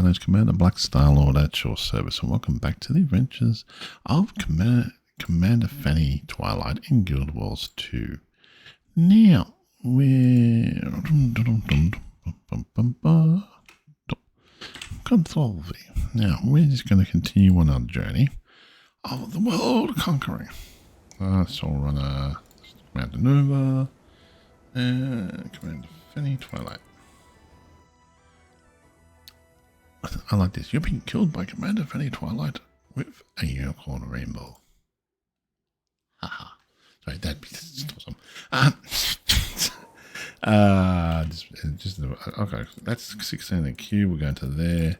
name's Commander Black Star Lord at your service, and welcome back to the adventures of Commander Fanny Twilight in Guild Wars 2. Now, we're... Control V. Now, we're just going to continue on our journey of the world conquering. So I'll run a Commander Nova and Commander Fanny Twilight. I like this. You're being killed by Commander Fanny Twilight with a unicorn rainbow. Haha. Sorry, that'd be awesome. Okay, that's 16 in the queue. We're going to there.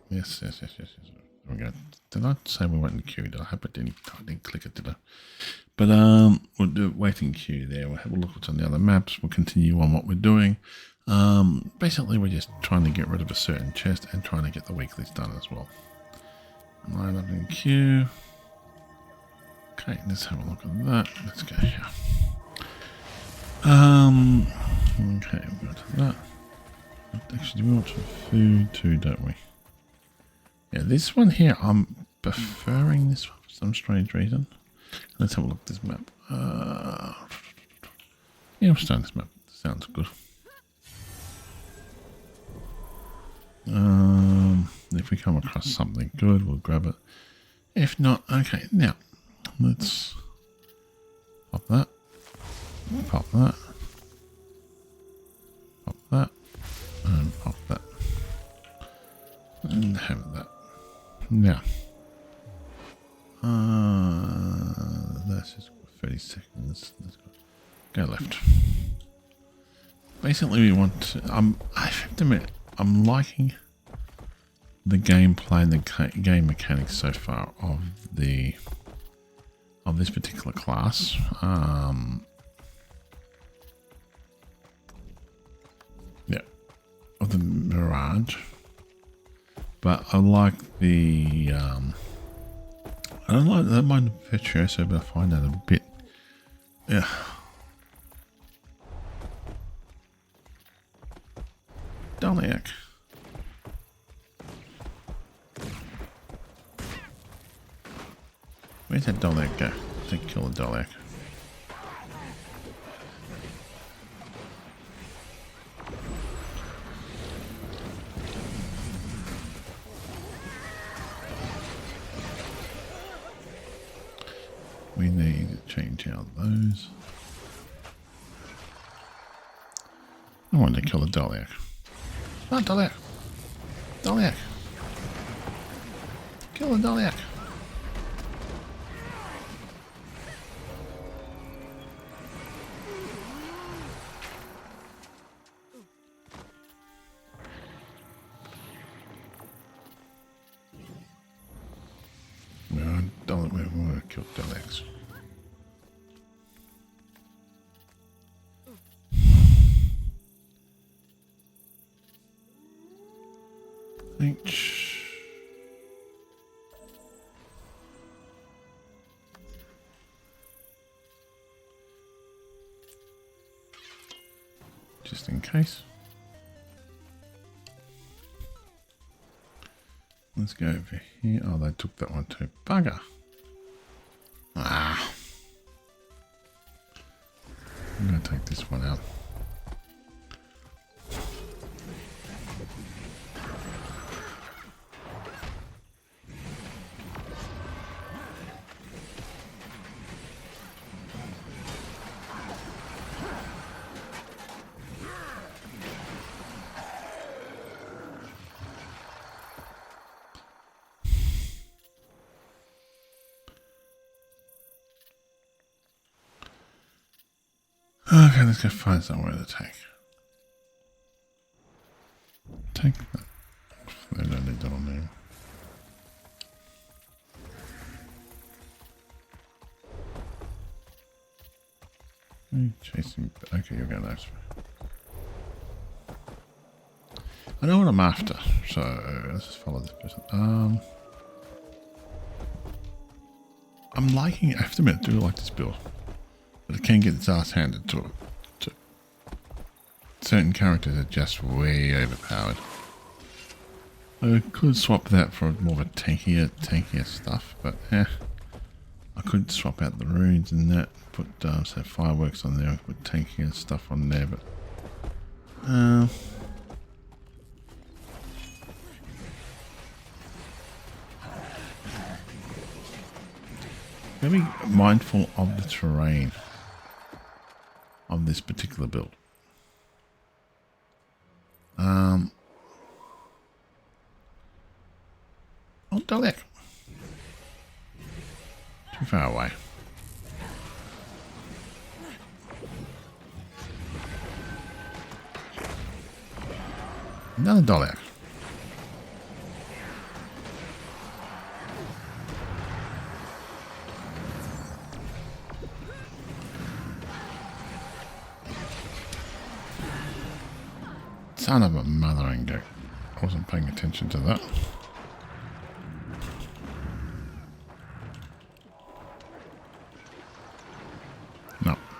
Yes. There we go. Did I say we went in the queue? Did I hope I didn't click it, did I? But we'll do waiting queue there. We'll have a look what's on the other maps. We'll continue on what we're doing. Basically, we're just trying to get rid of a certain chest and trying to get the weeklies done as well. Line up in queue. Okay, let's have a look at that. Let's go here. Okay, we'll go to that. Actually, we want some food too, don't we? Yeah, this one here, I'm preferring this one for some strange reason. Let's have a look at this map. Yeah, I'm starting this map. Sounds good. If we come across something good, we'll grab it. If not, okay. Now, let's pop that. Pop that. Pop that. And pop that. And have that. Now, that's just 30 seconds. Let's go left. Basically, we want to, I have to admit, I'm liking the gameplay and the game mechanics so far of this particular class. Yeah, of the Mirage. But I like the I don't mind the Virtuoso, but I find that a bit, yeah. Daliak. Where's that Daliak go? To kill the Daliak. We need to change out those. I want to kill the Daliak. Not Daliak. Daliak. Kill the Daliak. No, I don't want to kill Daliaks. H. Just in case. Let's go over here. Oh, they took that one too. Bugger. Ah. I'm going to take this one out. Okay, let's go find somewhere to take. Take that. They don't need that on there. Chasing. Okay, you're going that way. I know what I'm after, so let's just follow this person. I'm liking it. I have to admit, I do like this build. But it can get its ass handed to it. certain characters are just way overpowered. I could swap that for more of a tankier stuff, but I could swap out the runes and that, put say fireworks on there, put tankier stuff on there, but gotta be mindful of the terrain of this particular build. Oh, Dalek. Too far away. Another Dalek. Son of a mothering goat. I wasn't paying attention to that.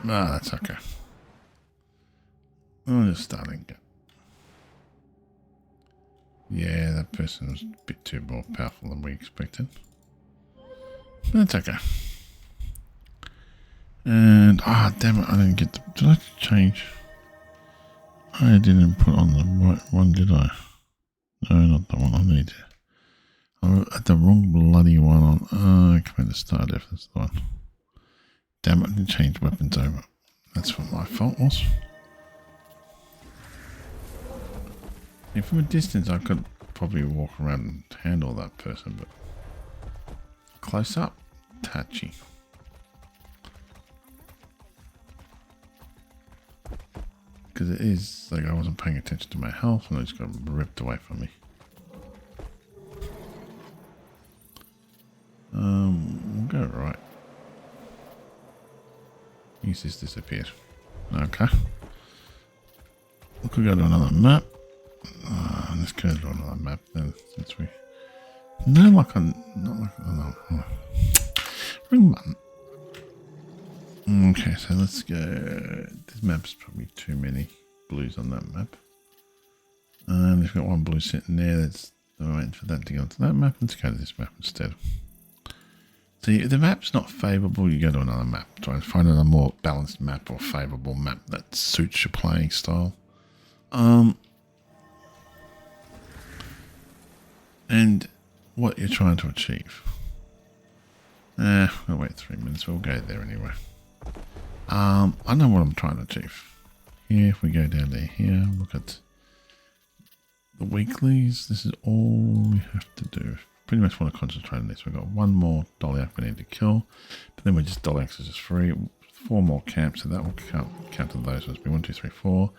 No, that's okay. I'm just starting again. Yeah, that person was a bit too more powerful than we expected. That's okay. And, damn it, I didn't get the... Did I change? I didn't put on the right one, did I? No, not the one I need. I had the wrong bloody one on. I committed start if that's the one. Damn it, I didn't change weapons over. That's what my fault was. Yeah, from a distance I could probably walk around and handle that person, but close up, touchy. Because it is like I wasn't paying attention to my health and it just got ripped away from me. We'll go right. Use this disappeared. Okay. We could go to another map. Let's go to another map then, since we. No, like a. Not like. Oh, no. Ring button. Okay, so let's go. This map's probably too many blues on that map. And we've got one blue sitting there. That's waiting for that to go onto that map. Let's go to this map instead. See, if the map's not favourable, you go to another map. Try and find a more balanced map or favourable map that suits your playing style. And what you're trying to achieve. We'll wait 3 minutes. We'll go there anyway. I know what I'm trying to achieve. Here, if we go down there here, look at the weeklies. This is all we have to do. Pretty much want to concentrate on this. We've got one more Dolyak we need to kill, but then we're just Dolyaks is just free. 4 more camps, so that will count to those ones. Be 1, 2, 3, 4.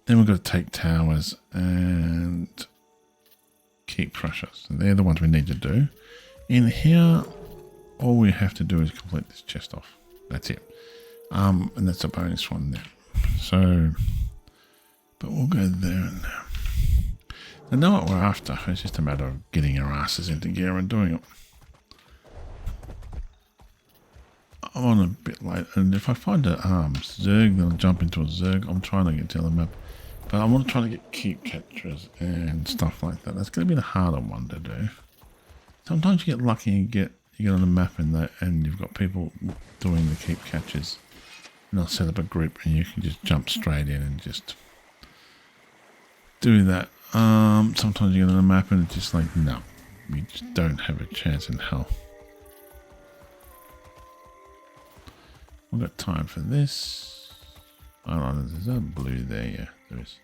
Then we've got to take towers and keep crushers. So they're the ones we need to do. In here, all we have to do is complete this chest off. That's it. And that's a bonus one there. So, but we'll go there and there. I know what we're after. It's just a matter of getting our asses into gear and doing it. I'm on a bit late, and if I find a Zerg, then I'll jump into a Zerg. I'm trying to get to the map, but I want to try to get keep catchers and stuff like that. That's going to be the harder one to do. Sometimes you get lucky and you get on the map and you've got people doing the keep catches, and they'll set up a group and you can just jump straight in and just do that. Sometimes you get on the map and it's just like, no, you just don't have a chance in hell. We've got time for this. Oh, there's a blue there, yeah, there is.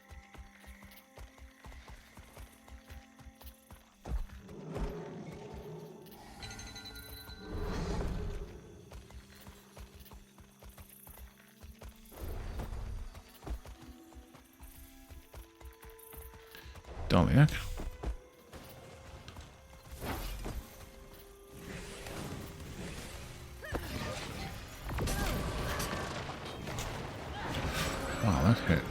Dolyak. Wow, that hit.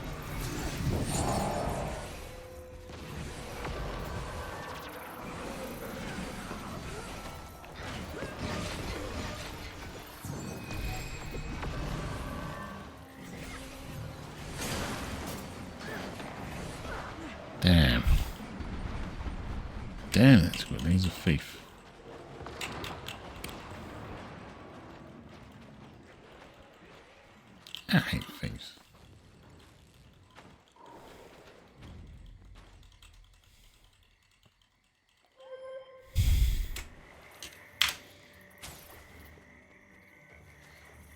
Damn, that's good. He's a thief. I hate thieves.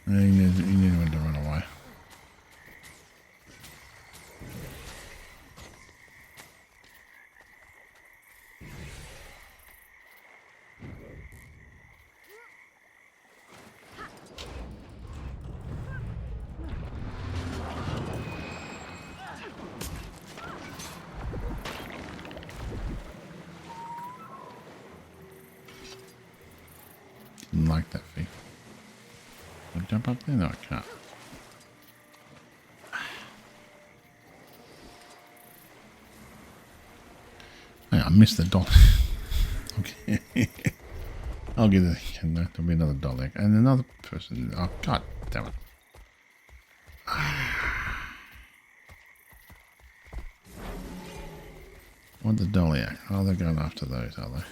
He knew when to run away. Didn't like that thief. Can I jump up there? No, I can't. Hey, I missed the dollar. Okay. I'll get it again. There'll be another dollar. And another person. Oh, god damn it. What the dolly at? Oh, they're going after those, are they?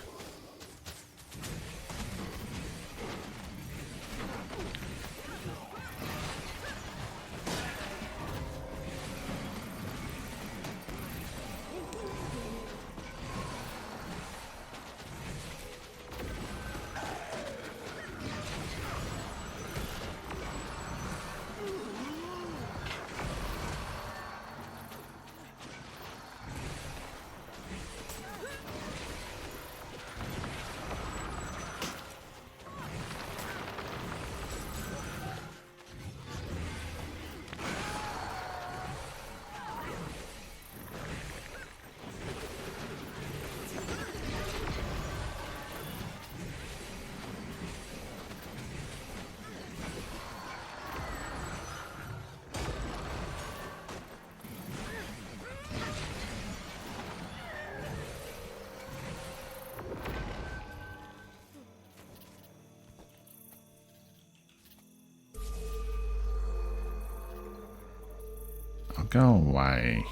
Go away.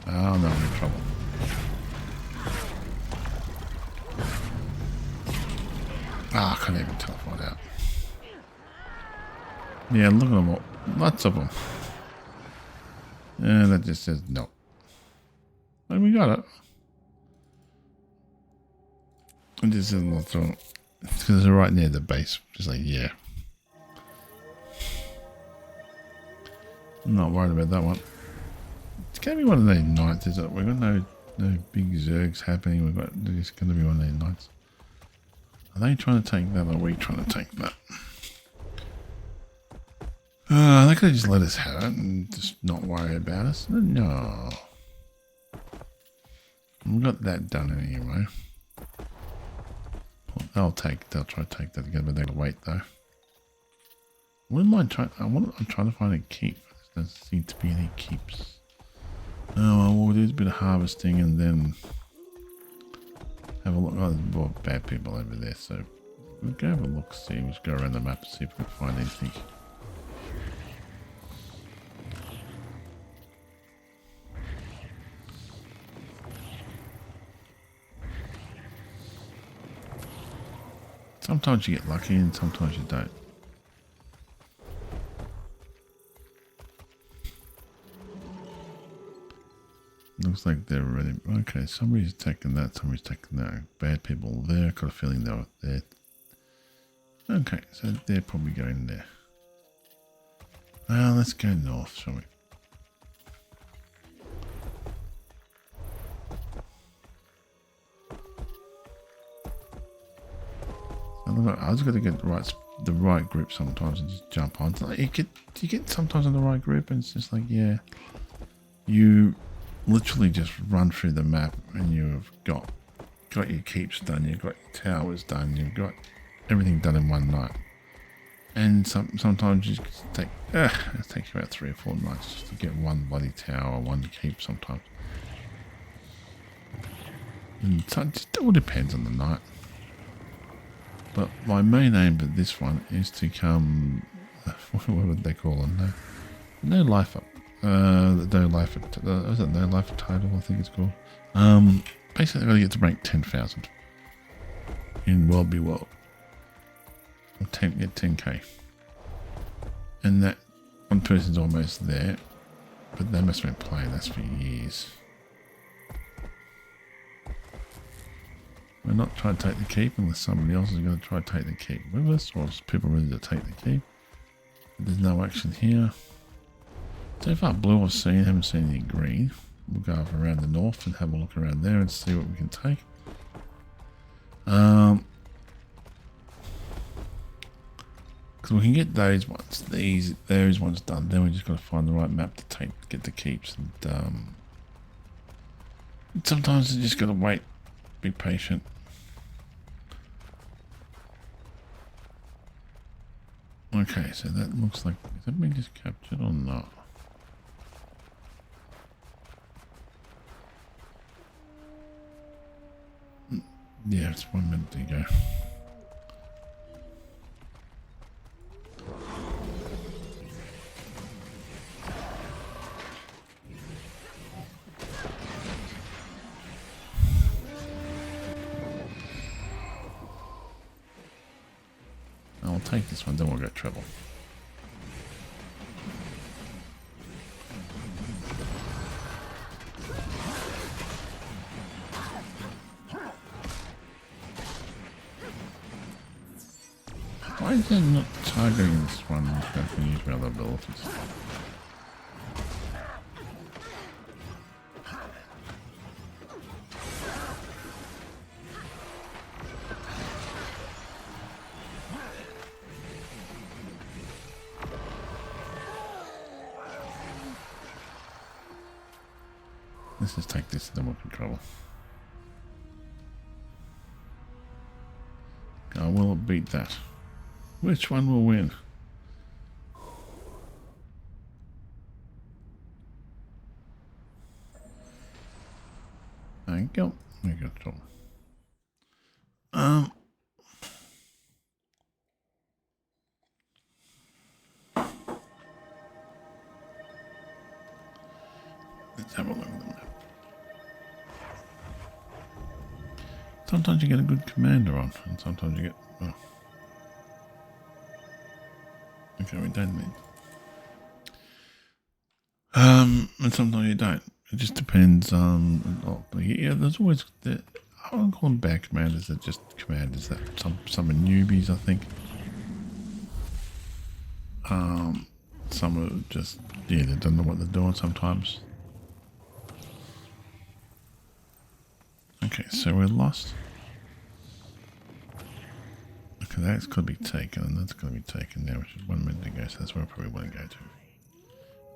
Oh no, I'm in trouble. Ah, I can't even teleport out. Yeah, look at them all. Lots of them. Yeah, that just says no. And we got it. It just says not through. Because they're right near the base. Just like, yeah. I'm not worried about that one. It's going to be one of these nights, is it? We've got no big zergs happening. It's going to be one of these nights. Are they trying to take that, or are we trying to take that? They could have just let us have it and just not worry about us. No. We've got that done anyway. They'll try to take that again, but they'll wait though. What am I trying? I'm trying to find a keep. There doesn't seem to be any keeps. Oh well, we'll do a bit of harvesting and then have a look. Oh, there's more bad people over there, so we'll go have a look. See, we'll just go around the map and see if we can find anything. Sometimes you get lucky and sometimes you don't. Looks like they're ready. Okay, somebody's taking that, somebody's taking that. Bad people there. Got a feeling they were there. Okay, so they're probably going there. Well, let's go north, shall we? I was going to get the right grip sometimes and just jump on. Like you get sometimes on the right grip and it's just like, yeah, you literally just run through the map and you've got your keeps done, you've got your towers done, you've got everything done in one night. And sometimes you just take, it takes you about 3 or 4 nights just to get one bloody tower, one keep sometimes. And so it just all depends on the night. But my main aim for this one is to come, what would they call them? No life up. The No Life is it No Life title, I think it's called. Basically I gotta get to rank 10,000 in World Be World. Get 10k. And that one person's almost there. But they must have been playing this for years. We're not trying to take the keep unless somebody else is going to try to take the keep with us, or people ready to take the keep. But there's no action here. So far blue I've seen, haven't seen any green. We'll go over around the north and have a look around there and see what we can take. Because we can get those ones, those ones done. Then we just got to find the right map to get the keeps. And sometimes you just got to wait, be patient. Okay, so that looks like, is that being just captured or not? Yeah, it's 1 minute to go. I'll take this one, then we'll get trouble. Why is it not targeting this one if I can use my other abilities? Let's just take this, then we'll control. Oh, will it beat that? Which one will win? There you go. We got trouble. Let's have a look at the map. Sometimes you get a good commander on, and sometimes you get... Oh. Okay, we don't need... and sometimes you don't. It just depends on... yeah, there's always... I wouldn't call them bad commanders, they're just commanders that... Some are newbies, I think. Some are just... Yeah, they don't know what they're doing sometimes. Okay, so we're lost. Okay, that's got to be taken, and that's got to be taken now, which is 1 minute to go, so that's where I probably want to go to.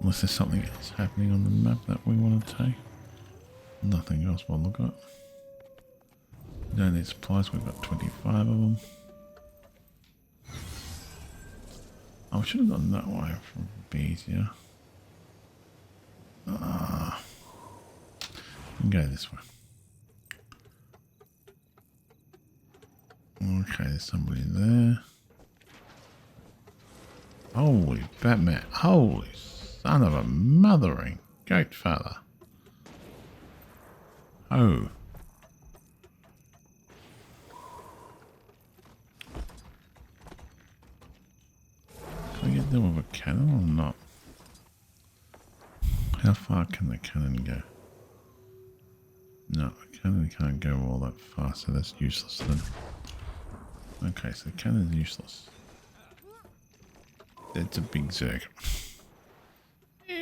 Unless there's something else happening on the map that we want to take. Nothing else we'll look at. We don't need supplies, we've got 25 of them. Oh, I should have gone that way for be easier. We can go this way. Okay, there's somebody there. Holy Batman. Holy son of a mothering goat father. Oh. Can I get them with a cannon or not? How far can the cannon go? No, the cannon can't go all that far, so that's useless then. Okay, so the cannon's useless. That's a big Zerg. We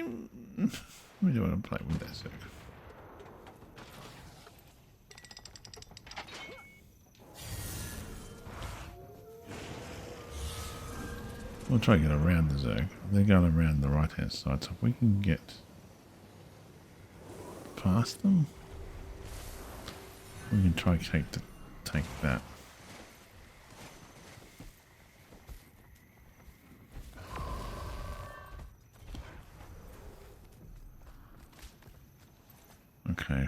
don't want to play with that Zerg. We'll try to get around the Zerg. They're going around the right hand side, so if we can get past them, we can try to take that. Okay.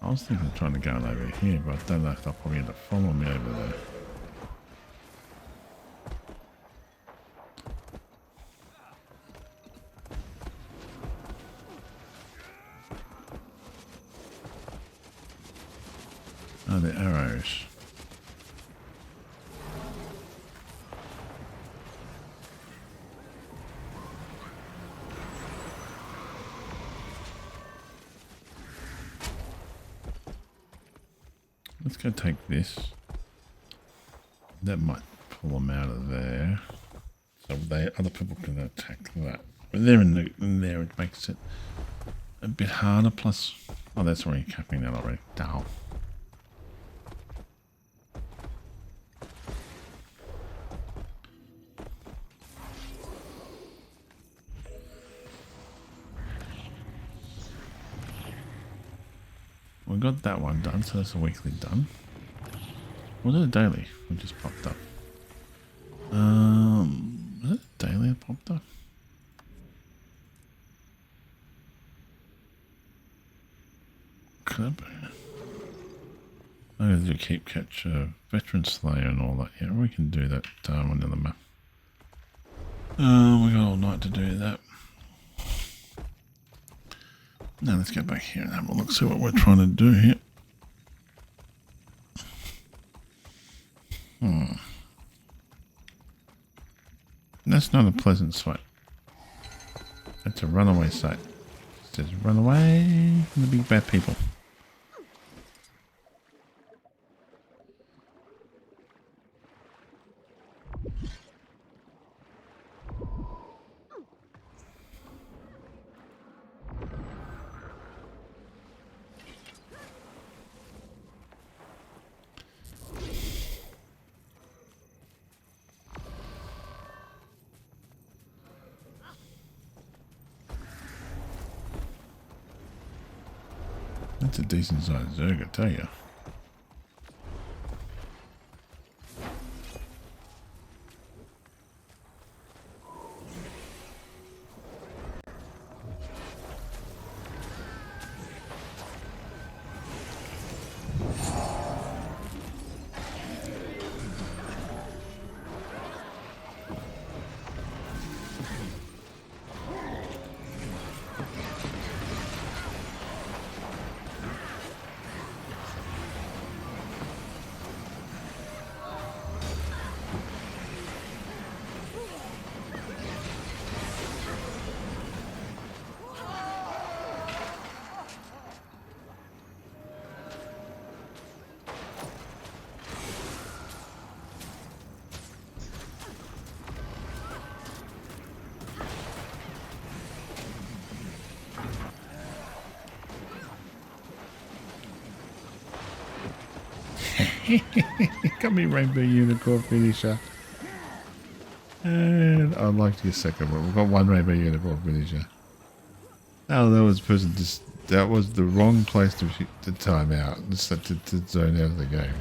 I was thinking of trying to go over here, but I don't know if they'll probably end up following me over there. Oh, the arrows. Let's go take this. That might pull them out of there. So other people can attack that. But they're in there, it makes it a bit harder. Plus, oh, that's already capping that already. Down. We got that one done, so that's a weekly done. Was it a daily? It just popped up. Was it a daily that popped up? Could it be? I gotta do keep catch veteran slayer and all that. Yeah, we can do that on another map. We got all night to do that. Now let's go back here and have a look, see what we're trying to do here. That's not a pleasant sight. That's a runaway sight. It says run away from the big bad people. That's a decent sized Zerg, I tell you. Got me Rainbow Unicorn finisher. And I'd like your second one. We've got one Rainbow Unicorn finisher. Oh, that was that was the wrong place to time out. To zone out of the game.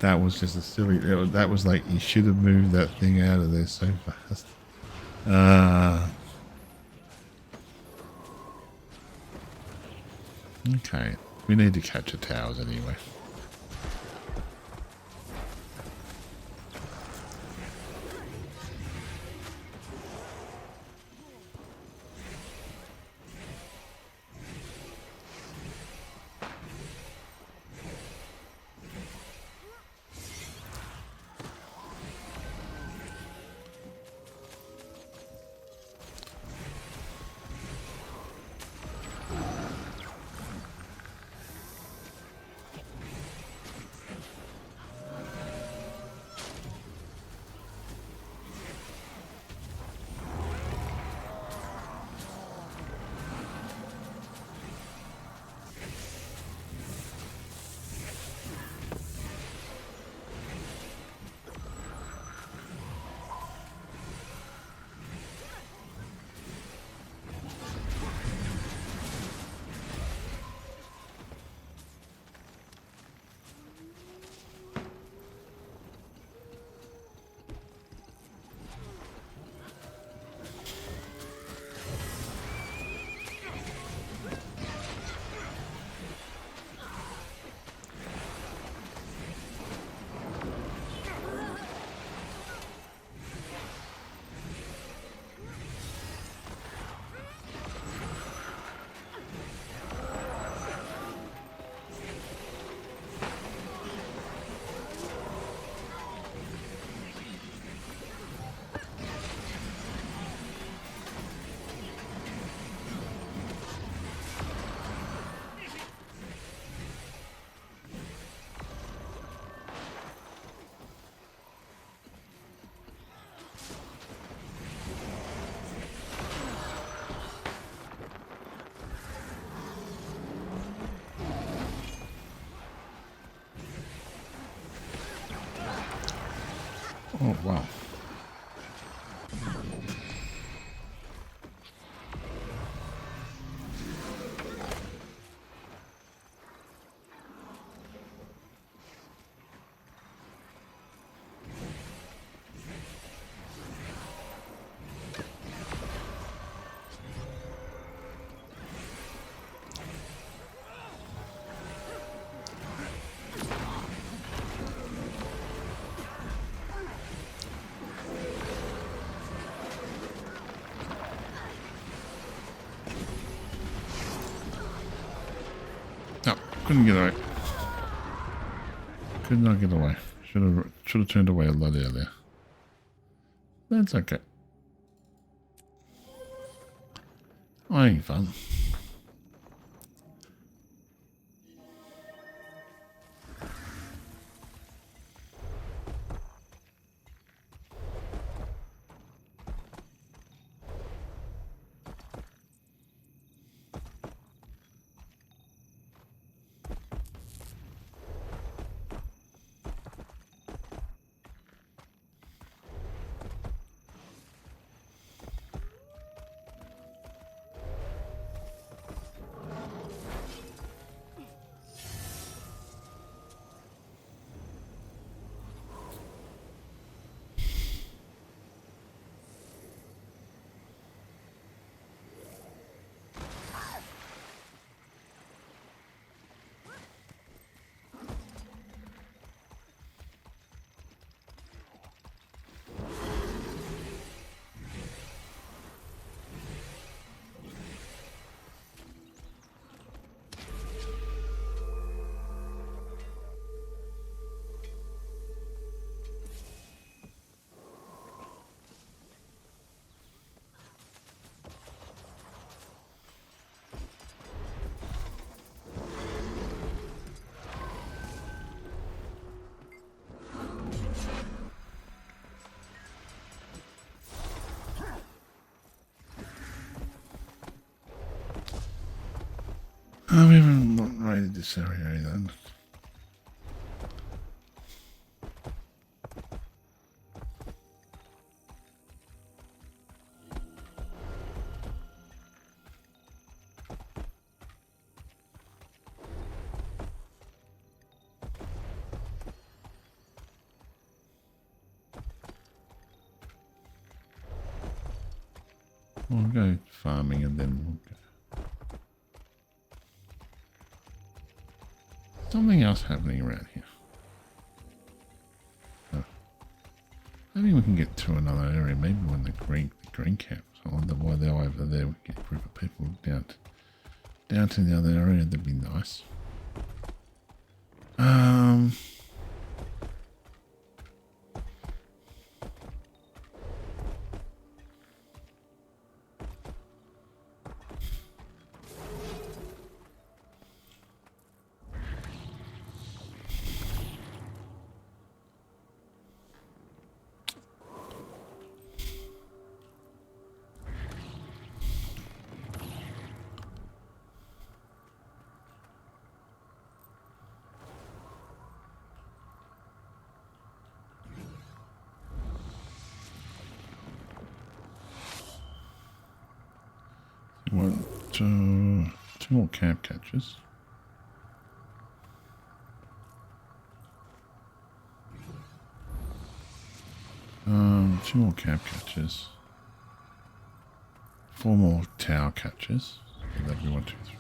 That was just a silly. That was like you should have moved that thing out of there so fast. Okay. We need to catch the towers anyway. Oh, wow. No, couldn't get away. Could not get away. Should have turned away a lot earlier. That's okay. Having fun. We haven't not raided this area then. We'll go farming and then we'll go. Something else happening around here. Oh. I think we can get to another area, maybe when the green camps. I wonder why they're over there. We get a group of people down to the other area. That'd be nice. Want two more camp catches. Two more camp catches. 4 more tower catches. So that'd be 1, 2, 3,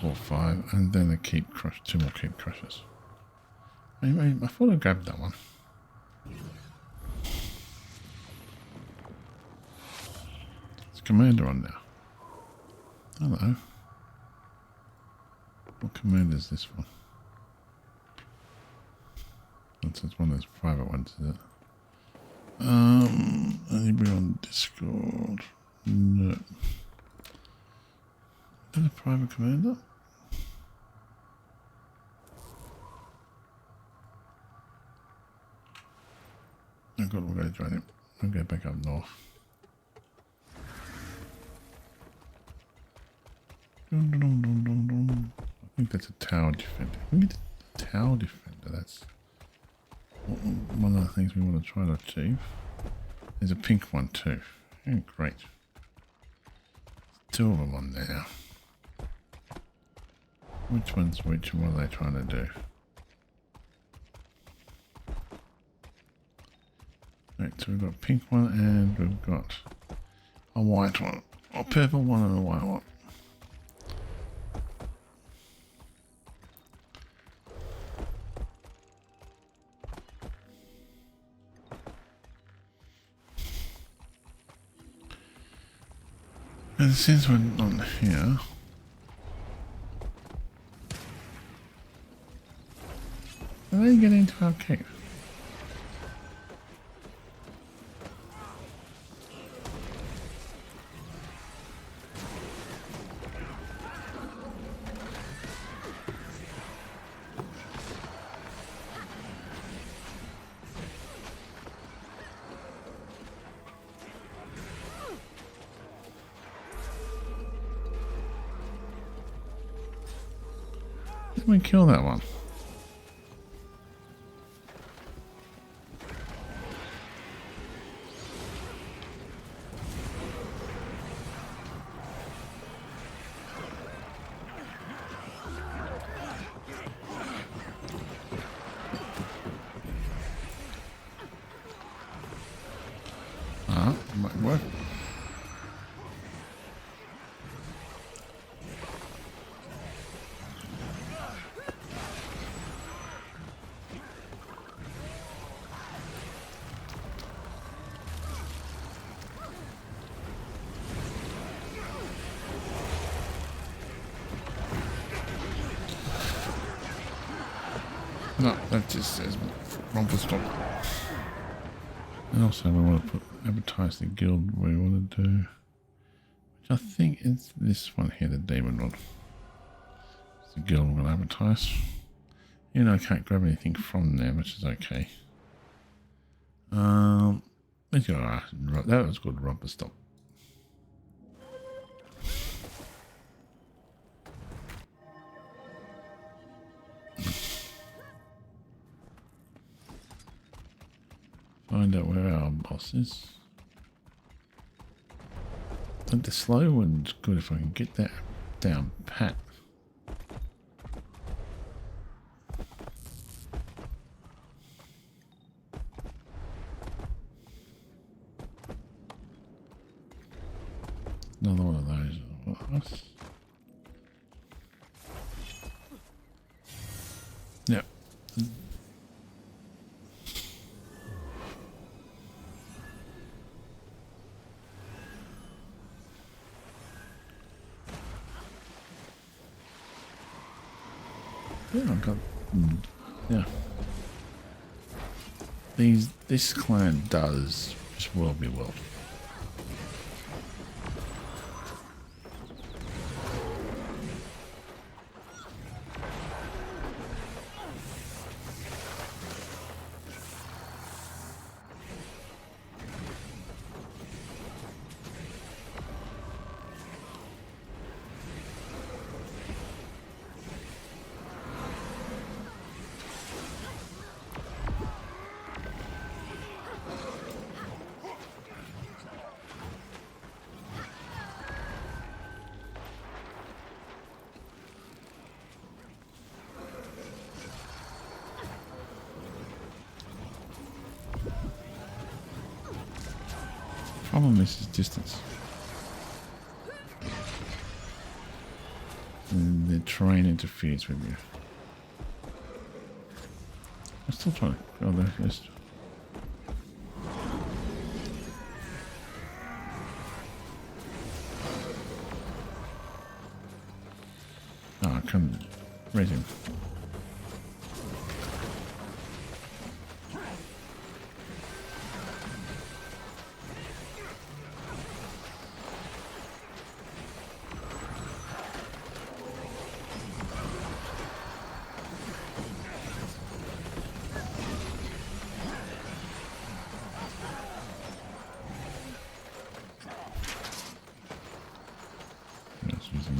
4, 5, and then a keep crush. 2 more keep crushes. I thought I grabbed that one. It's commander on now. Hello. What command is this one? That's one of those private ones, is it? Anybody on Discord? No. Is that a private commander? Oh god, we're going to join him. I'll go back up north. Dun, dun, dun, dun, dun, dun. I think that's a tower defender. We need a tower defender. That's one of the things we want to try to achieve. There's a pink one too. Oh, great. Two of them on there now. Which one's which and what are they trying to do? Right, so we've got a pink one and we've got a white one. A purple one and a white one. And since we're on here, how do they get into our cave? Did we kill that one? Ah, might work. No, that just says rumble stop. And also we want to advertise the guild we want to do, which I think is this one here, the demon one. It's the guild we're going to advertise. You know, I can't grab anything from there, which is okay. Let's go. That was good. Rumble stop. Find out where our boss is. And the slow one's good if I can get that down pat. Another one of those. What? Yep. Yeah, I've got. Yeah. This clan does spoil me well. Problem is distance. And the terrain interferes with you. I'm still trying to go there first. Oh, I can't raise him.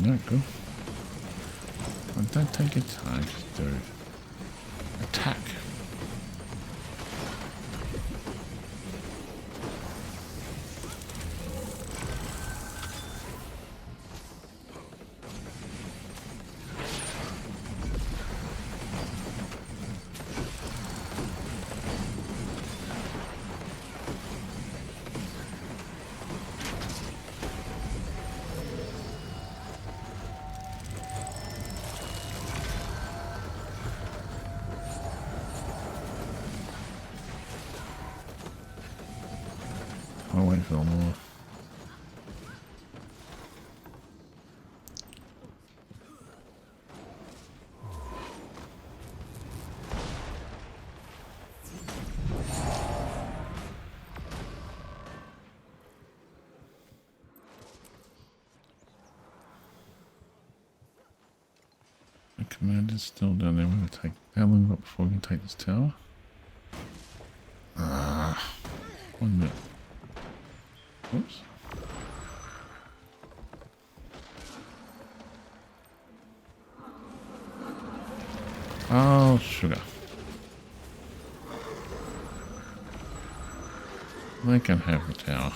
No, go. Oh, don't take your time, just do it. Attack. waiting for more. The commander's still down there. We're going to take how long we got before we can take this tower? 1 minute. Oops. Oh, sugar. They can have the tower.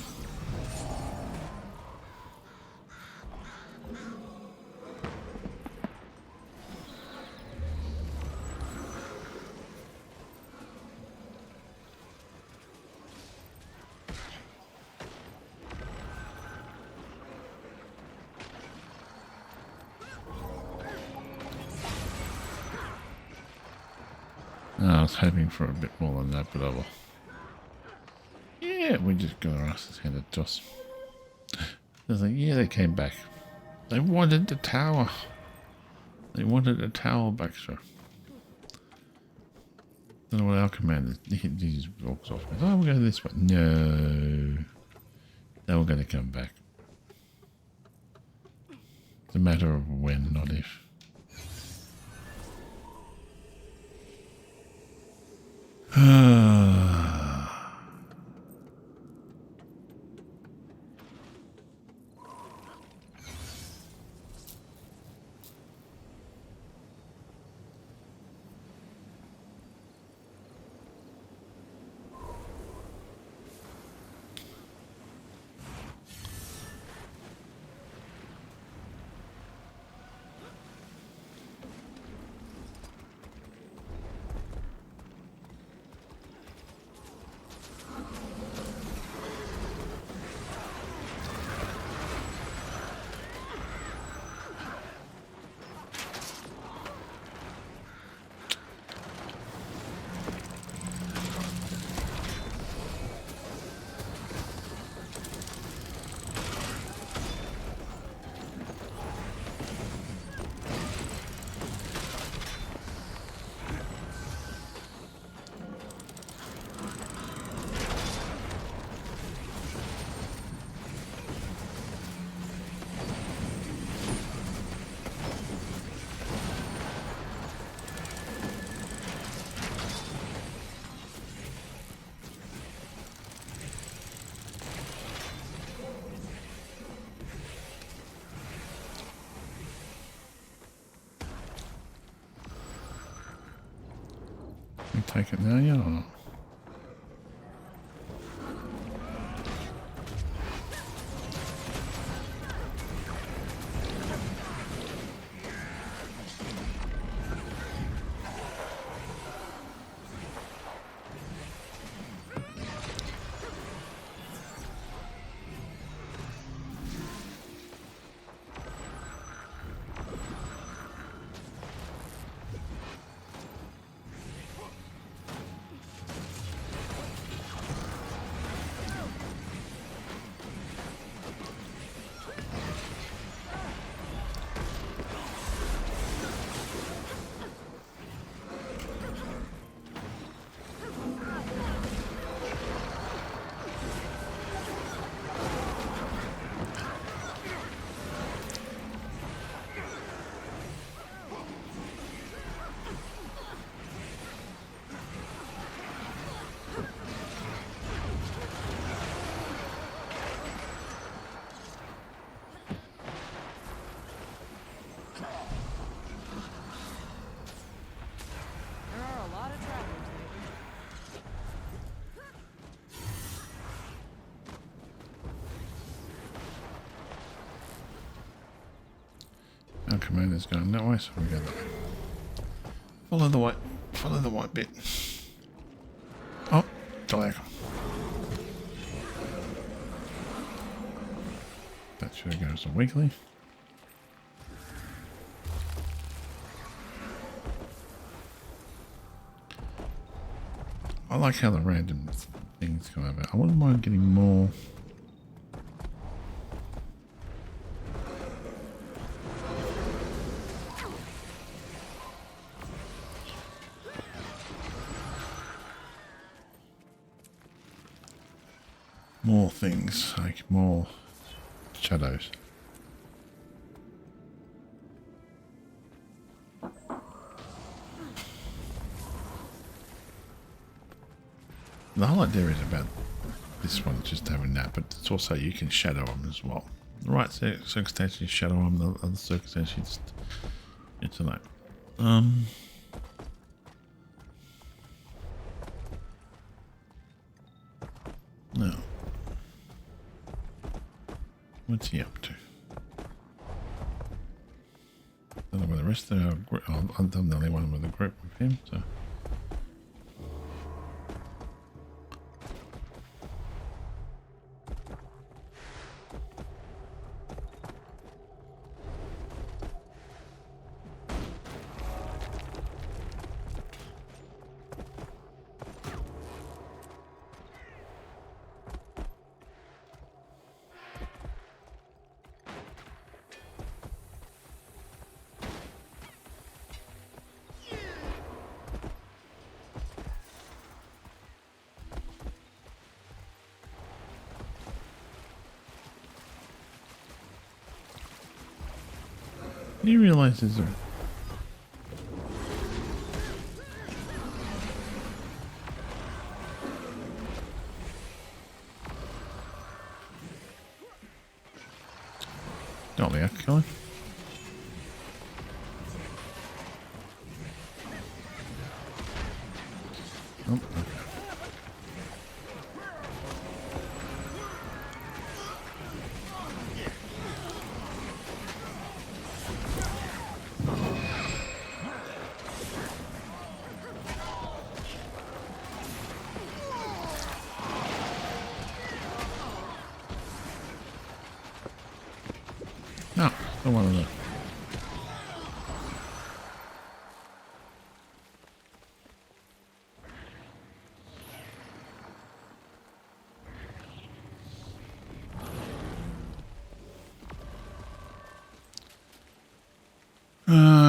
I was hoping for a bit more than that, but I will. Yeah, we just got our asses handed to us. I was like, yeah, they came back. They wanted the tower. They wanted the tower back, sir. Don't know what our commander. He just walks off. Oh, we'll go this way. No. They were going to come back. It's a matter of when, not if. You take it now, yeah. Our commander's going that way, so we go that way. Follow the white bit. Oh, diagonal. That should go as a weekly. I like how the random things come over. I wouldn't mind getting more more things, like more shadows. The whole idea is about this one just having that, but it's also you can shadow them as well. The right circumstances you shadow them, the other circumstances it's like no. What's he up to? I don't know where the rest of our group. I'm the only one with a group with him, so. Do you realize there's a... Dolly, actually. Oh, okay. No, don't want to know.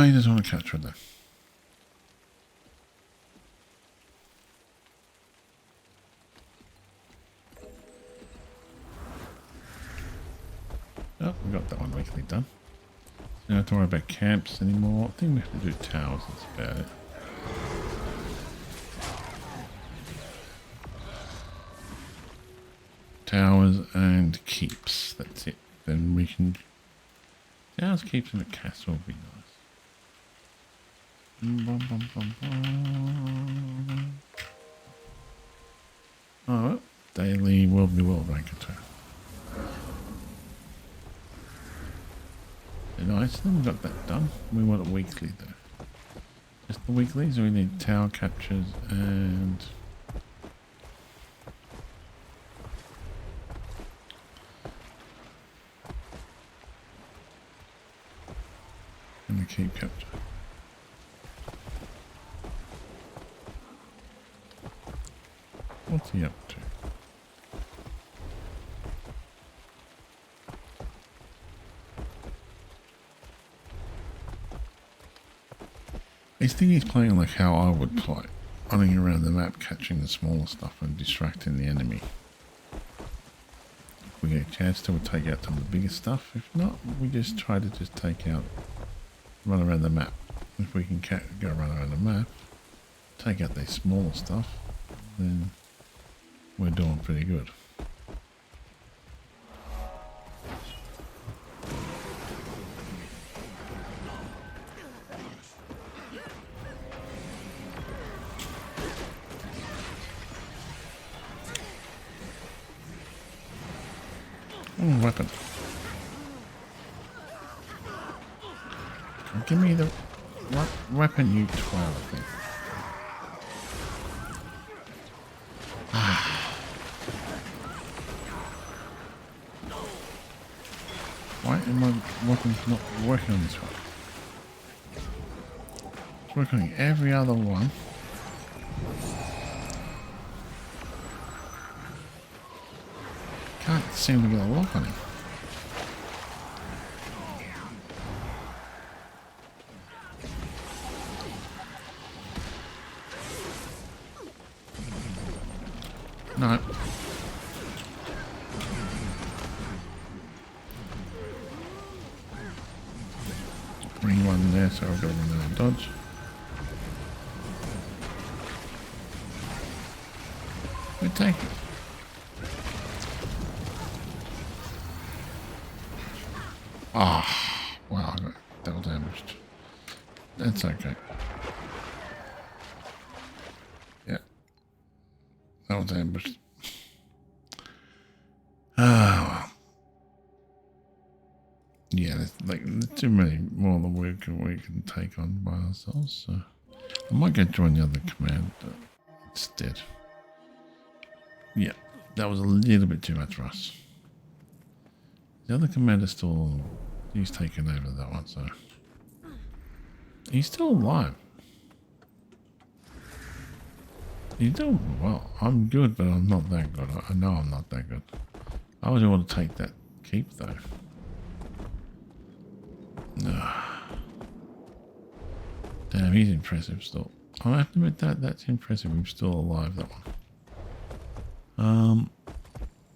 He doesn't want to capture it though. Oh, we got that one weekly done. Don't have to worry about camps anymore. I think we have to do towers, that's about it. Towers and keeps, that's it. Then we can... Towers, keeps and a castle would be nice. Oh, well, daily world rank attack. Nice, then we got that done. We want a weekly though. Just the weeklies, or we need tower captures and the keep capture. What's he up to? I think he's playing like how I would play, running around the map, catching the smaller stuff and distracting the enemy. If we get a chance to, we'll take out some of the bigger stuff. If not, we just try to just take out, run around the map. If we can go run around the map, take out the smaller stuff, then we're doing pretty good. Weapon. Give me the weapon, you 12 thing. Why am my weapons not working on this one? It's working on every other one. Can't seem to get a lock on him. No. dodge. We take it. Ah, oh, wow, I got double damaged. That's okay. Yeah. Double damaged. Ah, well. Yeah, there's too many more than we can take on by ourselves, so I might go join the other command instead. Yeah, that was a little bit too much for us. The other commander still, he's taken over that one, so he's still alive. He's doing well. I'm good, but I'm not that good. I know I'm not that good. I always want to take that keep though. Damn, he's impressive still. I have to admit that's impressive. He's still alive, that one.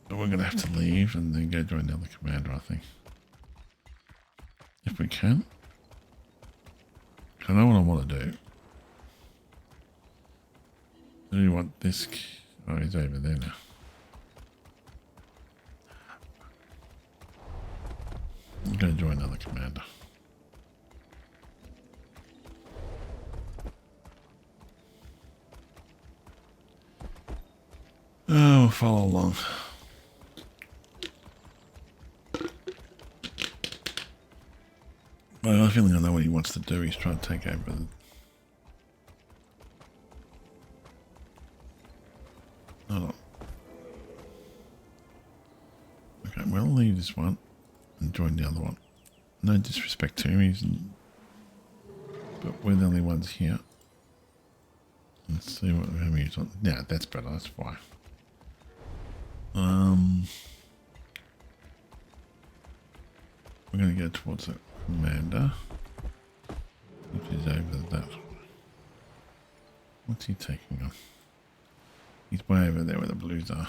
But we're gonna have to leave and then go join the other commander, I think. If we can. I know what I want to do. I really want this. Oh, he's over there now. I'm gonna join another commander. Oh, we'll follow along. I have a feeling I know what he wants to do. He's trying to take over the... Hold on. Okay, we'll leave this one and join the other one. No disrespect to him, but we're the only ones here. Let's see what he's on. Yeah, that's better. That's fine. We're going to go towards the commander, which is over that. What's he taking on? He's way over there where the blues are.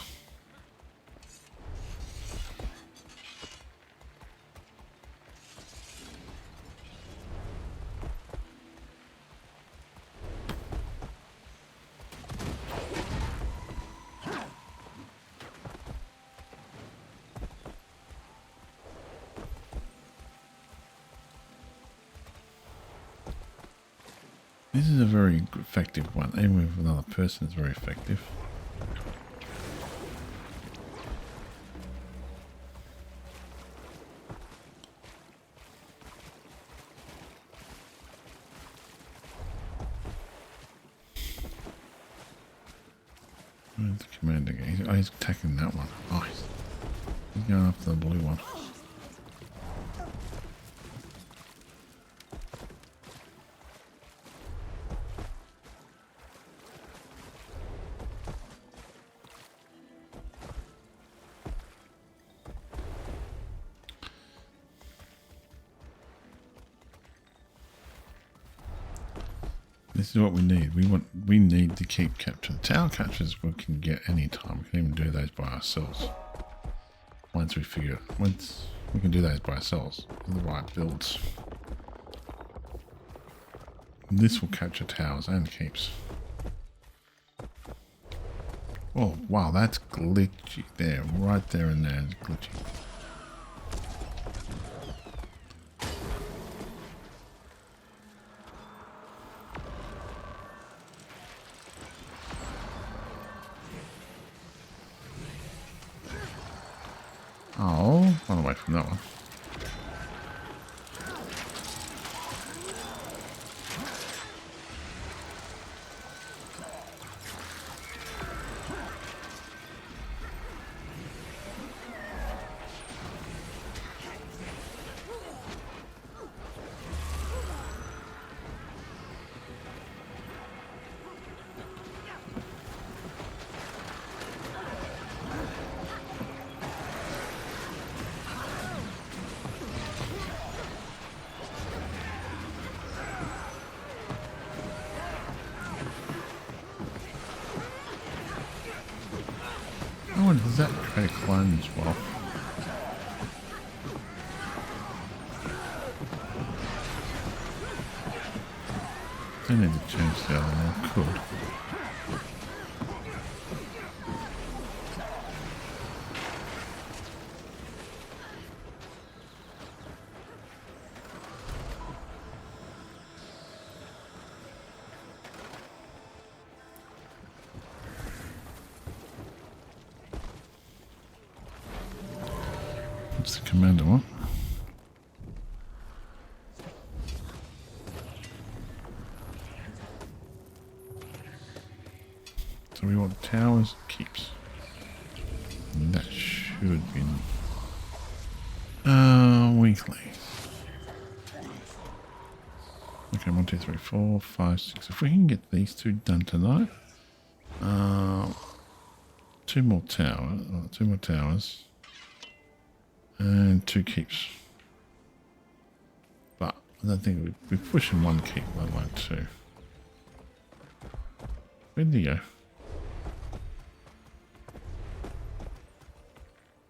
This is a very effective one, even with another person it's very effective. Where's the commander going? Oh, he's attacking that one. Oh, he's going after the blue one. This is what we need. We need to keep capturing. Tower captures we can get any time. We can even do those by ourselves. Once we can do those by ourselves with the right builds. This will capture towers and keeps. Oh wow, that's glitchy there. Right there and there is glitchy. Oh, run away from that one. Oh, does that create a clone as well? I need to change the other one. Cool. What's the commander one? So we want towers, keeps. And that should be weekly. Okay, 1, 2, 3, 4, 5, 6. If we can get these two done tonight, two more towers, and 2 keeps. But I don't think we're pushing 1 keep, let alone 2. Where'd he go?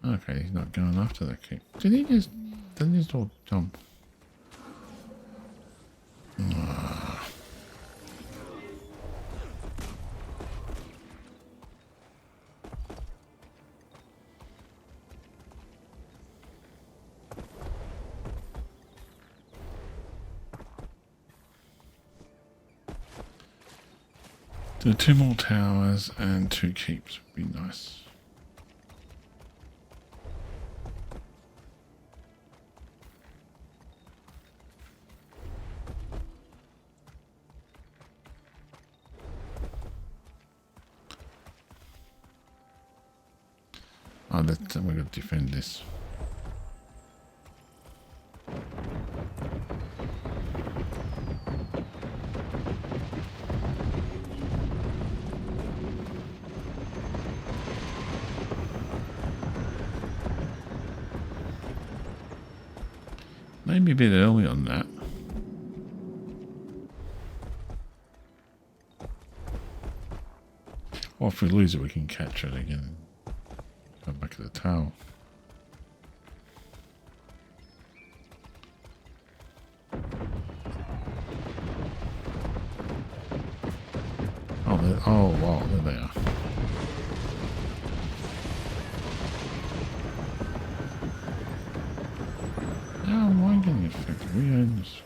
Okay, he's not going after that keep. Didn't he just all jump? Do 2 more towers and 2 keeps would be nice. Oh, we're going to defend this. Maybe a bit early on that. Or if we lose it, we can catch it again. Come back to the tower. Oh, wow, there they are. How am I getting affected? We own this.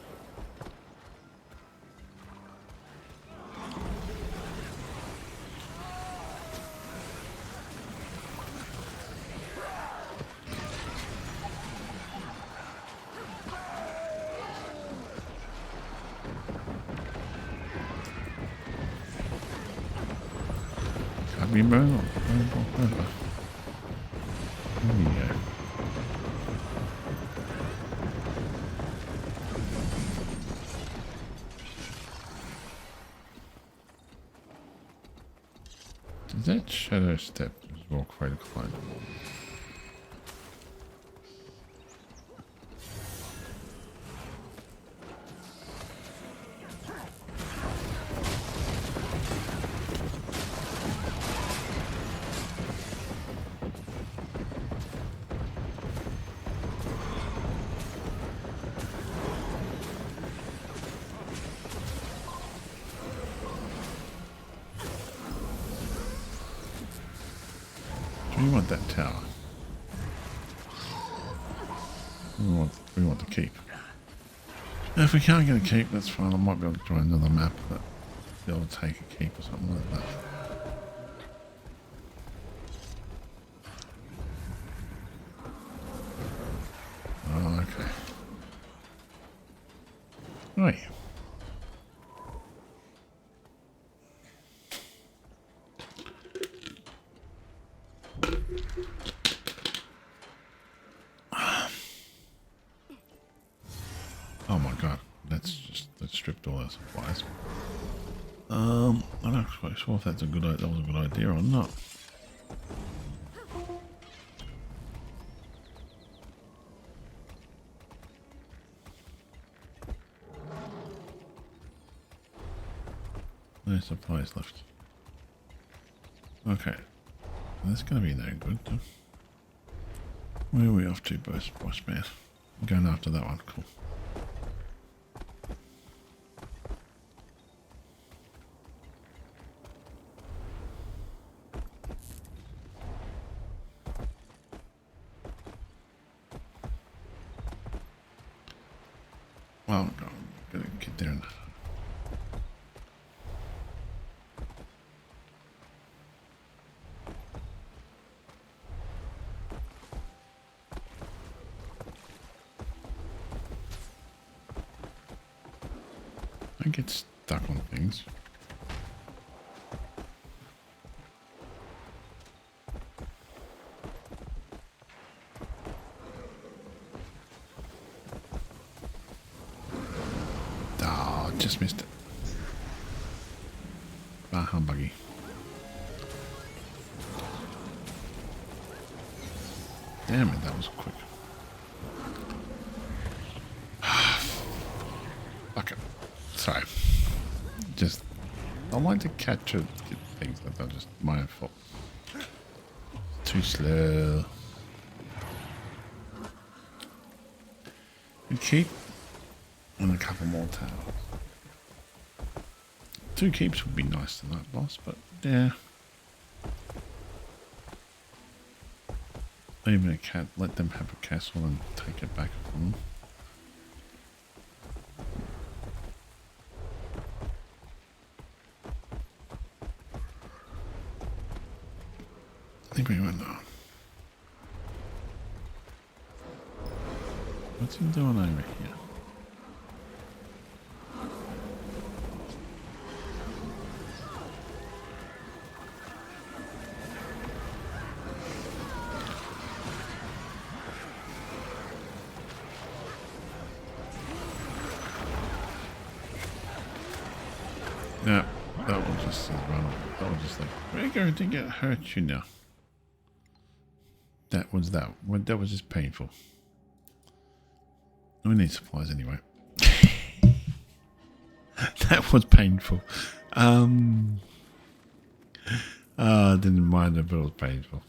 Can't be burned on. There we go. Does that shadow step just walk right across? We want that tower. We want to keep. If we can't get a keep, that's fine. I might be able to join another map that be able to take a keep or something like that. Oh, okay. Right. Oh my god, let's stripped all our supplies. I'm not quite sure if that was a good idea or not. No supplies left. Okay, that's gonna be no good. Where are we off to, boss man? I'm going after that one. Cool. Oh god, gotta get there. I get stuck on things. Oh, just missed it. Ah, humbuggy. Damn it, that was quick. Fuck it. Sorry. Just, I like to catch things that are just my fault. Too slow. We keep and a couple more towers. 2 keeps would be nice tonight, boss, but yeah. Even a cat, let them have a castle and take it back from them. I think we went on. What's he doing over here? Yeah, that was just run. That was just like, we're going to get hurt, you know. That was that. That was just painful. We need supplies anyway. That was painful. I didn't mind it, but it was painful.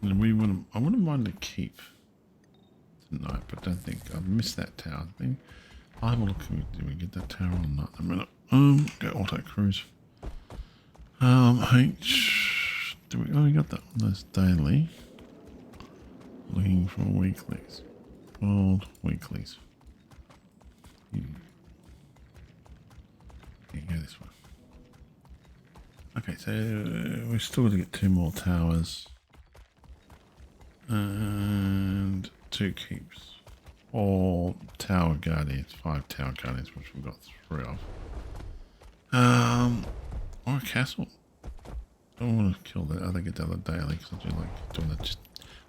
And I wouldn't mind to keep tonight, but I don't think I've missed that tower thing. I'll have a look. Did we get that tower or not? A minute. Go auto cruise. H. Do we? Oh, we got that one. That's daily. Looking for weeklies. World weeklies. Yeah, go this one. Okay, so we've still got to get 2 more towers. And 2 keeps. Or tower guardians. 5 tower guardians, which we've got 3 of. Or a castle. I don't want to kill the other, get the other daily because I do like doing the.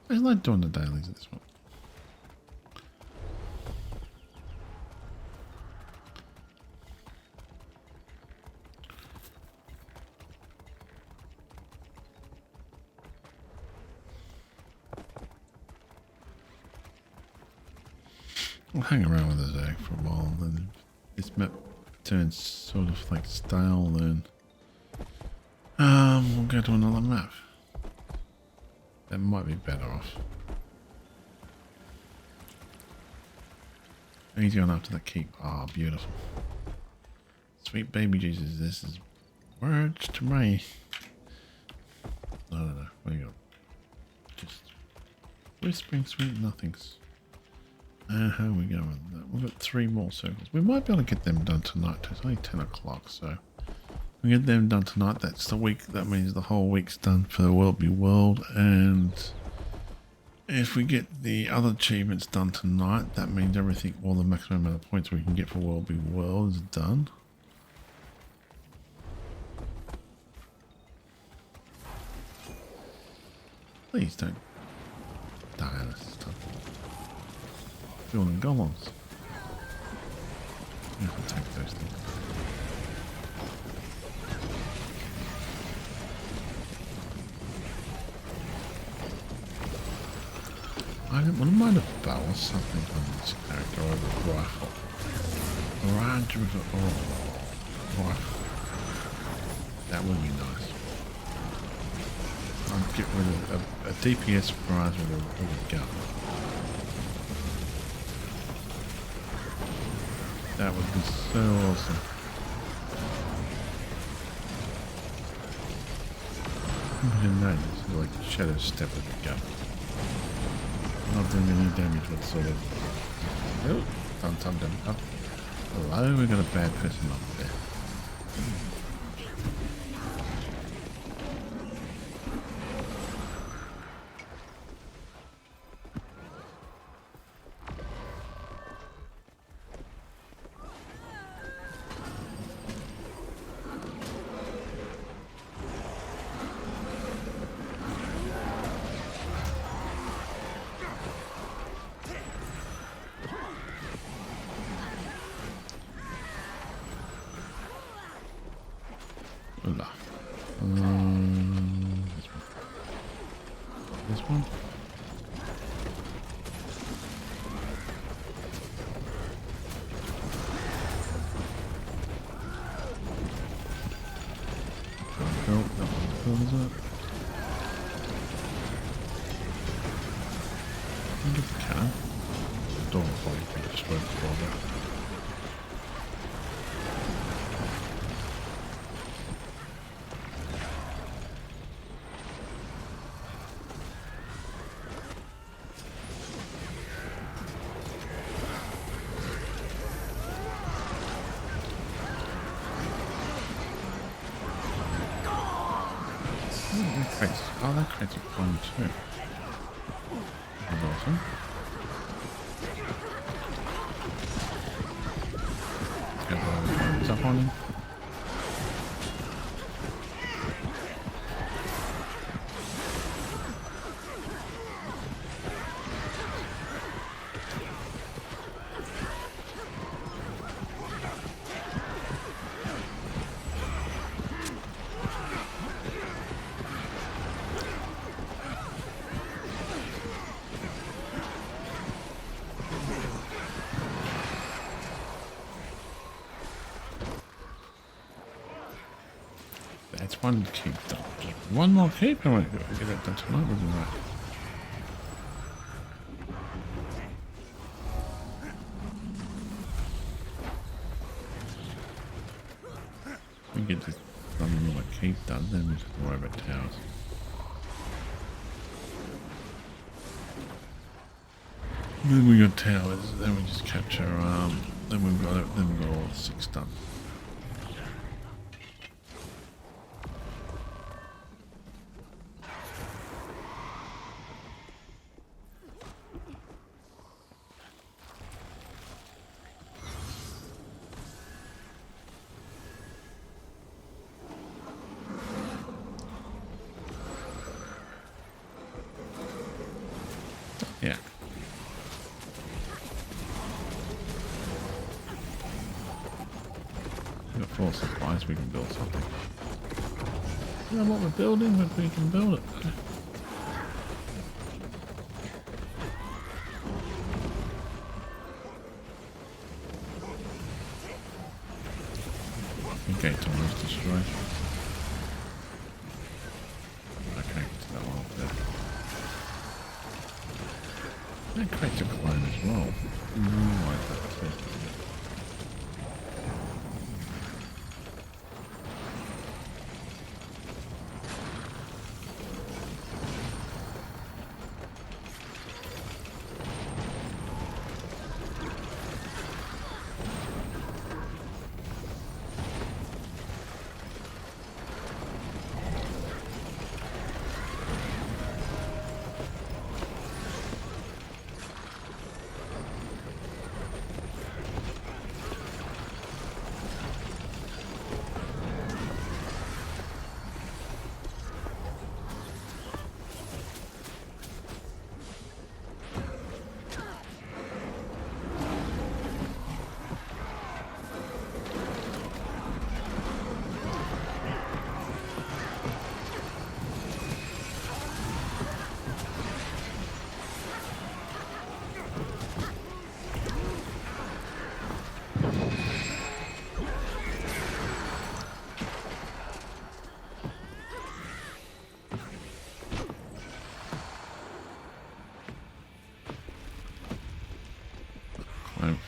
I like doing the dailies at this one. I'll hang around with the Zag for a while, then this map turns sort of like stale, then we'll go to another map. That might be better off. He's going after the keep. Ah, oh, beautiful. Sweet baby Jesus, this is words to me. No. Where you go? Just whispering sweet nothings. How are we going with that? We've got 3 more circles. We might be able to get them done tonight. It's only 10 o'clock, so we get them done tonight. That's the week. That means the whole week's done for the World Be World. And if we get the other achievements done tonight, that means everything, all the maximum amount of points we can get for World Be World is done. Please don't die on this stuff. Building golems. You have to take those things. I wouldn't mind a bow or something on this character over a rifle. A rifle. That would be nice. I'd get rid of a DPS prize with a gun. That would be so awesome. Even that is like shadow step with the gun. Not doing any damage whatsoever. Oh, dun. Oh, hello, we got a bad person up there. Hola. This one. Oh, that one's cool, is it? I think if we can. Don't probably be destroyed before that. Oh, that creates a problem too. That's awesome. Let's get the stuff on him. That's one keep done. One more keep and we'll get that done tonight, wasn't that? We get this one more keep done, then we just worry about towers. Then we got towers, then we just capture then we've got all 6 done. Yeah. We've got 4 supplies, we can build something. I don't know what we're building, but we can build it. Okay, Tom was destroyed. Okay, get to that one up there. That creates a clone as well. Like that too.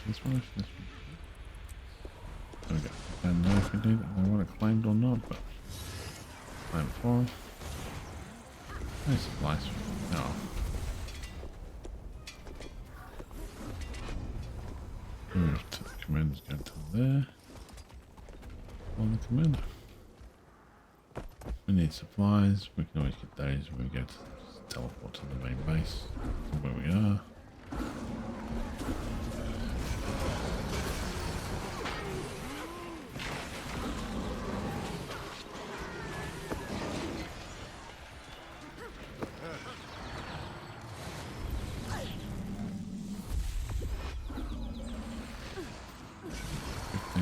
This one. There we go. I don't know if we do that. I want it claimed or not, but claim 5. Nice supplies. No. Move to the commander's go to there. On the commander. We need supplies. We can always get those when we go to teleport to the main base. Where we are.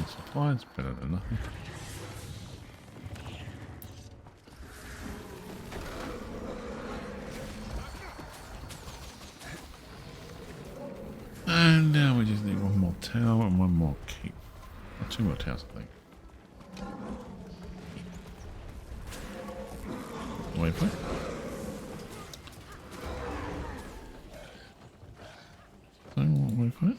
Supplies better than nothing. And now we just need one more tower and one more keep. Or two more towers, I think. Waypoint. So what waypoint?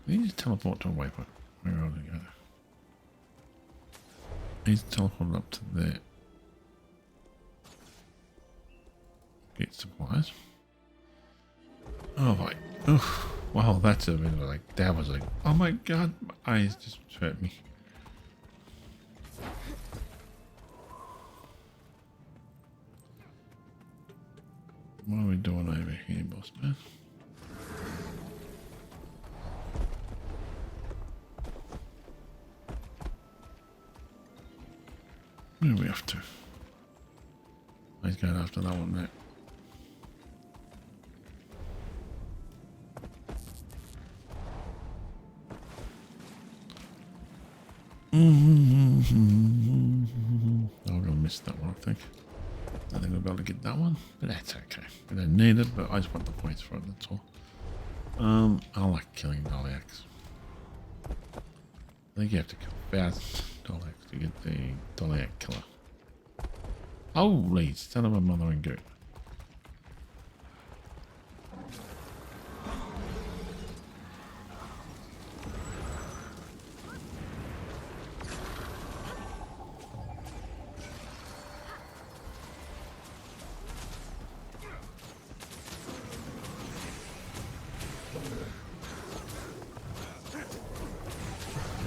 You need to teleport to a waypoint. Where are we going? He's teleported up to there. Get supplies. Oh my. Oof. Wow, that's a bit like that was like, oh my god, my eyes just hurt me. What are we doing over here, boss man? Where are we off to? He's going after that one there. I'm gonna miss that one, I think. I think we'll be able to get that one, but that's okay. We don't need it, but I just want the points for it, that's all. I like killing Daleks. I think you have to kill fast Daleks to get the Dalek killer. Holy son of a mother and goat.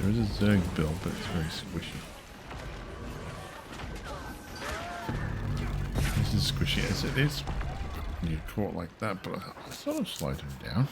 There is a Zerg build, but it's very squishy. This is squishy as it is. You get caught like that, but I sort of slowed him down.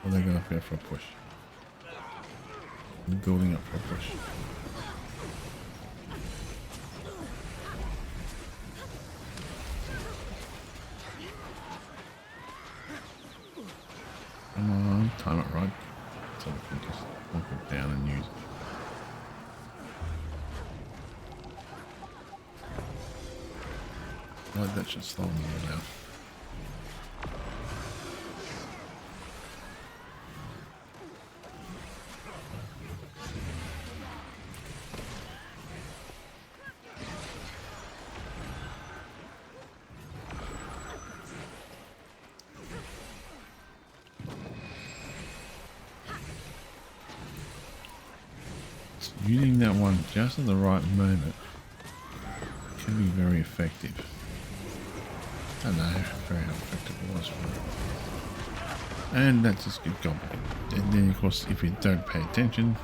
Or they're going to go for a push. I'm building up for a push. Come on, time it right. So we can just walk it down and use it. Right, that should slow them all down. Using that one just at the right moment can be very effective. I don't know very how effective it was. And that's just good goblin. And then of course if you don't pay attention,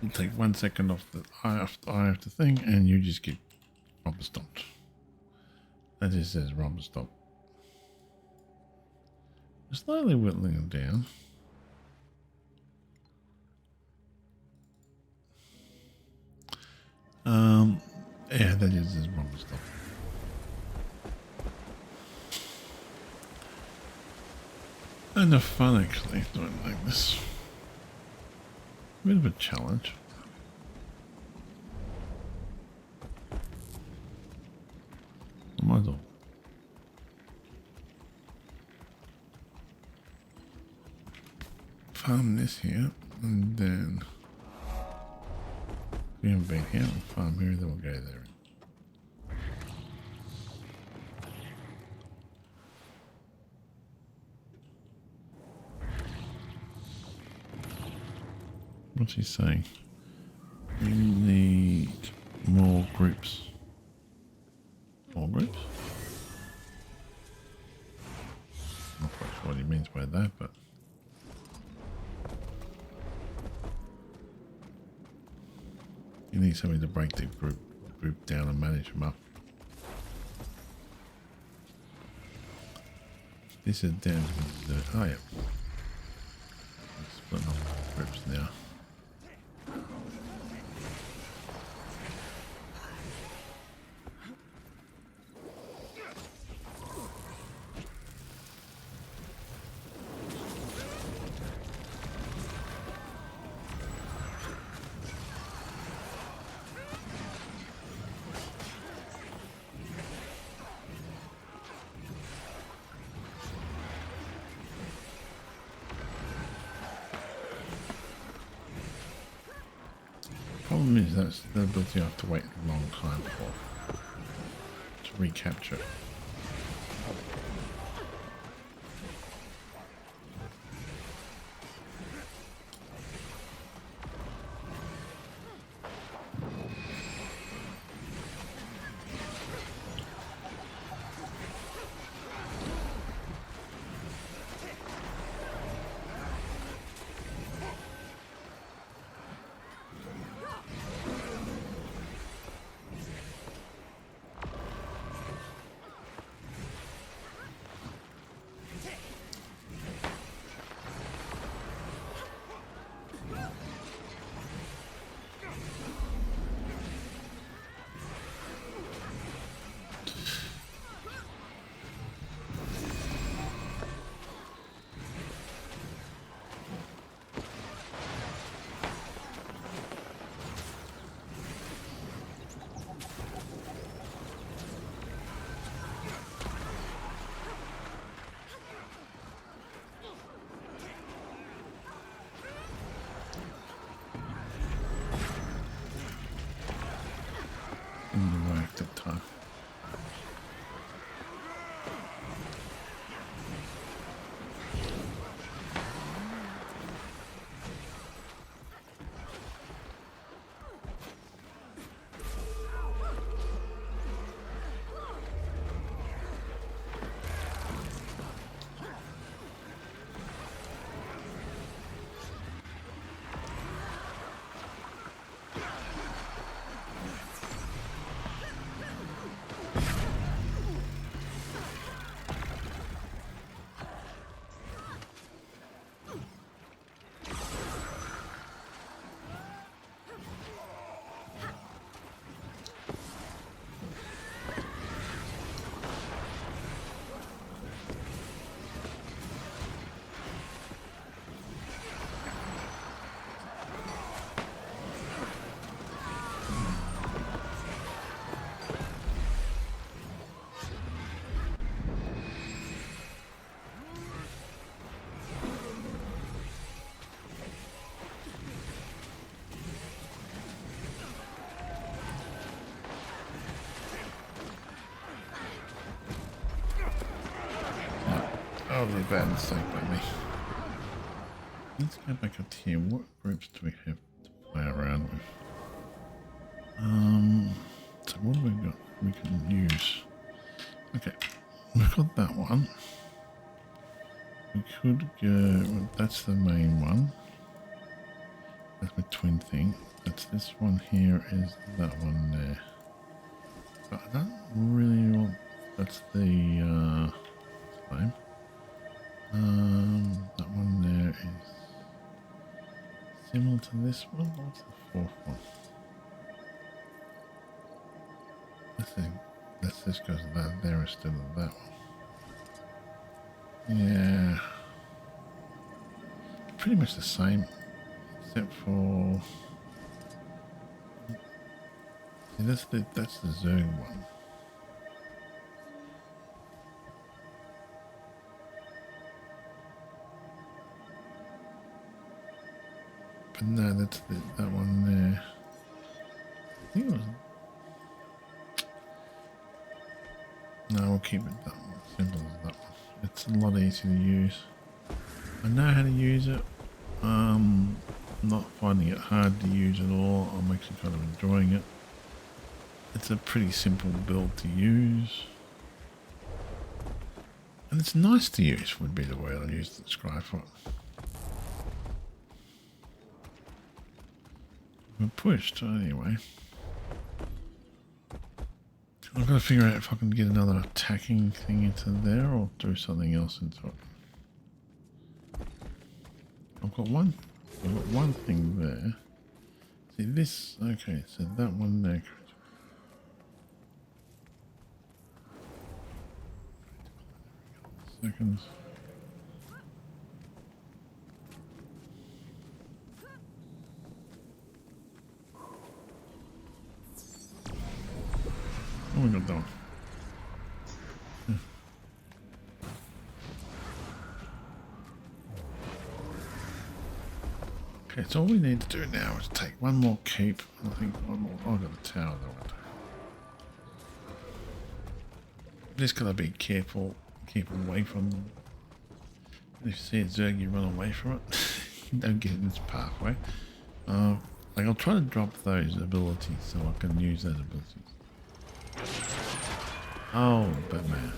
you take 1 second off the eye of the thing and you just get rubber stomped. That just says rubber stop. Slowly whittling them down. Yeah, that is his rubber stop. And the fun actually doing like this. A bit of a challenge. I might as well. Farm this here and then we haven't been here, we'll farm here, then we'll go there. What's he saying? We need more groups. More groups? Not quite sure what he means by that, but you need somebody to break the group down and manage them up. This is down to the oh yeah. Splitting up groups now. Problem is that's the ability you have to wait a long time for to recapture. totally bad mistake by me. Let's go back up here. What groups do we have to play around with? So what have we got we can use? Okay, we've got that one. We could go, well, that's the main one. That's my twin thing. That's this one here, is that one there. But I don't really want, that's the name. That one there is similar to this one. What's the fourth one? I think that's this goes that there instead of that one. Yeah, pretty much the same, except for see, that's the Zerg one. But no, that's that one there. I think it was. No, we'll keep it that one. Simple as that one. It's a lot easier to use. I know how to use it. I'm not finding it hard to use at all. I'm actually kind of enjoying it. It's a pretty simple build to use. And it's nice to use, would be the word I use to describe it. We're pushed anyway. I've got to figure out if I can get another attacking thing into there or do something else into it. I've got one thing there. See this, okay, so that one there. Seconds. Oh, we got that one. Okay, so all we need to do now is take one more keep. I think one more. Oh, I've got a tower though. Just gotta be careful. Keep away from them. If you see a Zerg, you run away from it. Don't get in its pathway. Like I'll try to drop those abilities so I can use those abilities. Oh, Batman.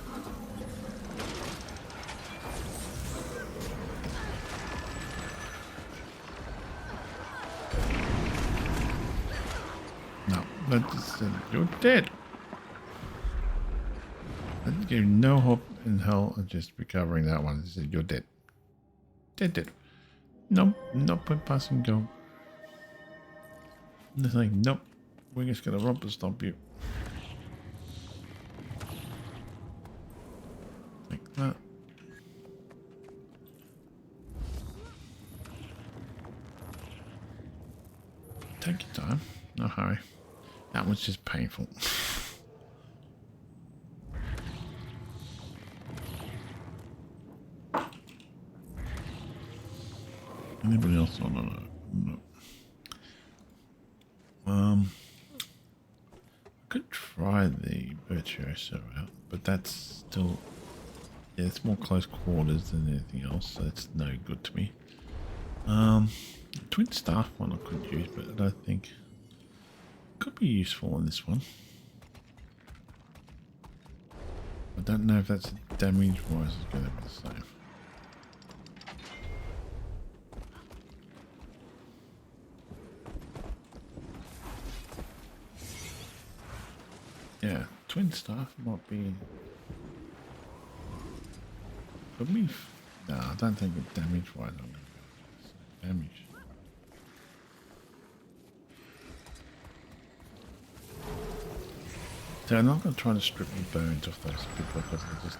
No, that just said you're dead. That gave no hope in hell of just recovering that one. It said you're dead. Dead. Nope, not put passing go. It's like, nope, we're just gonna rubber stomp you. Like that. Take your time, no hurry. That one's just painful. Anybody else on it? No. I could try the Virtuoso out, but that's still, yeah, it's more close quarters than anything else, so it's no good to me. Twin Staff one I could use, but I don't think it could be useful on this one. I don't know if that's damage wise is going to be the same. Yeah, Twin Staff might be. Could be. No, I don't think it damage wise. I'm going to go damage. So I'm not going to try to strip the bones off those people because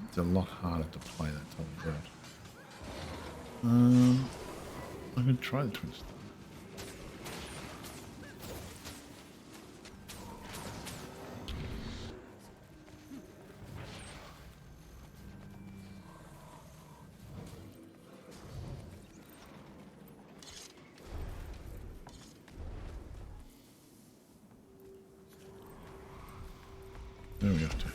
it's a lot harder to play that type of build. I can try the Twin Staff. There we have to.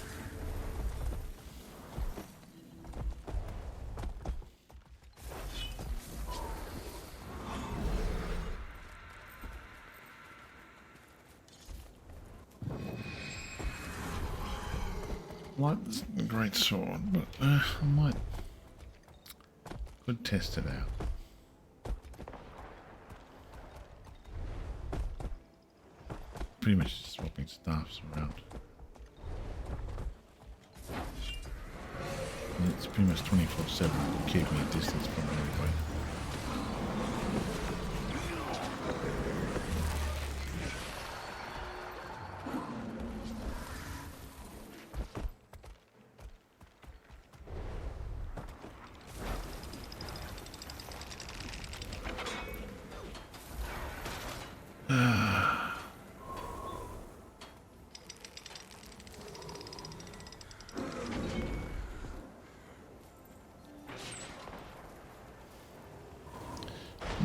like this great sword, but I could test it out. Pretty much just swapping staffs around. And it's pretty much 24/7, keeping a distance from it anyway.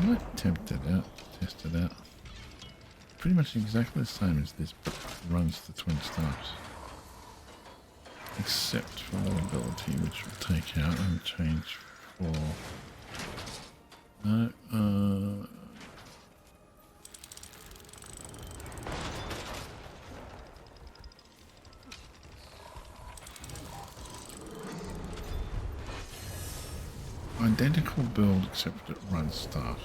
I might attempt it out, test it out. Pretty much exactly the same as this, but runs the twin staffs. Except for the ability, which we'll take out and change for... No, identical build, except it runs staffs.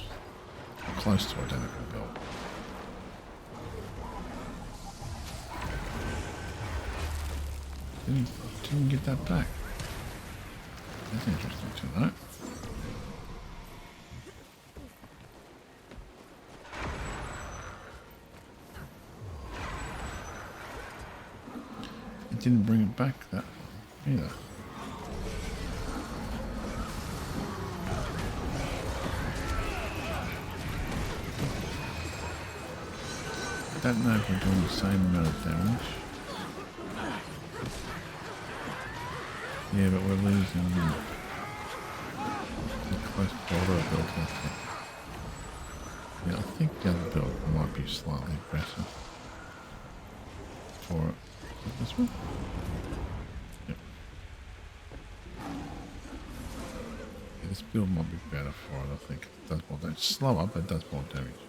Or close to identical build. Didn't get that back. That's interesting to know. It didn't bring it back that one either. I don't know if we're doing the same amount of damage. Yeah, but we're losing the close border build, I think. Yeah, I think the other build might be slightly better for it. This one? Yep. Yeah, this build might be better for it, I think. It does more damage. It's slower, but it does more damage.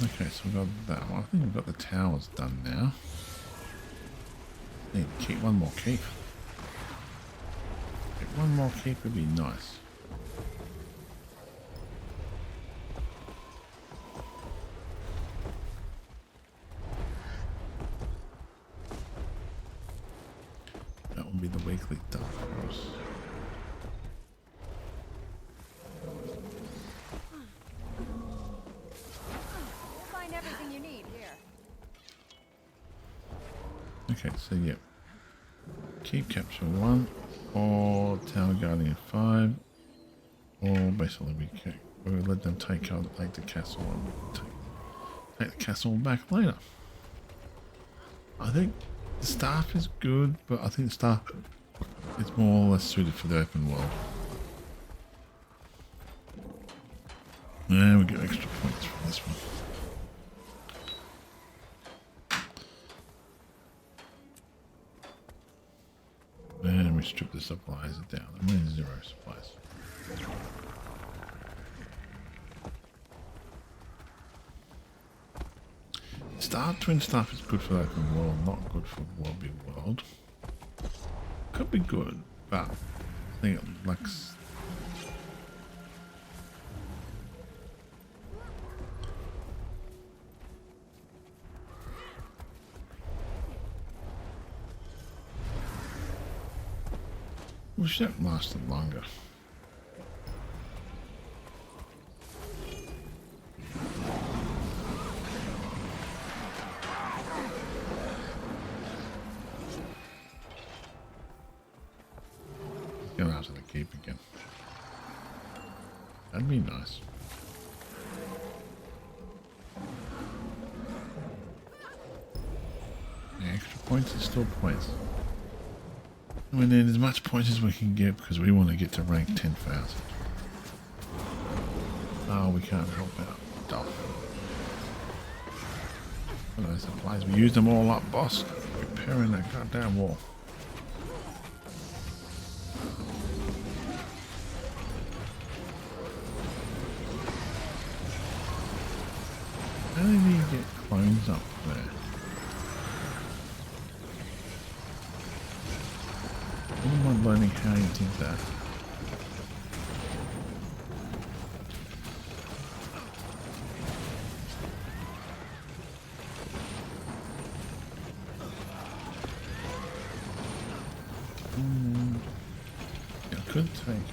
Okay, so we've got that one. I think we've got the towers done now. Need to keep one more keep. One more keep would be nice. That will be the weekly dump for us. Okay, so yeah, keep capture 1, or tower guardian 5, or basically we let them take the castle and take the castle back later. I think the staff is good, but I think the staff is more or less suited for the open world. Yeah, we get extra points for this one. And we strip the supplies down. I'm in 0 supplies. Twin staff is good for the open world, not good for world be world. Could be good, but I think it lacks. We should have lasted longer. Get out of the keep again. That'd be nice. The extra points is still points. We need as much points as we can get because we want to get to rank 10,000. Oh, we can't help out. Duff. What are those supplies? We used them all up, boss. Repairing that goddamn wall. How did he get clones up there? I wouldn't mind learning how he did that. Yeah, I could take it.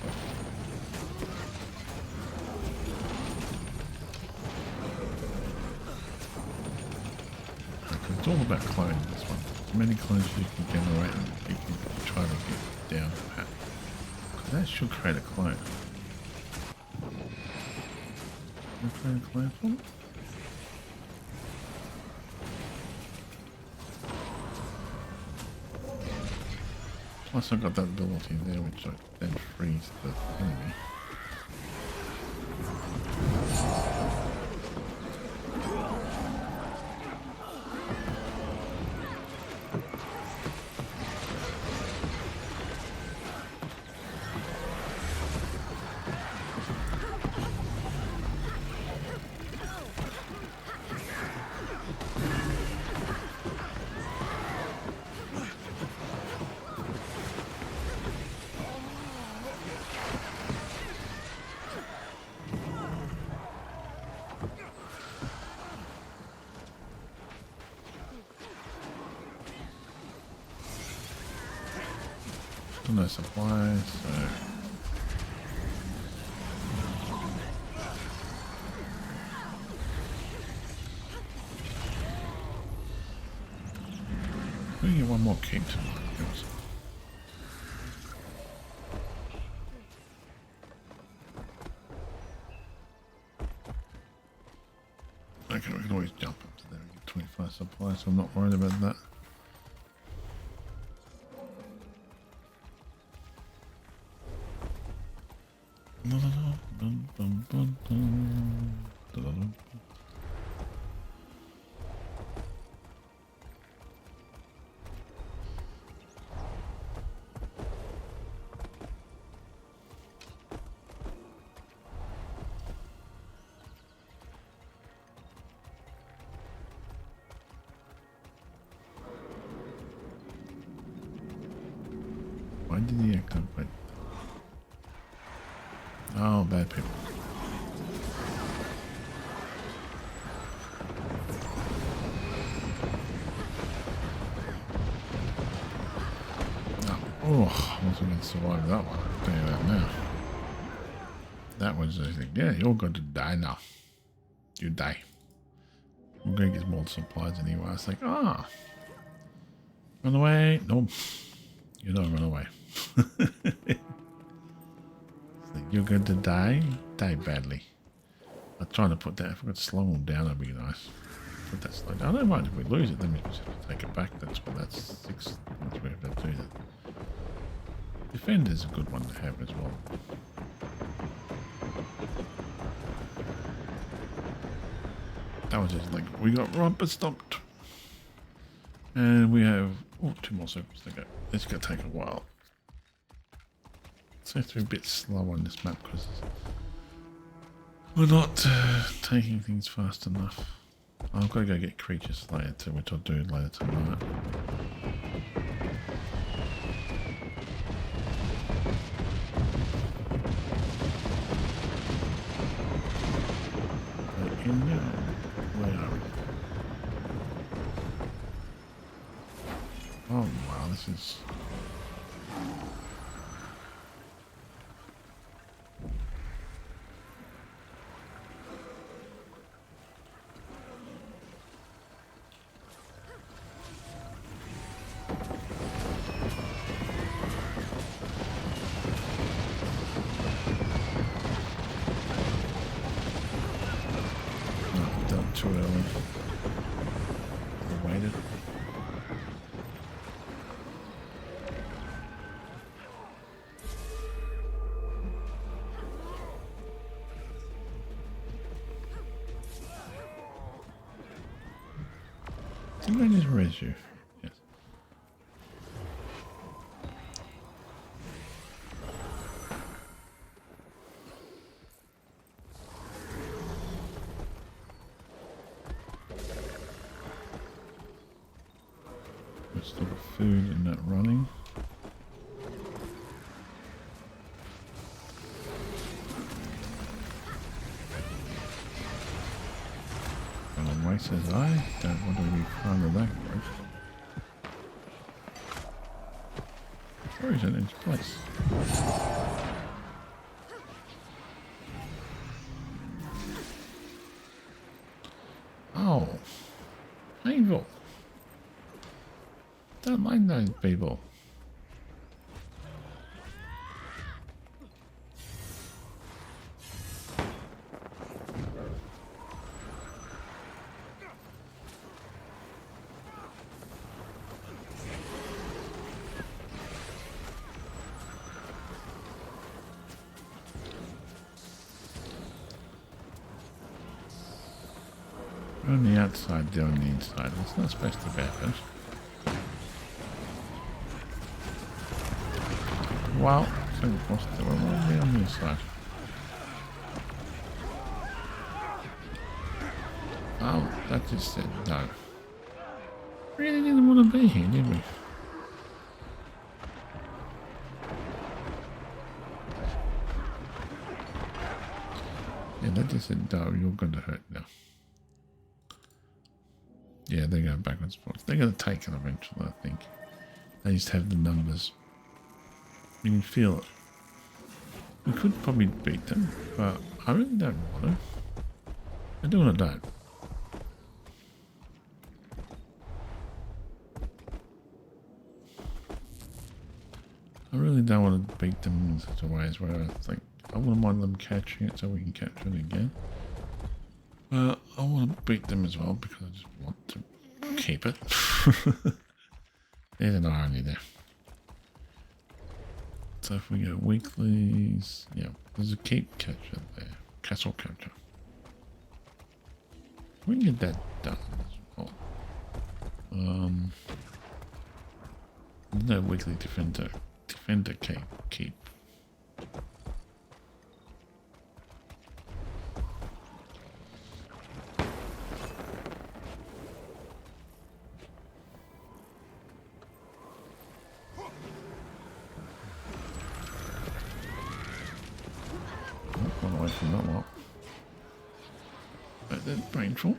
It's all about cloning this one. As many clones as you can generate and you can try to get down pat. That should create a clone. Can I create a clone for me? Plus I got that ability there which I then freeze the enemy. Still no supplies, so we can get one more king tonight. Okay, we can always jump up to there and get 25 supplies, so I'm not worried about that. Why did he act up like that? Oh, bad people. Oh, I wasn't going to survive that one. I'll tell you that now. That was, I think, yeah, you're going to die now. You die. I'm going to get more supplies anyway. I was like, ah. Run away. No. You don't run away. Like, you're going to die. Die badly. I'm trying to put that. If I could slow them down, that'd be nice. Put that slow down. I don't mind if we lose it. Then we just have to take it back. That's 6. That's where we have to do that. Defender's a good one to have as well. That was just like, we got romper stomped. And we have 2 more circles to go. It's going to take a while. So we have to be a bit slow on this map because we're not taking things fast enough. I've got to go get Creature Slayer too, which I'll do later tonight. Where are we? Oh wow, this is... too early. I waited. Didn't I just raise you? Yes. Still got food and that running. And Way says I don't want to be part of that group. Where is it in its place? Oh, evil. Don't like those people. We're on the outside, they're on the inside. It's not supposed to happen. Well, so what's the one on the inside? Oh, that just said no. Really didn't want to be here, did we? Yeah, that just said no, you're going to hurt now. Yeah, they're going backwards. They're going to take it eventually, I think. They just have the numbers. You can feel it. We could probably beat them, but I really don't want to. I do and I don't. I really don't want to beat them in such a way as where I think I wouldn't mind them catching it so we can capture it again. But I want to beat them as well because I just want to keep it. There's an irony there. So if we go weeklies, yeah, there's a keep catcher there, castle capture. We can get that done as well. No weekly defender keep. Run away from that lot. But that's painful.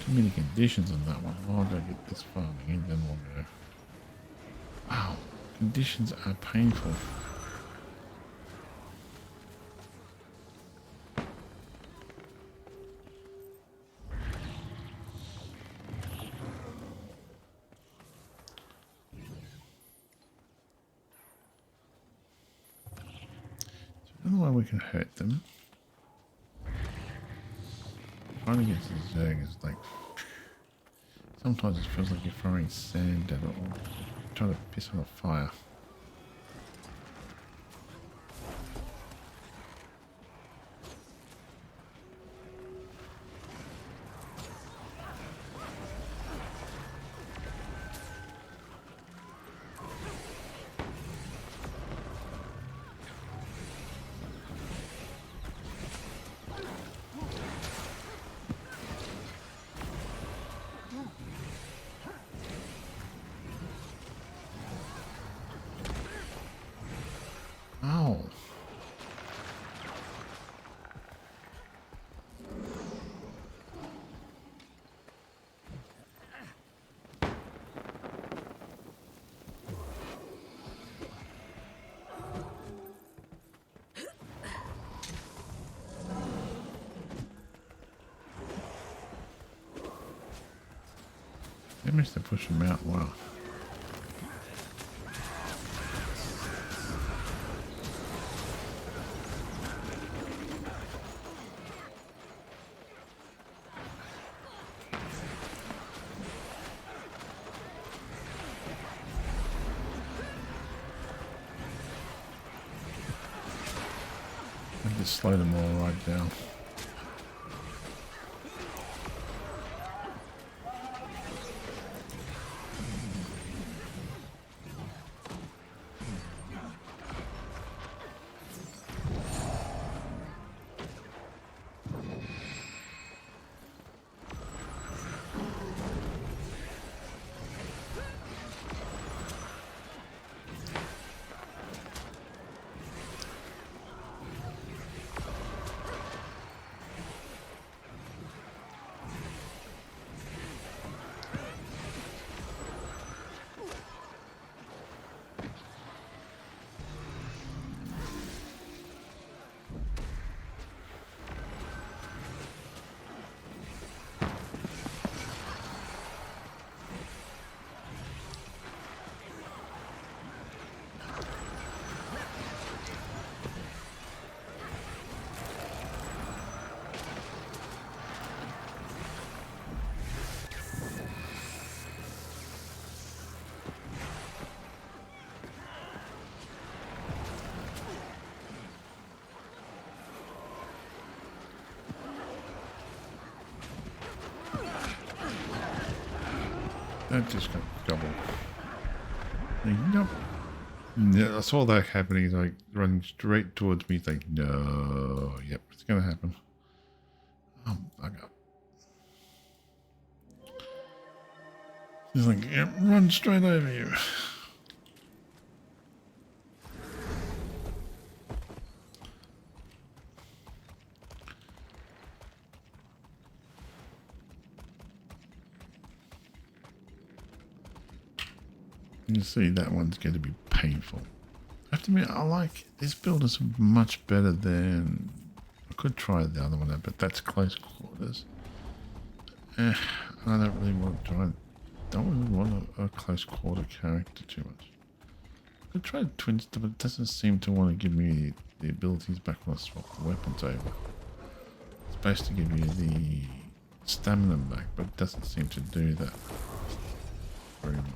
Too many conditions on that one. I'll go get this farming and then we'll go. Wow, conditions are painful. Another way we can hurt them. Trying to get to the Zerg is like... Sometimes it feels like you're throwing sand at it or trying to piss on a fire. Ow. They must have pushed him out well. I just slow them all right down. That just got gobbled. Nope. Yeah, I saw that happening. He's like running straight towards me. He's like, no. Yep, it's going to happen. Oh, bugger. He's like, yep, run straight over you. You see, that one's going to be painful. I have to admit, I like this build is much better than I could try the other one, but that's close quarters. I don't really want to try. Don't really want a close quarter character too much. I could try twins, but it doesn't seem to want to give me the abilities back when I swap the weapons over. It's supposed to give you the stamina back, but it doesn't seem to do that very much.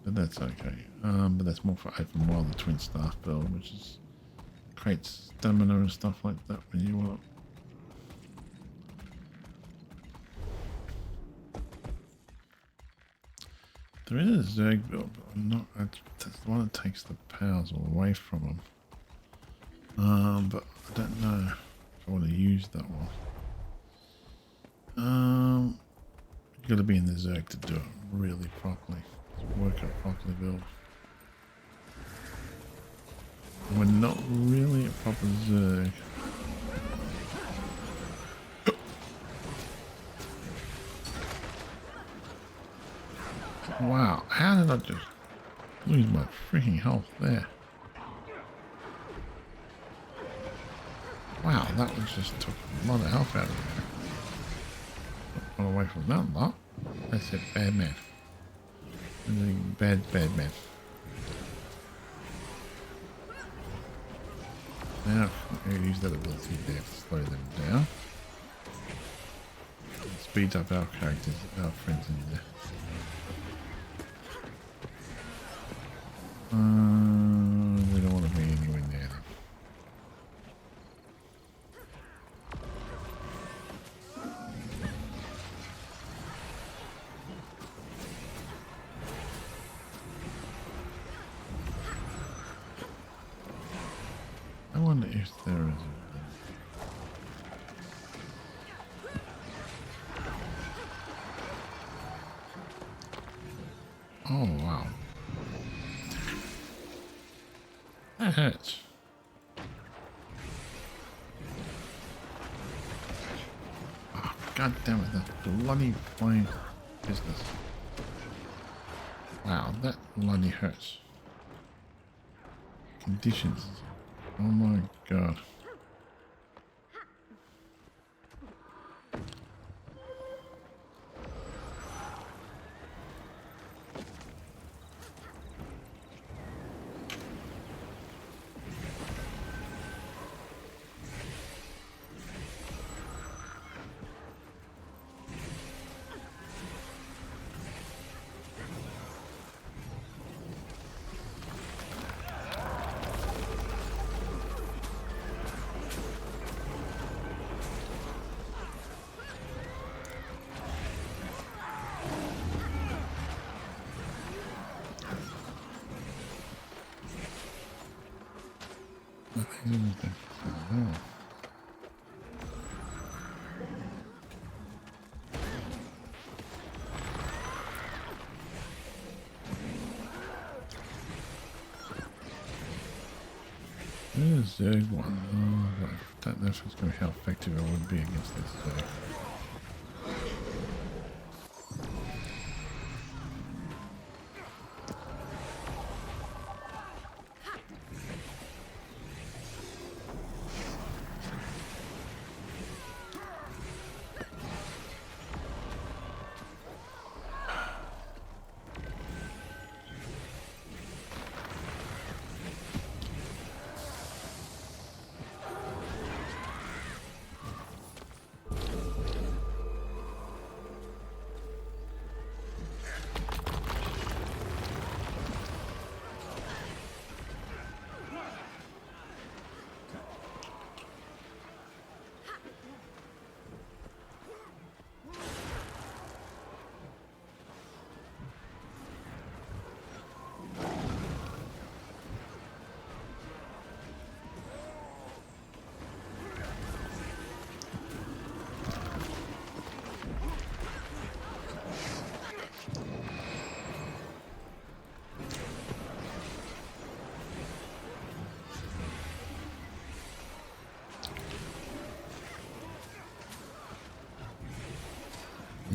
But that's okay. But that's more for open world, the twin staff build, which is creates stamina and stuff like that when you want. There is a Zerg build, but I'm not. That's the one that takes the powers away from them. But I don't know if I want to use that one. You got to be in the Zerg to do it really properly. Work it properly build. We're not really a proper Zerg. Wow, how did I just lose my freaking health there? Wow, that one just took a lot of health out of me. Got away from that lot. That's it, bad man. Bad man. Now, I'm going to use that ability there to slow them down. It speeds up our characters, our friends in there. We don't want to be anywhere near them. I wonder if there is a... Oh, wow. That hurts. Oh, God damn it, that bloody flame business. Wow, that bloody hurts. Conditions. Oh my God. Oh. There's Zerg one. Oh, I don't know if it's going to be how effective it would be against this Zerg.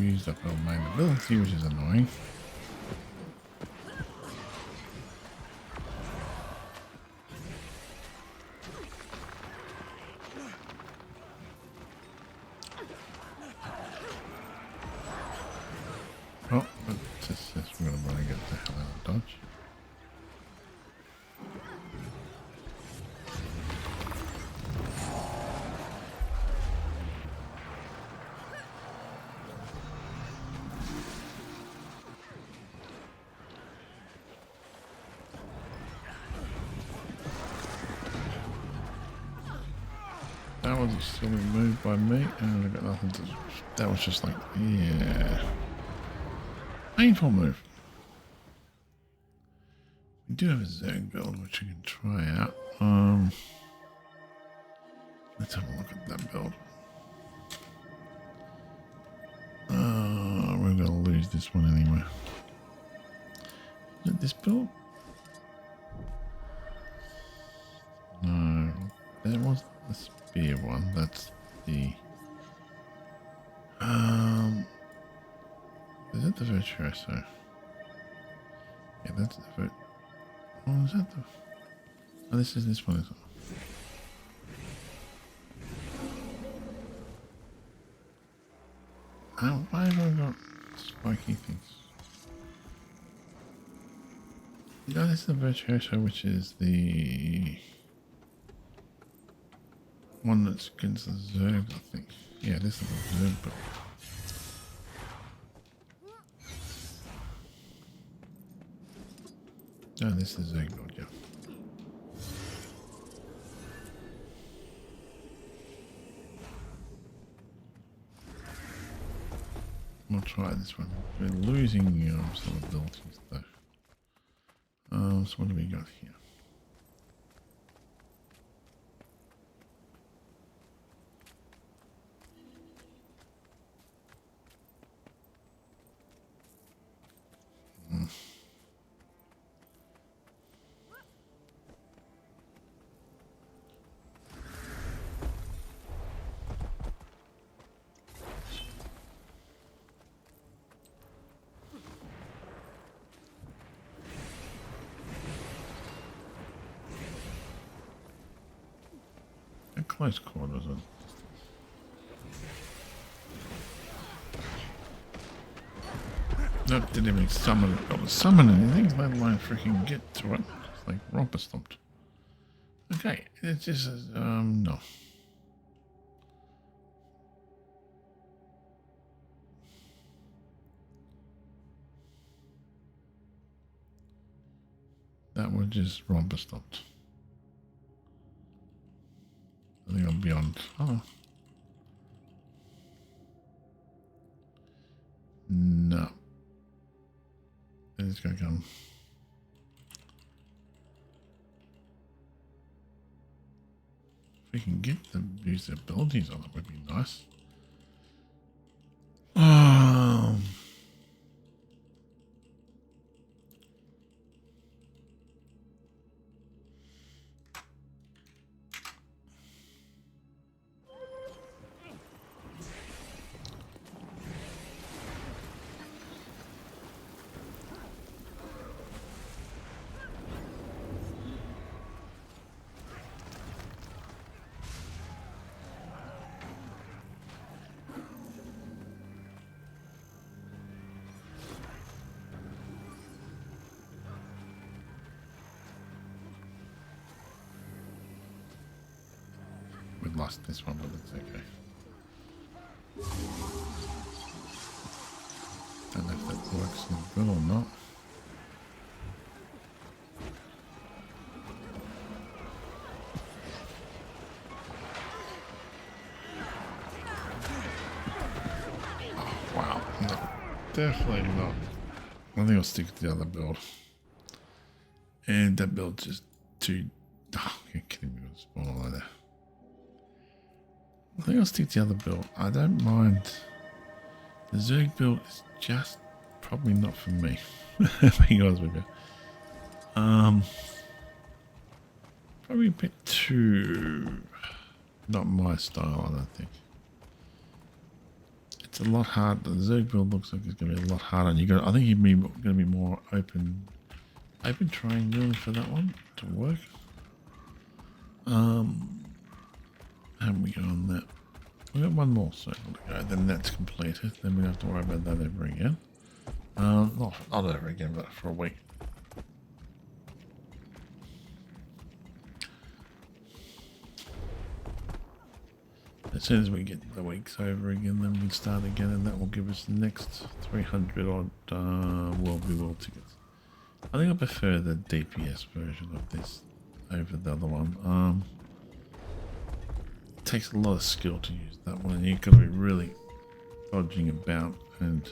used up our main ability, which is annoying. Oh, we're going to want to get the hell out of dodge. That was still moved by me, and I got nothing to. That was just like, yeah. Painful move. We do have a Zerg build which we can try out. Let's have a look at that build. We're gonna lose this one anyway. Is it this build? No, there was the spear one. That's the. Is that the Virtuoso? Yeah, that's the Oh, is that the... Oh, this is this one as well. Why have I got spiky things? No, this is the Virtuoso, which is the one that's against the Zerg, I think. Yeah, this is the Zerg, but... No, this is Zerg build, yeah. We'll try this one. We're losing some abilities though. So what do we got here? Close quarters. Nope, didn't even summon anything, let alone freaking get to it. It's like romper stomped. Okay, it just says, no. That was just romper stomped. I think I'm beyond. Oh. No. It's gonna come. If we can get them use their abilities on it would be nice. We've lost this one, but it's okay. Don't know if that works good or not. Oh, wow. No, definitely not. I think I'll stick to the other build. And that build's just too... Oh, you're kidding me with spawn all there. I think I'll stick to the other build. I don't mind. The Zerg build is just probably not for me. Being honest with you. Probably a bit too... Not my style, I don't think. It's a lot hard. The Zerg build looks like it's going to be a lot harder. And I think you're going to be more open triangle for that one to work. How do we go on that? We got one more circle to go. Then that's completed. Then we don't have to worry about that ever again. Not ever again, but for a week. As soon as we get the weeks over again, then we start again, and that will give us the next 300 odd World v World tickets. I think I prefer the DPS version of this over the other one. It takes a lot of skill to use that one, and you've got to be really dodging about. And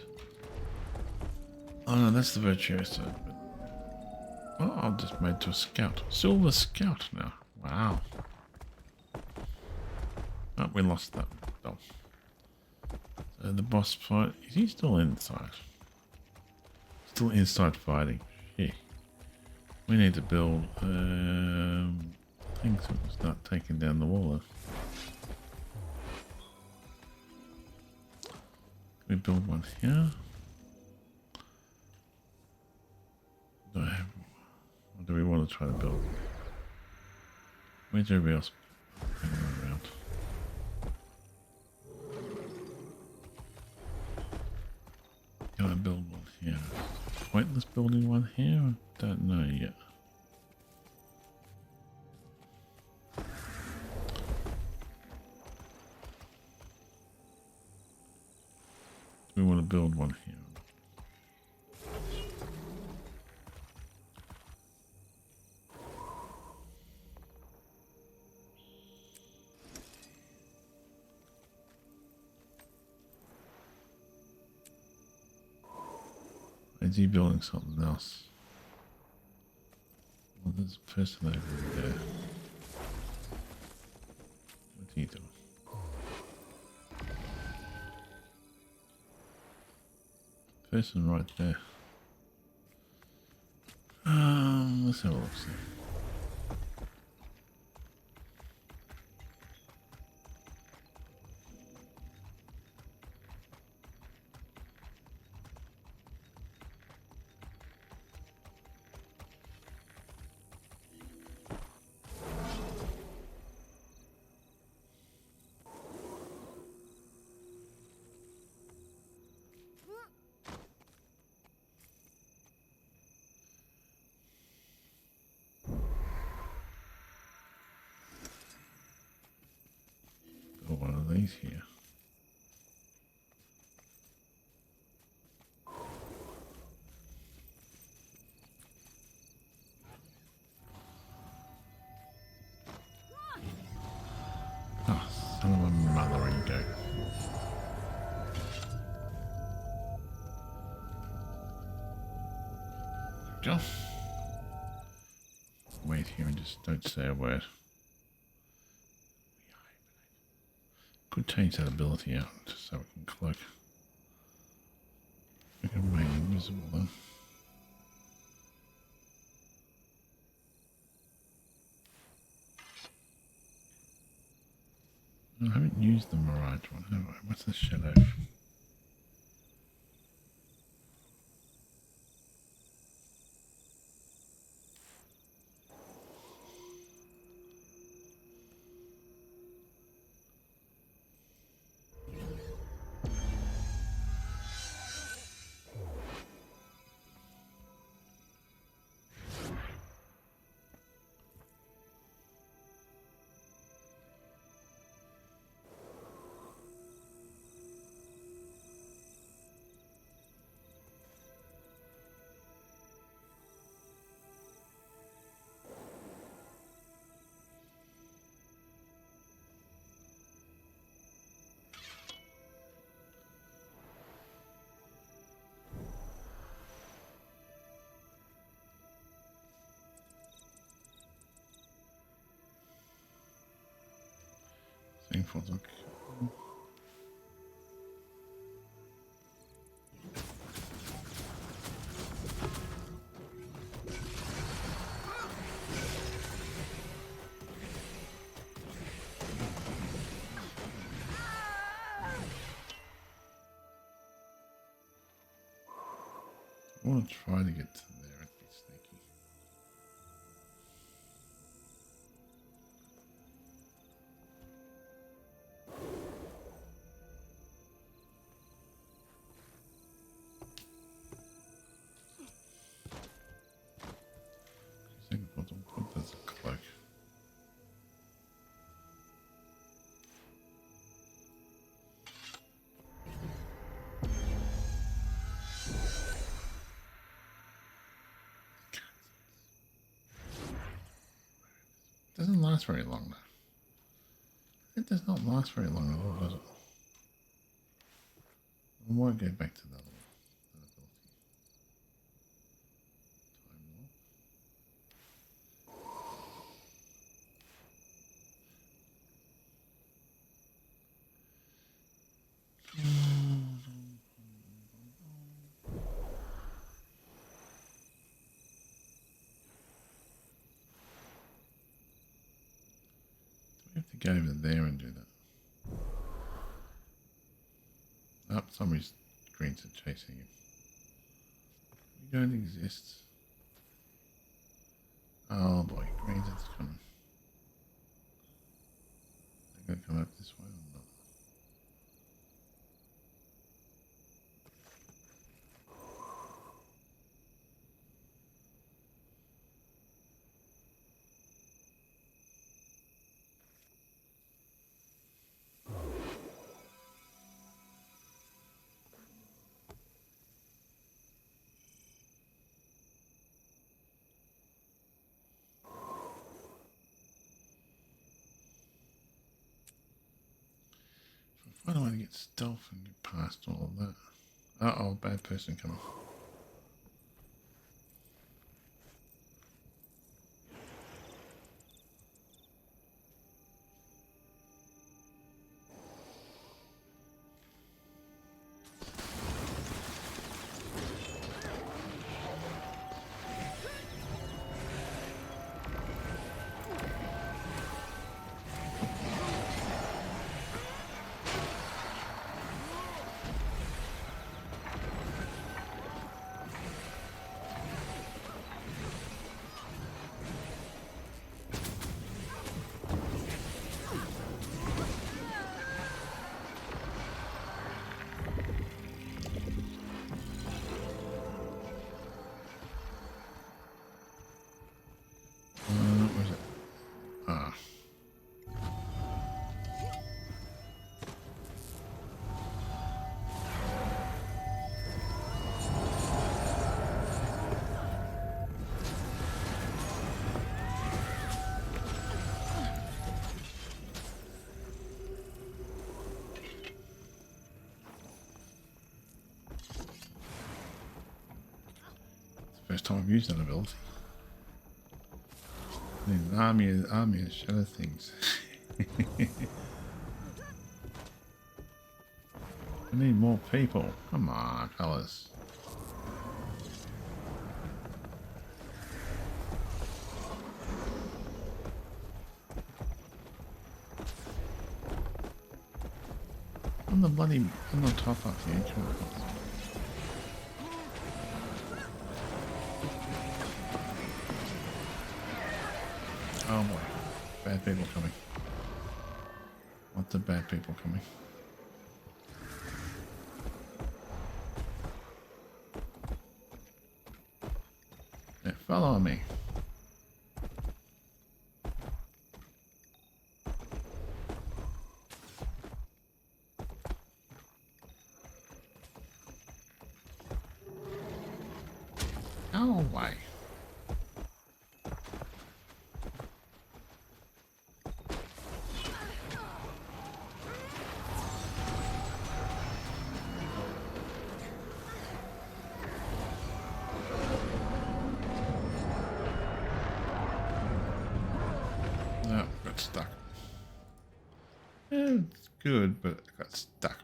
oh no, that's the Virtuoso. But, oh, I'll just made to a scout, Silver Scout now. Wow. Oh, we lost that. Oh. So the boss fight, is he still inside? Still inside fighting. Yeah. We need to build things that will start taking down the wall. Can we build one here? What do we want to try to build? Where's everybody else around? Can I build one here? Pointless building one here? I don't know yet. We want to build one here. Is he building something else? Well, there's a person over there. What's he doing? Person right there. Let's have a look. See. One of these here. Oh, son of a mothering goat. Just wait here and just don't say a word. Could change that ability out just so we can cloak. We can make it invisible then. I haven't used the Mirage one, have I? What's the shadow? Thing for the want to try to get to there and be sneaky. What does a cloak? Doesn't last very long though. It does not last very long at all, does it? I might go back to that ability. Time we have to go over there and do that. Oh, somebody's greens are chasing him. We don't exist. Oh boy, greens is coming. They're gonna come up this way or not? Find a way to get stealth and get past all of that. Uh-oh, bad person coming. Where's it? Ah. First time I've used that ability. I need an army of shadow things. I need more people. Come on, fellas. I'm the top up here. Come on. Oh boy. Bad people coming. Lots of bad people coming. Yeah, follow me. Oh why? No, got stuck. Yeah, it's good, but I got stuck.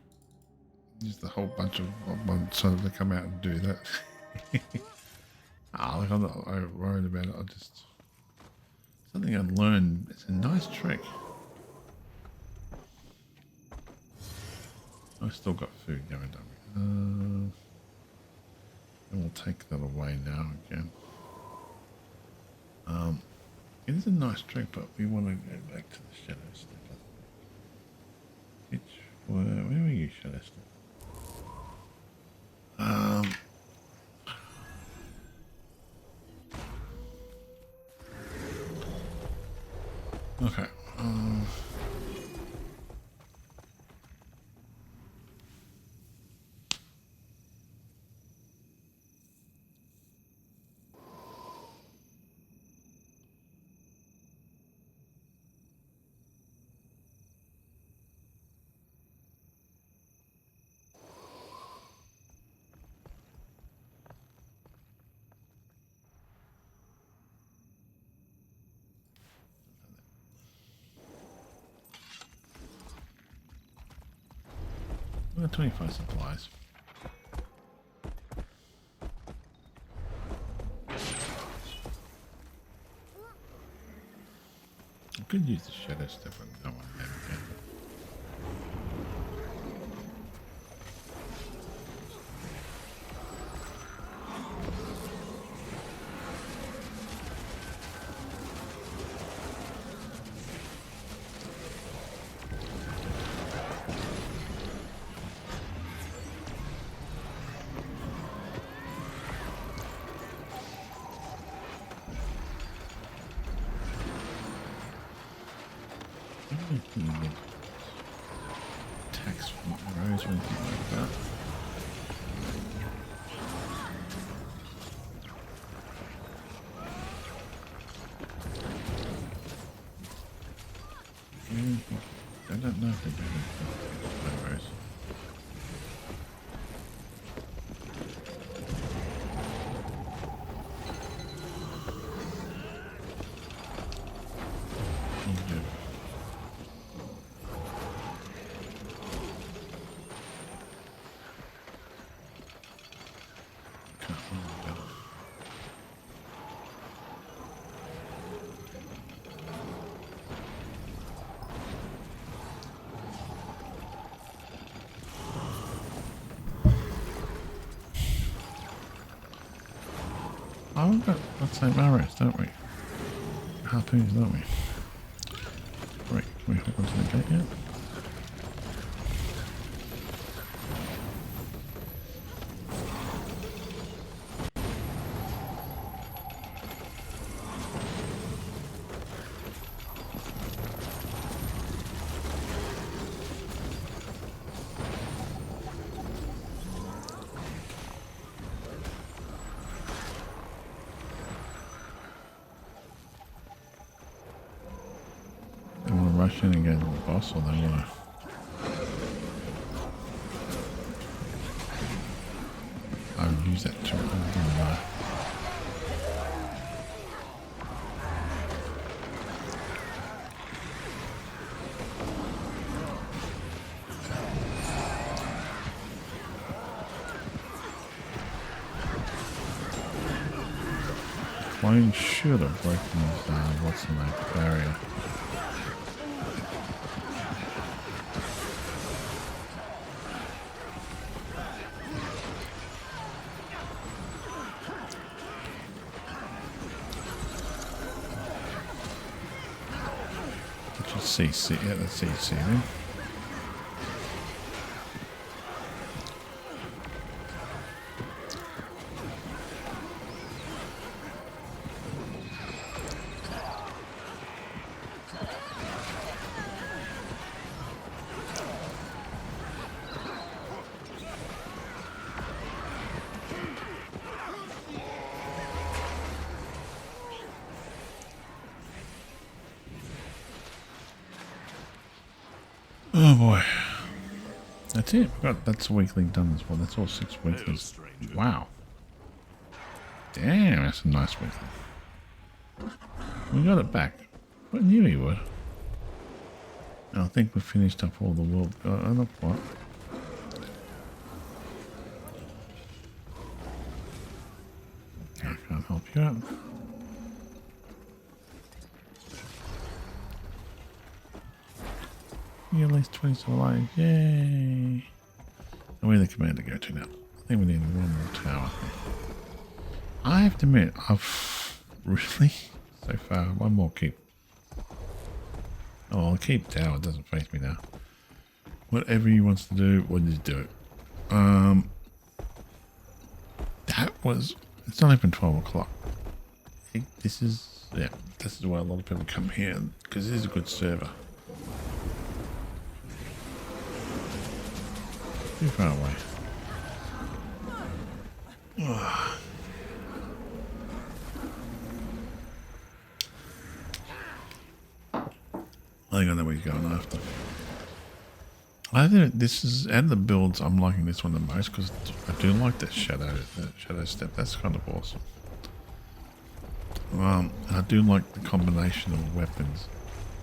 Just a whole bunch of ones so to come out and do that. Look, I'm not worried about it. I just something I learned. It's a nice trick. I still got food going, don't we? And we'll take that away now again. It is a nice trick, but we want to go back to the shadow step. Where are you, shadow step? Okay. We got 25 supplies. I could use the shadow stuff on that one then again. Tax from arrows or anything like that. I don't know if they do anything arrows. Oh, we've got that same arrows, don't we? Harpoons, don't we? Right, can we hook onto the gate yet? Rush in and go to the boss, or they want to. I would use that turret. Clone should have broken his what's the name barrier. CC, yeah, that's CC then. Oh boy. That's it. That's a weekly done as well. That's all 6 weeklies. Wow. Damn, that's a nice weekly. We got it back. I knew he would. And I think we finished up all the world. Not quite. I can't help you out. At least 20 lives. Yay. And where's the commander go to now? think we need one more tower. I have to admit, I've really, so far, one more keep. Oh, I'll keep tower, it doesn't face me now. Whatever he wants to do, we'll just do it. That was, it's not even 12 o'clock. This is, yeah, this is why a lot of people come here, because it is a good server. Too far away. I think I know where you're going after. I think this is, out of the builds, I'm liking this one the most because I do like that shadow step. That's kind of awesome. I do like the combination of weapons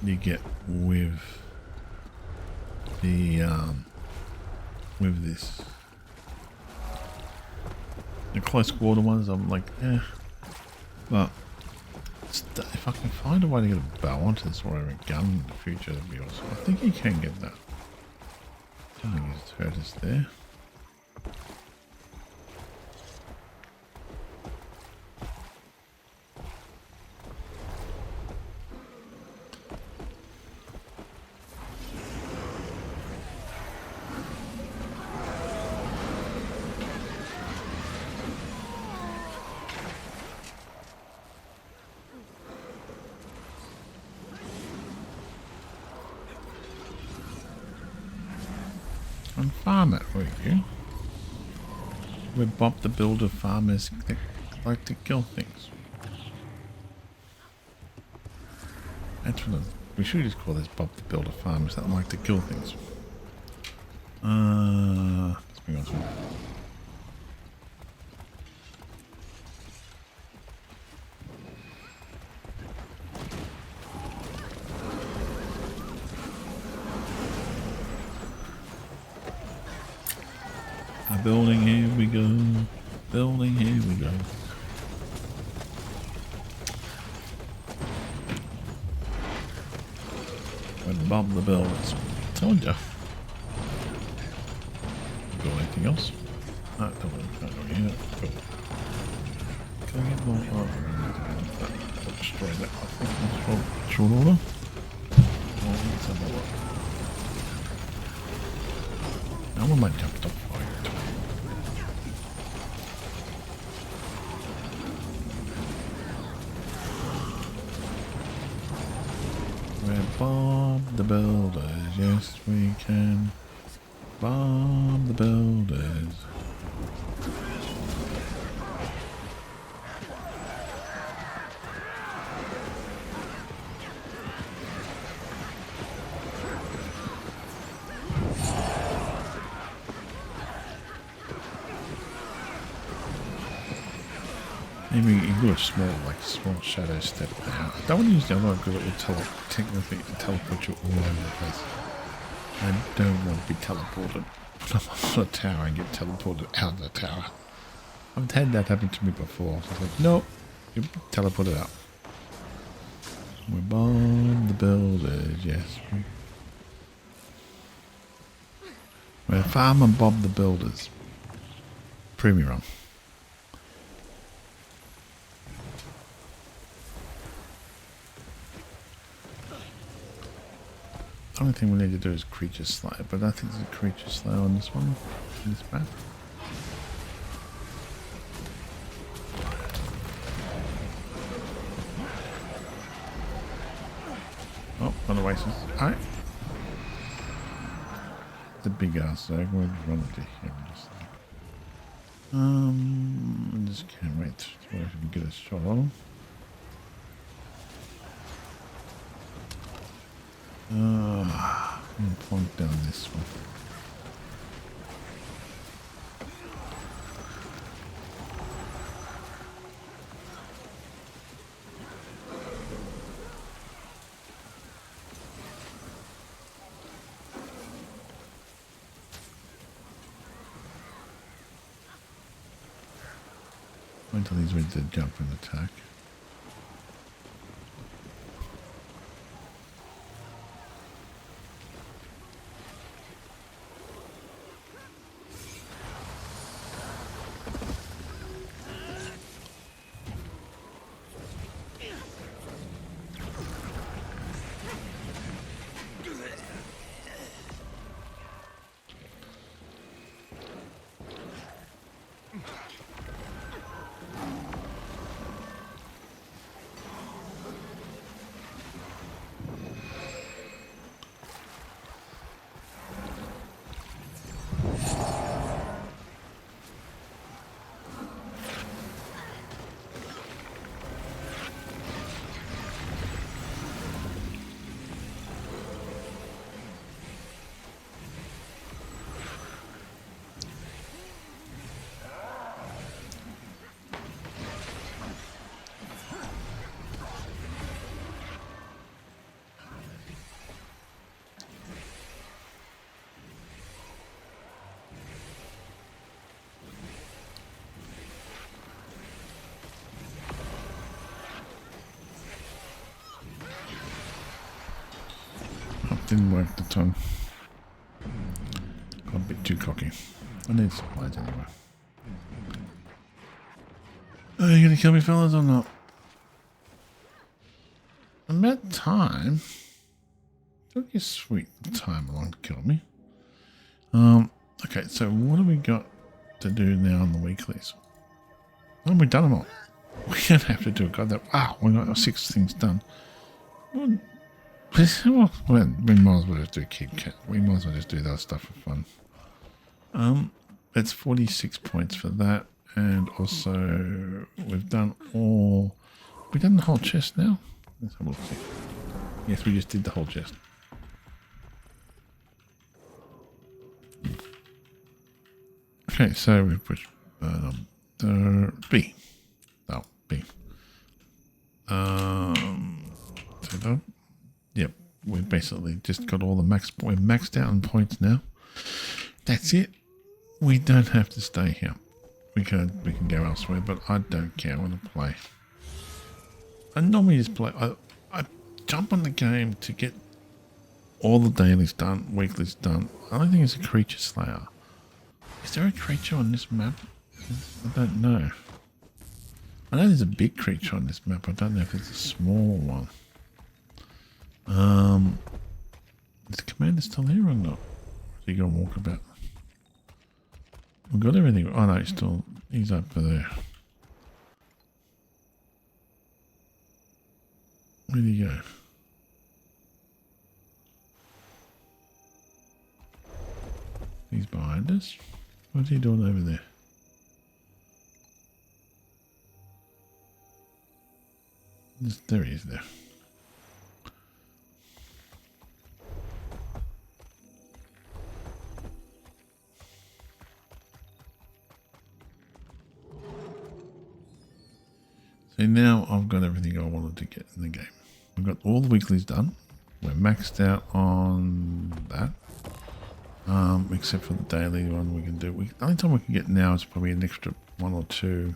you get with the with this. The close quarter ones, I'm like, eh. But if I can find a way to get a bow onto this or a gun in the future, that'd be awesome. I think you can get that. I don't think it's hurt us there. And farm it, will you? We're Bob the Builder farmers that like to kill things. That's what we should just call this Bob the Builder farmers that like to kill things. Let's bring on some. Building, here we go. Building, here we go. With Bob the Builders. Told ya. Got anything else? No, don't want to cool. Can I get more? Oh, destroy that. I think that's short order. Oh, let's have a look. Now we might jump top fire. We're Bob the Builders, yes we can. Bob the Builders. Maybe you do a small shadow step there. I don't want to use the other one because it will technically teleport you all over the place. I don't want to be teleported from a tower and get teleported out of the tower. I've had that happen to me before. So I was like, nope, you're teleported out. We're Bob the Builders, yes. We're Farmer Bob the Builders. Prove me wrong. The only thing we need to do is creature slayer, but I think there's a creature slayer on this one, on this map. Oh, on the oasis. Alright. The big ass though, we'll run into him just like. I just can't wait to see if we can get a shot on him. I'm going to point down this one. Wait until he's ready to jump and attack. Didn't work the time. Got a bit too cocky. I need supplies anyway. Are you gonna kill me, fellas, or not? About time. Took your sweet time along to kill me. Okay, so what do we got to do now on the weeklies? Oh, we've done them all. We don't have to do a goddamn. We got 6 things done. Well, we might as well just do Kit Kat. We might as well just do that stuff for fun. It's 46 points for that, and also we've done all. We've done the whole chest now. Let's have a look. Yes, we just did the whole chest. Okay, so we've pushed B. Oh, B. So yep, we've basically just got all the we're maxed out on points now. That's it. We don't have to stay here. We can go elsewhere, but I don't care. I want to play. I normally just play. I jump on the game to get all the dailies done, weeklies done. I don't think it's a creature slayer. Is there a creature on this map? I don't know. I know there's a big creature on this map. I don't know if it's a small one. Is the commander still here or not? Is he going to walk about? We've got everything. Oh no, he's up there. Where did he go? He's behind us. What's he doing over there? There he is there. So now I've got everything I wanted to get in the game. We've got all the weeklies done. We're maxed out on that. Except for the daily one we can do. The only time we can get now is probably an extra 1 or 2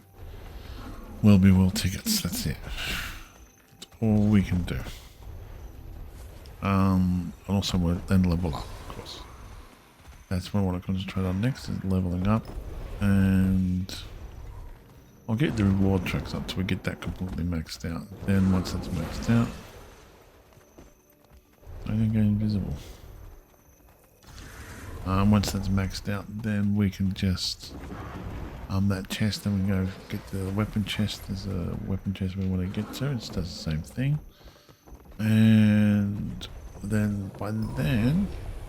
Will Be Will tickets. That's it. That's all we can do. And also we'll then level up, of course. That's what I want to concentrate on next, is leveling up. And I'll get the reward tracks up till we get that completely maxed out. Then once that's maxed out, I can go invisible. Once that's maxed out, then we can just that chest, then we go get the weapon chest. There's a weapon chest we want to get to. It does the same thing. And then by then,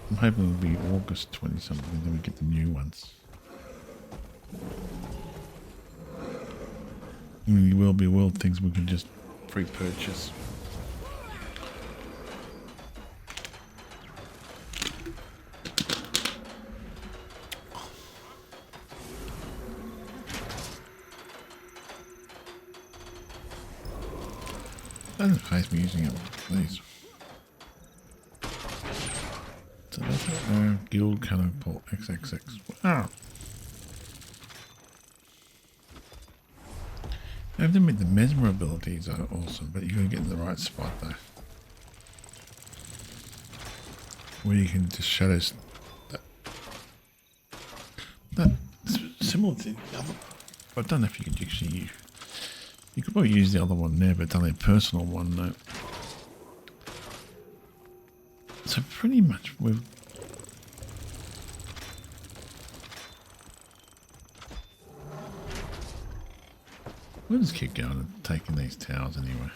I'm hoping it'll be August 20 something, then we get the new ones. The Will Be Will things we can just pre-purchase. Doesn't face me using it, please. So that's it. Guild Catapult XXX. Ah. I have to admit the mesmer abilities are awesome, but you gotta get in the right spot though. Where you can just shadow that similar to the other. I don't know if you could actually use. You could probably use the other one there, but it's only a personal one though. So pretty much we'll just keep going and taking these towers anyway.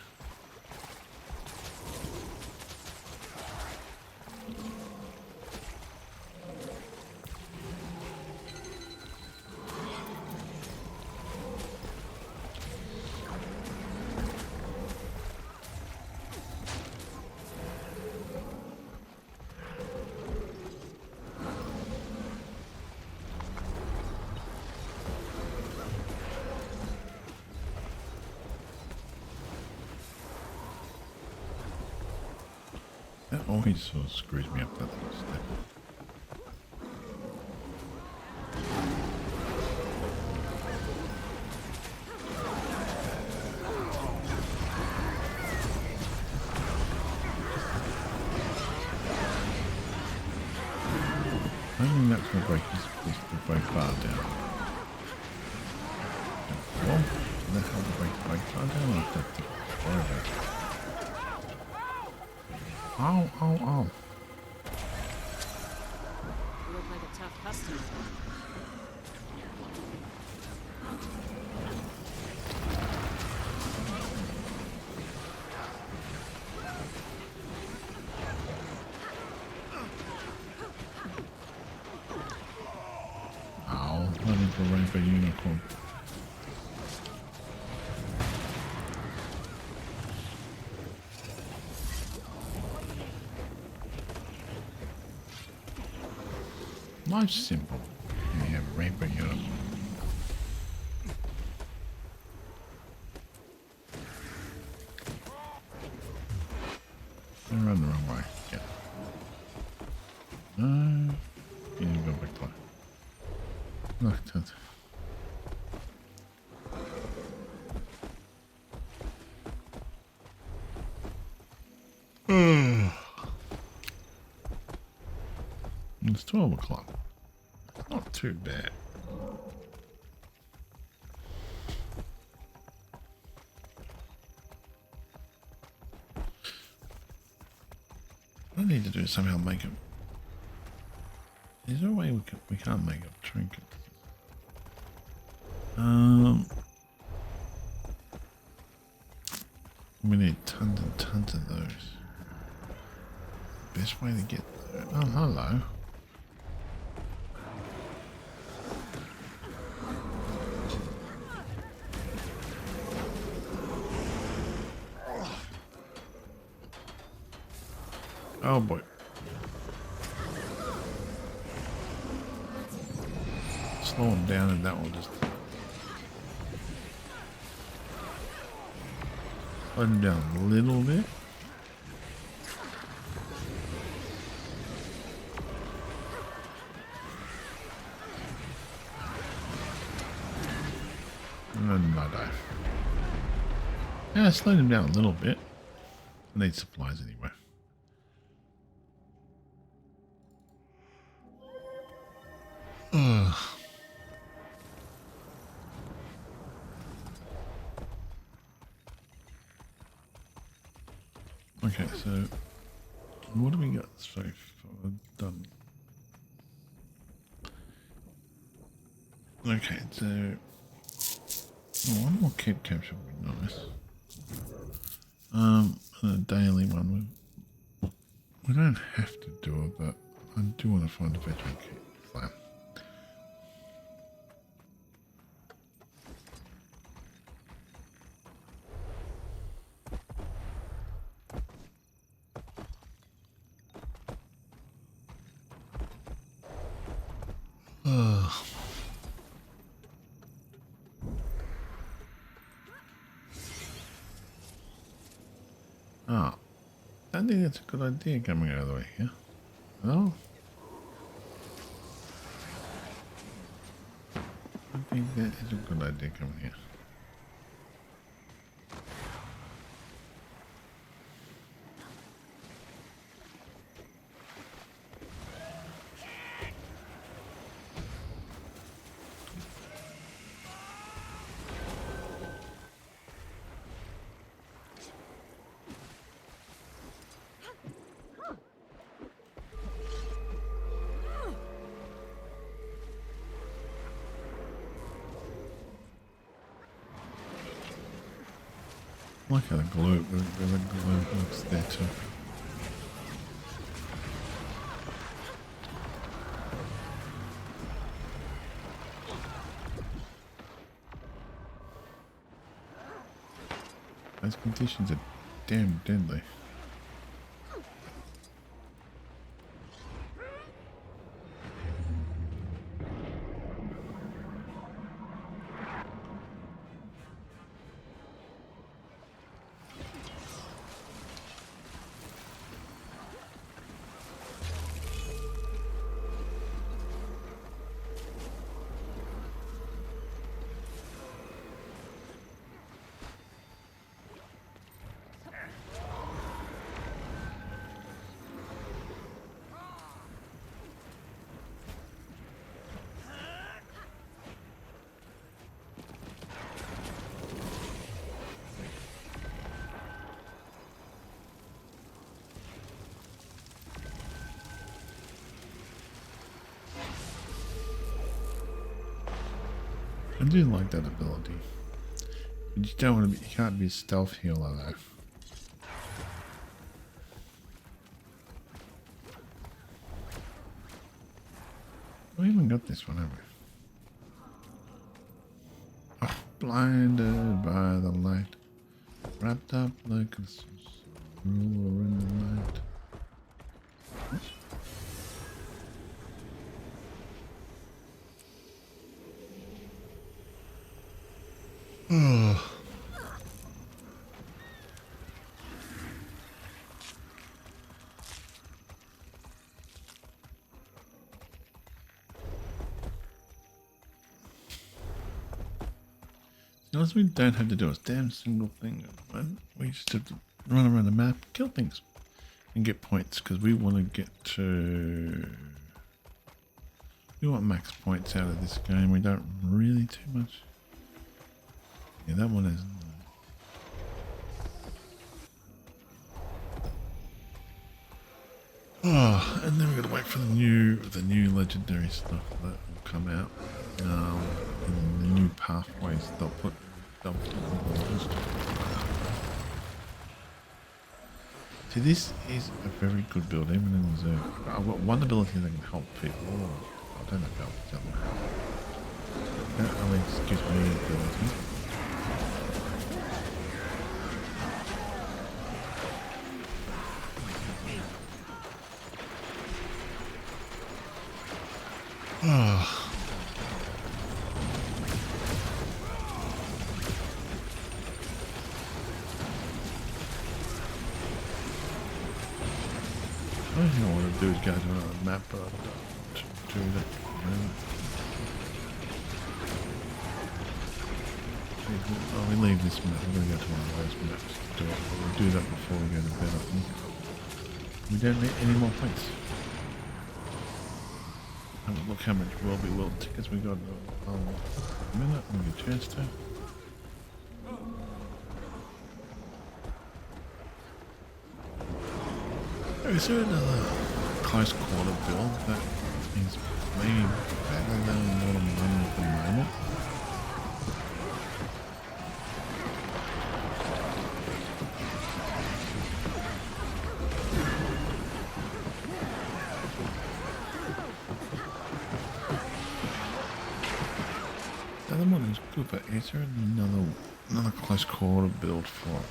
That always sort of screws me up, that little step. I don't think that's going to break this very far down. Well, so that's how to break very far down. I have to worry about it. Ow, ow, ow. You look like a tough customer. Ow, running for a rainbow unicorn. Life's simple. You have rainbow unicorn. I run the wrong way. Yeah. No. You need to go back to life. Look, that. It's 12 o'clock. Not too bad. What I need to do is somehow make it. Is there a way we can't make up trinkets? We need tons and tons of those. Best way to get there. Oh, hello. Oh boy. Slow him down and that will just slow him down a little bit. And then I die. Yeah, slowed him down a little bit. I need supplies anyway. Ugh. Okay, so what do we got so far done? Okay, so one more kid capture would be nice. And a daily one. We don't have to do it, but I do want to find a veteran kid plan. Oh, I think that's a good idea coming out of the way here. No? I think that is a good idea coming here. I like how the glue looks there too. Those conditions are damn deadly. I do like that ability. But you don't want to be, you can't be a stealth healer though. We haven't got this one, have we? Oh, blinded by the light, wrapped up like a ruler in the night. Oh. Unless we don't have to do a damn single thing, we just have to run around the map, kill things, and get points because we want to get to. We want max points out of this game. We don't really too much. Yeah, that one is. Oh, and then we've got to wait for the new legendary stuff that will come out. And the new pathways they'll put. See, this is a very good build, even in the Zerg. I've got one ability that can help people. Oh, I don't know about the other one. That at least gives me ability. Oh. I don't know what to do is go to another map, but I don't do that. Oh, we leave this map. We're going to go to one of those maps to do it. But we'll do that before we go to bed, I think. We don't need any more points. Look how much World tickets we got. A minute, we'll get a chance to. Is there another close quarter build that is maybe better than what I'm running at the moment? The other one is good, but is there another close quarter build for it?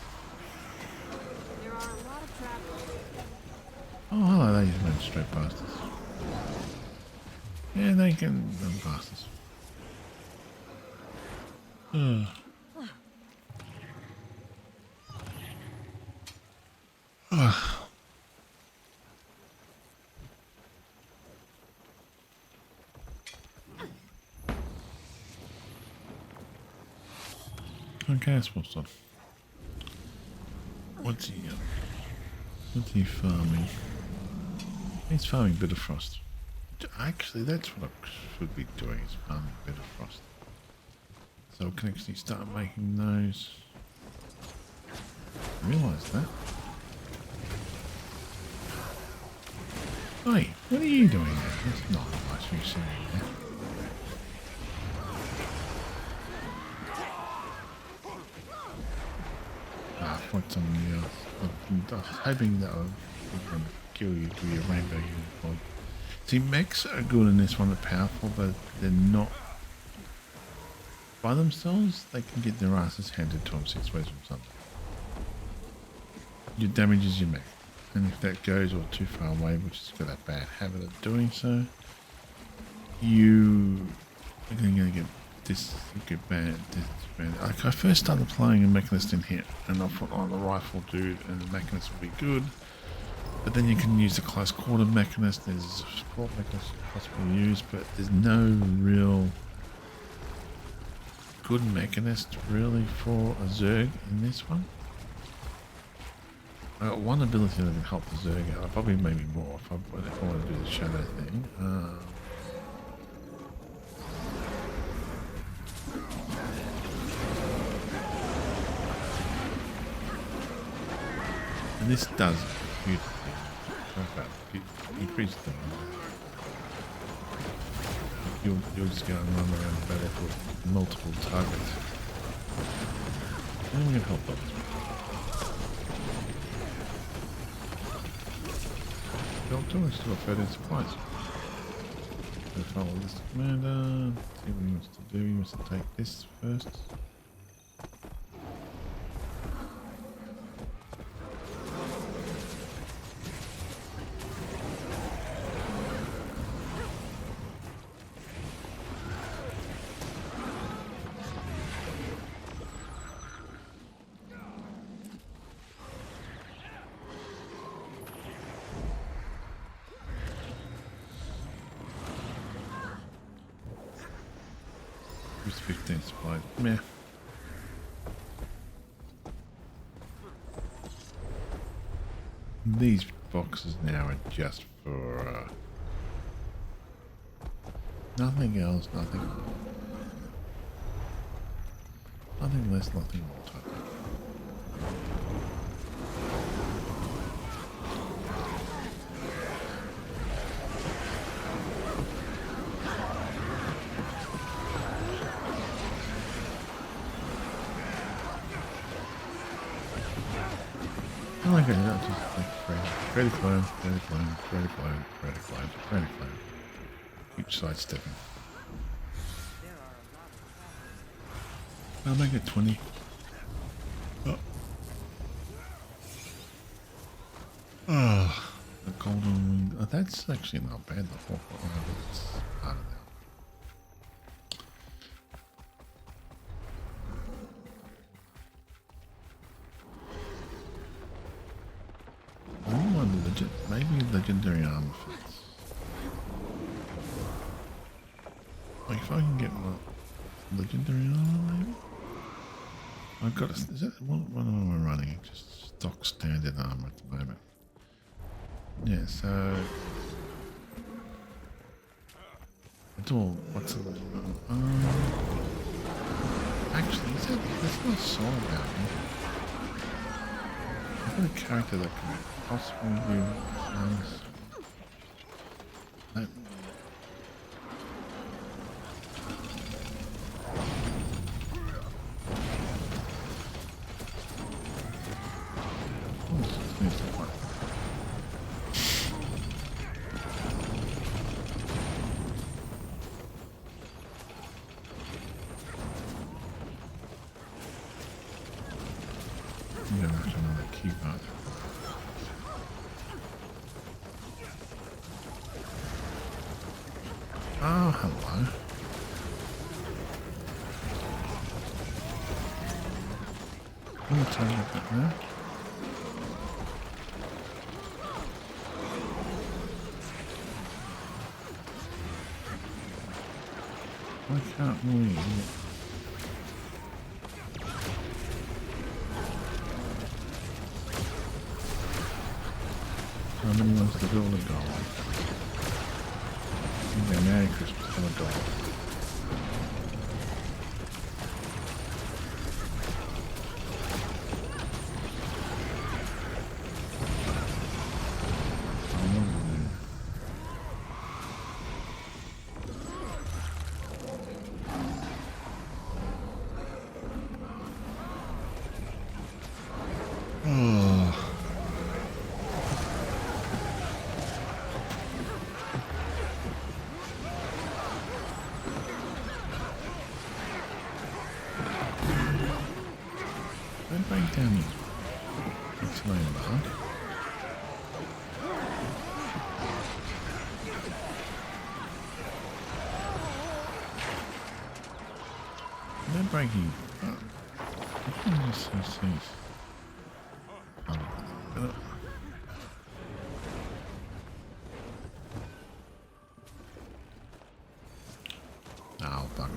There are a lot of travelers. Oh, hello, they just went straight past us. Yeah, they can run past us. Okay, that's what's up. What's he farming? He's farming Bitterfrost. Actually, that's what I should be doing, is farming Bitterfrost. So we can actually start making those. I realise that. Hey, what are you doing there? That's not nice you saying that. What's on the I was hoping that I was going to kill you to be a rainbow unicorn. See, mechs are good in this one, they're powerful, but they're not by themselves. They can get their asses handed to them 6 ways from something. Your damage is your mech, and if that goes or too far away, which has got that bad habit of doing so, you are going to get banned. Like I first started playing a Mechanist in here, and I thought, oh, the rifle dude and the Mechanist would be good. But then you can use the close quarter Mechanist. There's a support Mechanist you can possibly use, but there's no real good Mechanist really for a Zerg in this one. I got one ability that can help the Zerg out. Probably maybe more if I want to do the shadow thing. And this does beautifully. Increase the You'll just go and run around the battle with multiple targets. And we can help those. Doctor, we still got 13 supplies. So follow this commander. See what he wants to do. He wants to take this first. Use 15 supplies. Meh. These boxes now are just for nothing else, nothing less, nothing more type thing. Okay, that's just like ready clone, ready clone, ready clone, ready clone, ready clone. Each side stepping. I'll make it 20. Oh. Oh, the golden wing. Oh, that's actually not bad. The whole it's part of that. Maybe legendary armor fits. Like if I can get what legendary armor, maybe. I've got. Is that what am I running? Just stock standard armor at the moment. Yeah. So it's all. What's it? Actually, that's not so about me. I've got a character that can possibly do things. Like, yeah, that's another key part. Oh, hello. I'm going to tell you that now. Why can't we? Somebody wants to build a goal. Okay, Merry Christmas, have a goal. Don't break down your explain bar. Don't break you. I can just see. Oh, fuck.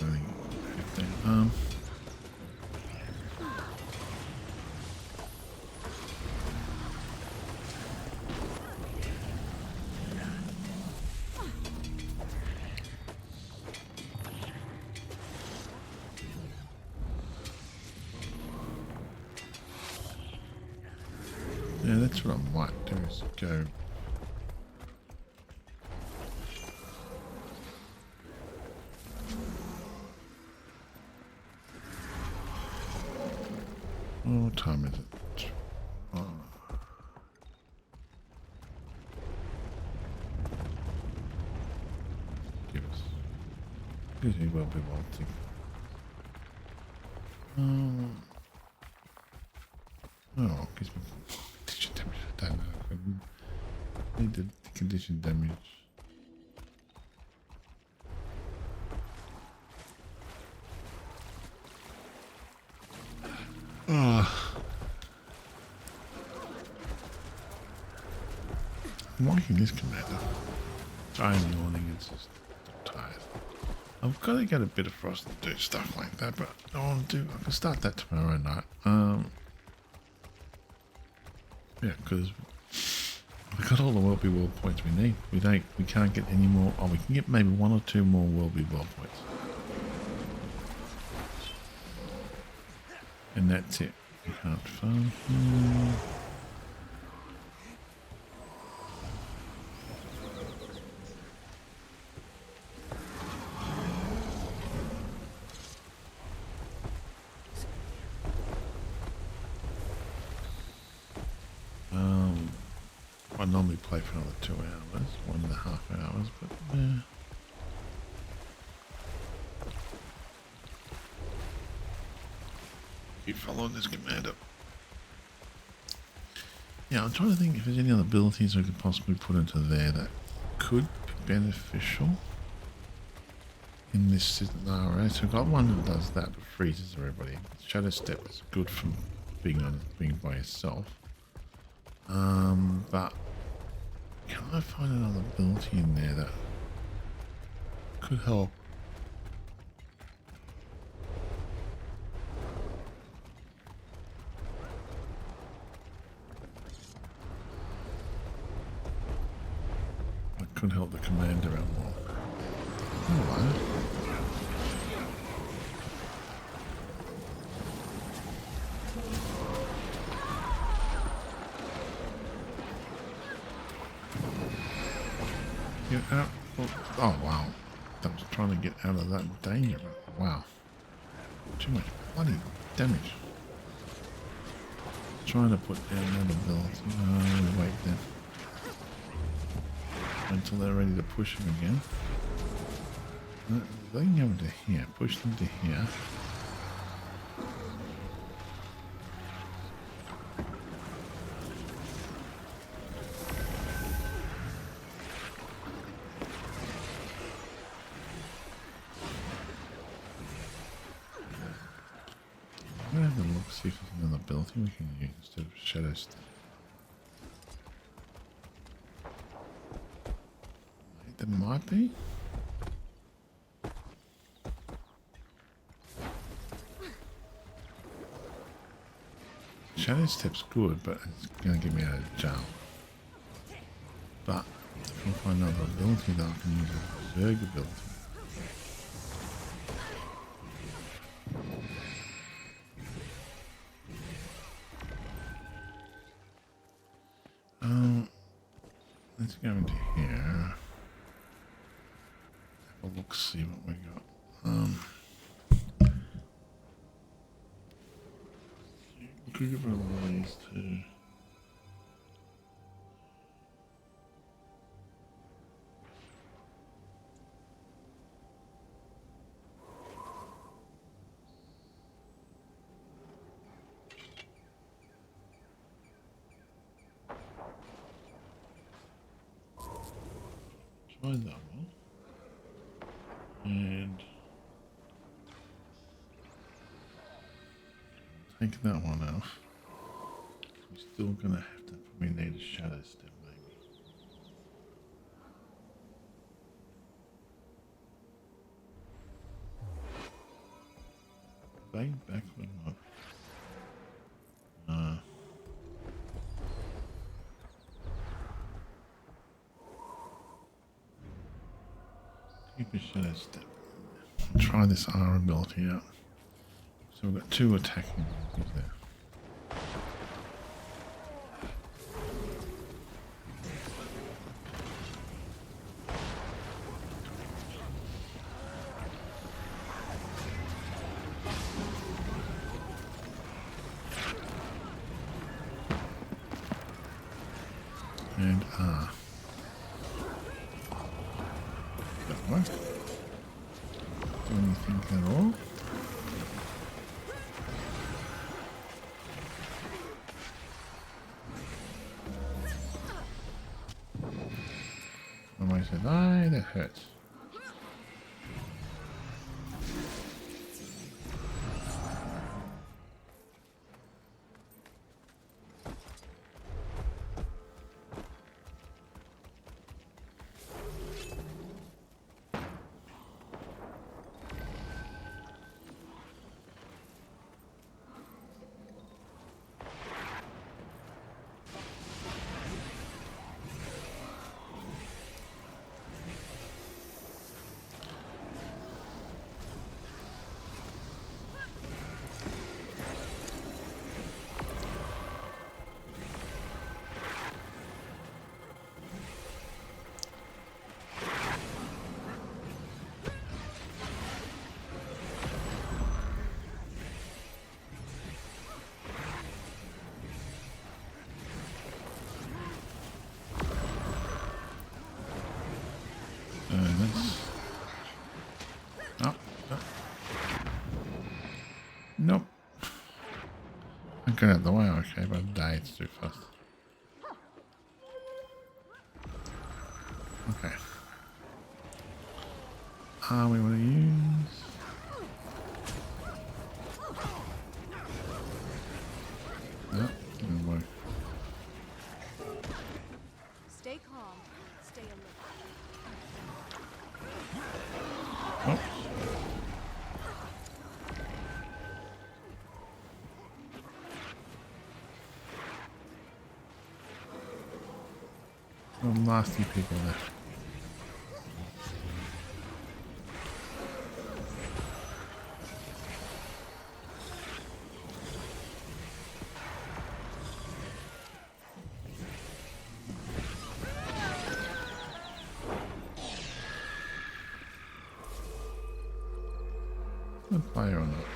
Really 15. Yeah, that's what I might do is go. what time is it? Oh. Give us. Usually will be wanting. Oh, gives me condition damage. I don't know. I need the condition damage. I'm liking this commander. I'm yawning, it's just tired. I've got to get a bit of frost to do stuff like that, but I want to do. I can start that tomorrow night. Yeah, because we've got all the World Be World points we need. We can't get any more. Oh, we can get maybe 1 or 2 more World Be World points, and that's it. We can't farm here. I normally play for another 2 hours, 1.5 hours, but yeah. Keep following this commander. Yeah, I'm trying to think if there's any other abilities I could possibly put into there that could be beneficial in this scenario. So I've got one that does that, that freezes everybody. Shadow Step is good for being by yourself. But can I find another ability in there that could help? That could help the commander out more. Hello. Get out. Oh, wow. I was trying to get out of that danger. Wow. Too much bloody damage. Trying to put down that ability. Wait then. Until they're ready to push him again. They can go to here. Push them to here. I'm going to have a look, see if there's another ability we can use instead of Shadow Step. There might be. Shadow Step's good, but it's going to get me out of jail. But if I can find another ability that I can use a Zerg ability. Let's go into here. Have a look, see what we got. Could give one of these too. Try that one. And take that one off. We're still gonna have to probably need a Shadow Step maybe. Bang backward mode. Keep a Shadow Step. Try this R ability out. So we've got 2 attacking abilities there. And R. That won't do anything at all. I said, "Aye, that hurts." Let's... Oh, no. Nope. I got out of the way, okay, but I died too fast. Okay. We want to use... No, didn't work. Stay calm. Stay alert. Oh. Some nasty people there. Good fire on that.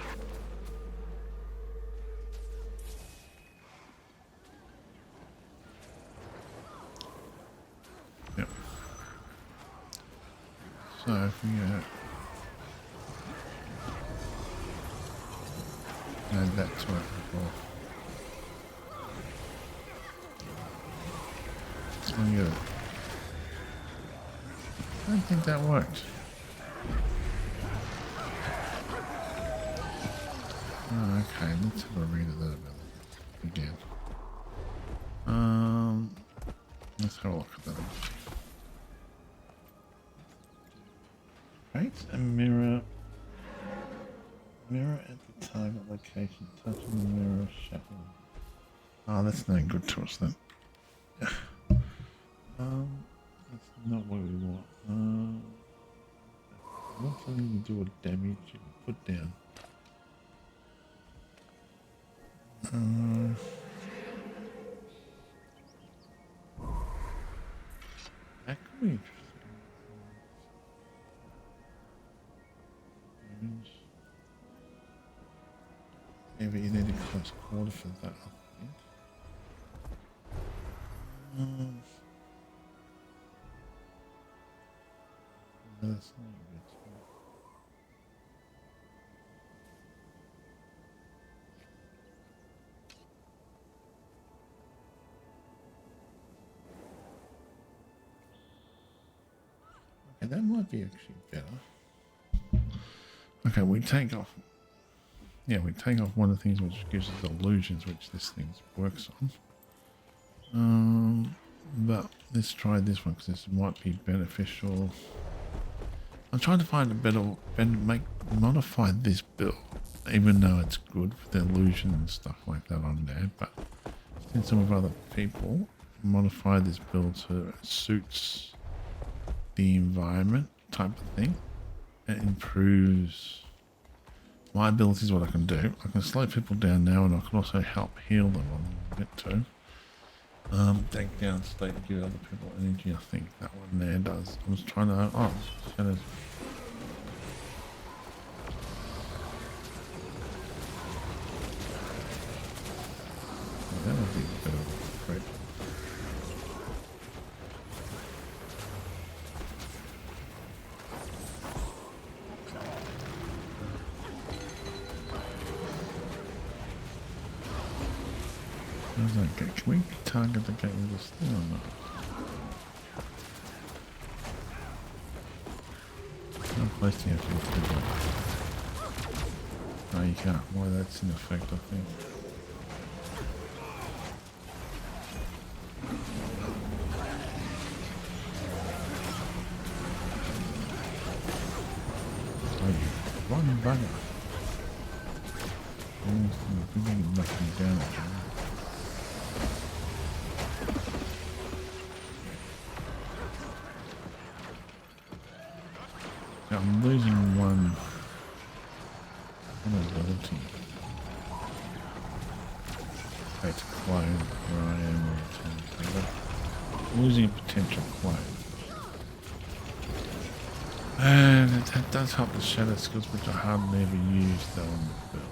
Yep. So if we add that to it before. This one good. I don't think that worked. Oh, okay, let's have a read of that again. Let's have a look at that. Right, a mirror. Mirror at the target location. Touching the mirror, shattering. Oh, that's no good to us then. That's not what we want. Want something to do with damage you can put down. That could be interesting. Maybe you need a close quarter for that, I think. No, that's not a good spot. Okay, that might be actually better. Okay, we take off. Yeah, we take off one of the things which gives us illusions, which this thing works on. But let's try this one because this might be beneficial. I'm trying to find a better, modify this build, even though it's good for the illusion and stuff like that on there. But since some of other people modify this build so it suits the environment type of thing, it improves my abilities. What I can do, I can slow people down now, and I can also help heal them a little bit too. Take down state to give other people energy. I think that one there does. I was trying to. Oh, shadows. That would be a bit of a great. Where's that gate? Can we target the gate with this thing or not? No place to have to do that. No, you can't. Why, that's in effect, I think. Oh, you run bugger. We can knock him down again. I'm losing one ability. Okay, to clone where I am all the time. I'm losing a potential clone. And that does help the shadow skills, which I hardly ever use though on the build.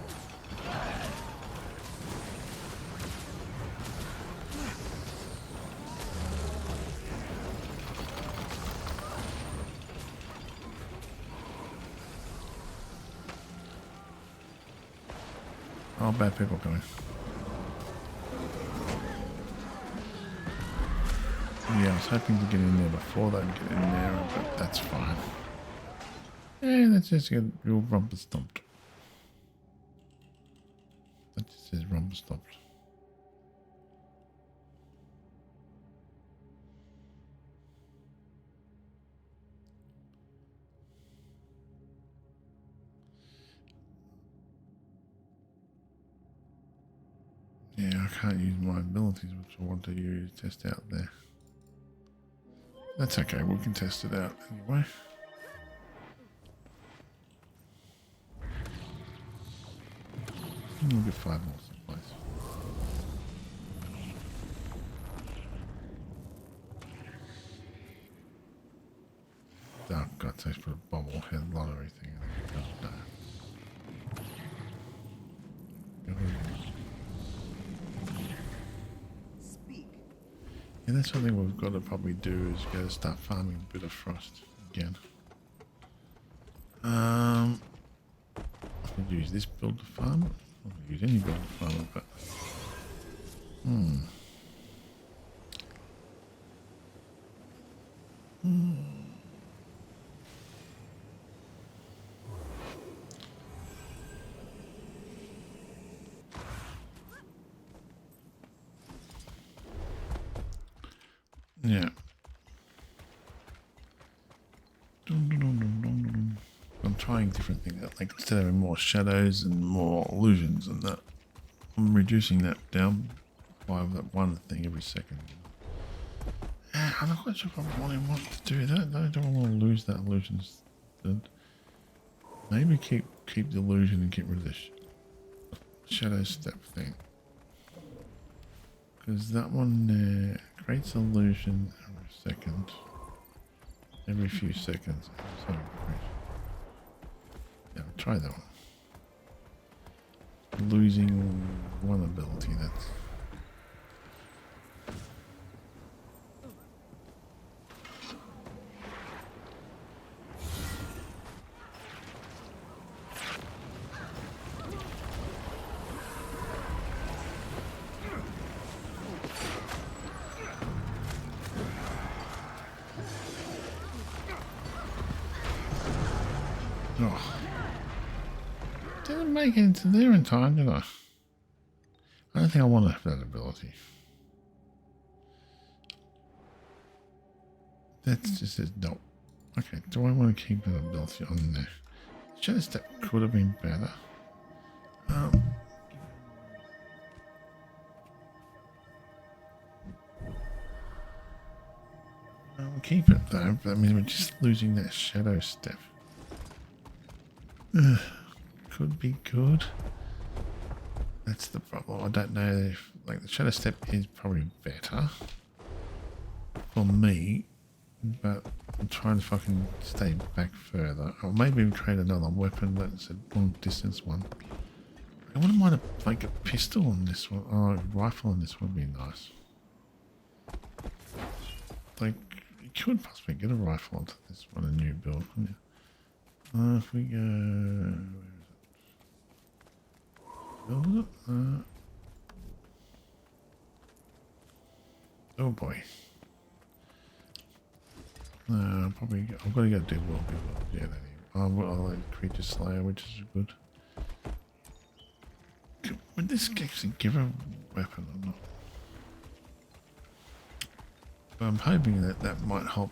Oh, bad people coming. Yeah, I was hoping to get in there before they get in there, but that's fine. Yeah, that's just get your rumper stomped. That just says rumper stomped. Yeah, I can't use my abilities, which I want to use, test out there. That's okay, we can test it out anyway. We'll get 5 more someplace. Oh god, so put a bobblehead lottery thing in there. God, no. Yeah, that's something we've got to probably do is go to start farming a bit of frost again. I could use this build to farm it. I could use any build to farm it, but yeah. I'm trying different things. Like instead of having more shadows and more illusions and that, I'm reducing that down by that one thing every second. I'm not quite sure if I really want to do that. I don't want to lose that illusion. Maybe keep the illusion and get rid of this shadow step thing. Because that one there creates illusion every second. Every few seconds. So yeah, I'll try that one. Losing one ability, that's... Oh. Didn't make it into there in time, did I? I don't think I want to have that ability. That just says no. Okay, do I want to keep that ability on there? Shadow Step could have been better. I'll keep it though, but I mean we're just losing that Shadow Step. Could be good. That's the problem. I don't know if like the Shadow Step is probably better for me, but I'm trying to fucking stay back further. Or maybe create another weapon that's a long distance one. I wouldn't mind like a pistol on this one. Oh, a rifle on this one would be nice. Like you could possibly get a rifle onto this one, a new build, couldn't you? If we go, where is it? Build it. Oh boy. Probably I've got to go do world before I do that. I'll like Creature Slayer, which is good. Would this actually give a weapon or not? But I'm hoping that that might help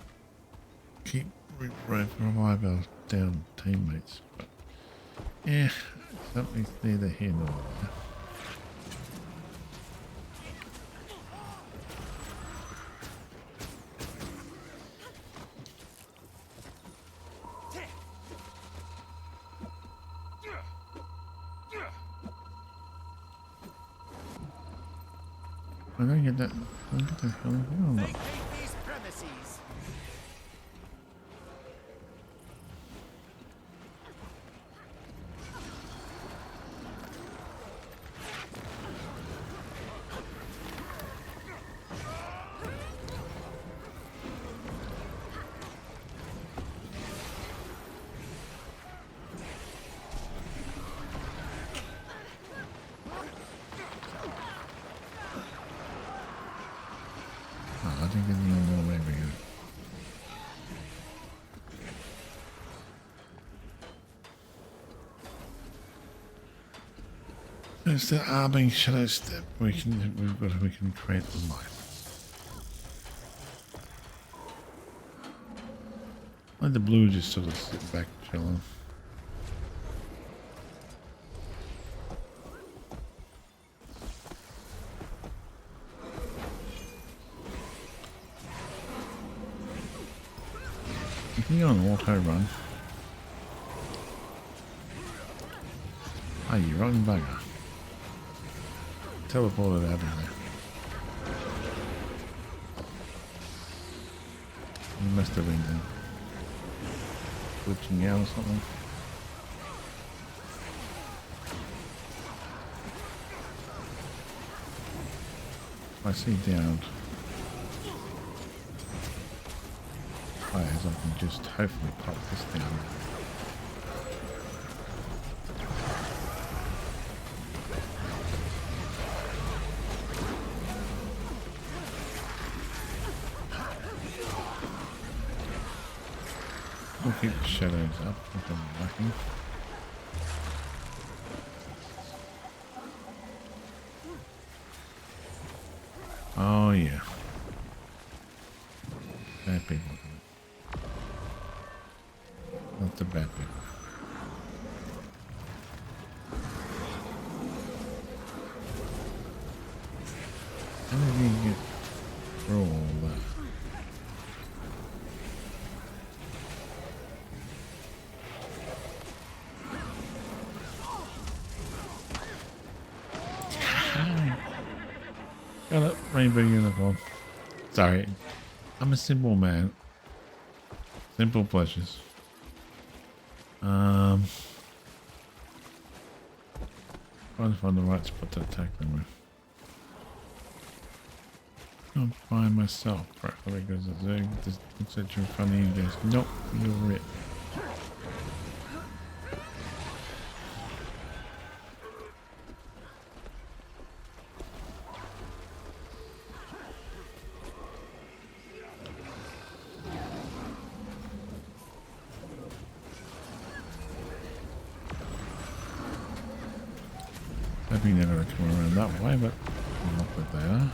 keep revive our down teammates. But yeah, something's neither here nor there. I don't get that. I don't get the hell here or not. Vacate these premises. Oh, I think there's no more way we go. It's the arming shadow step. We can create the light. Like the blue just sort of sit back chilling. You can go on auto run. Oh, you rotten bugger. Teleported out of there. You must have been glitching out or something. I see down. Players, I can just hopefully pop this down. We'll keep the shadows up if I'm lucky. Oh yeah. Bad people. Not the bad people. How did he get through all that? Got it, rainbow unicorn. Sorry, I'm a simple man. Simple pleasures. Trying to find the right spot to attack them with. Can't find myself correctly because this looks at you in front of you and goes, nope, you're it. Hoping they're going to come around that way, but not that they are.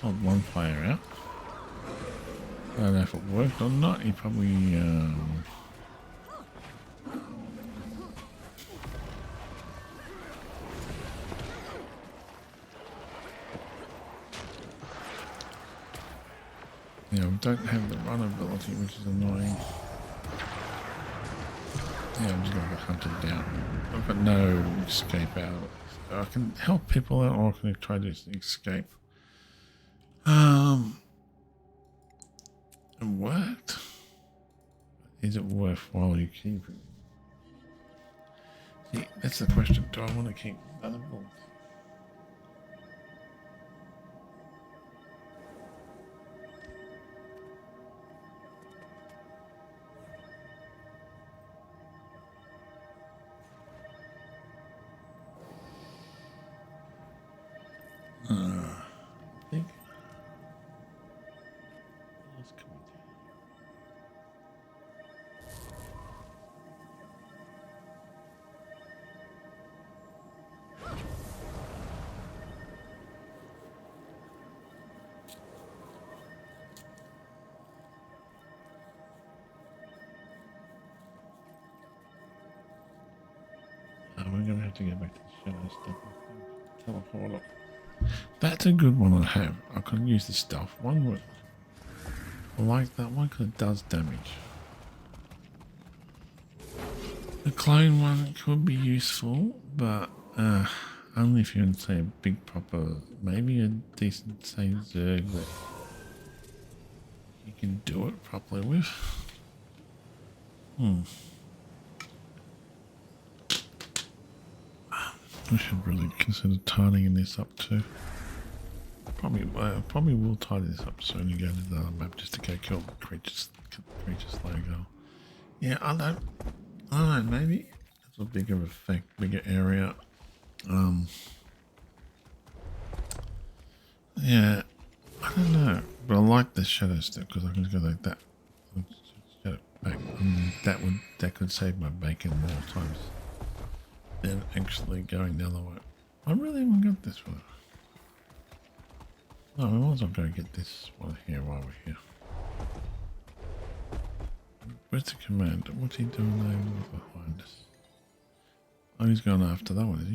Hold one player out. I don't know if it worked or not. He probably we don't have the run ability, which is annoying. Yeah, I'm just gonna get hunted down. I've got no escape out. I can help people out, or I can try to escape. It worked. Is it worthwhile you keep it? See, that's the question. Do I want to keep other books? I think. What else can we do? We're going to have to get back to the shadow stuff. Teleport up. That's a good one I have. I could use the stealth one. But I like that one because it does damage. The clone one could be useful, but only if you're in, say, a big proper, maybe a decent, say, Zerg that you can do it properly with. I should really consider tidying this up too. Probably will tidy this up soon and go to the other map just to go kill the creatures logo. Yeah, I don't know, maybe it's a bigger effect, bigger area. Yeah, I don't know, but I like the shadow step because I can just go like that. Shadow back. That could save my bacon more times than actually going the other way. I really haven't got this one. No, we might as well go get this one here while we're here. Where's the commander? What's he doing there behind us? Oh, he's going after that one, is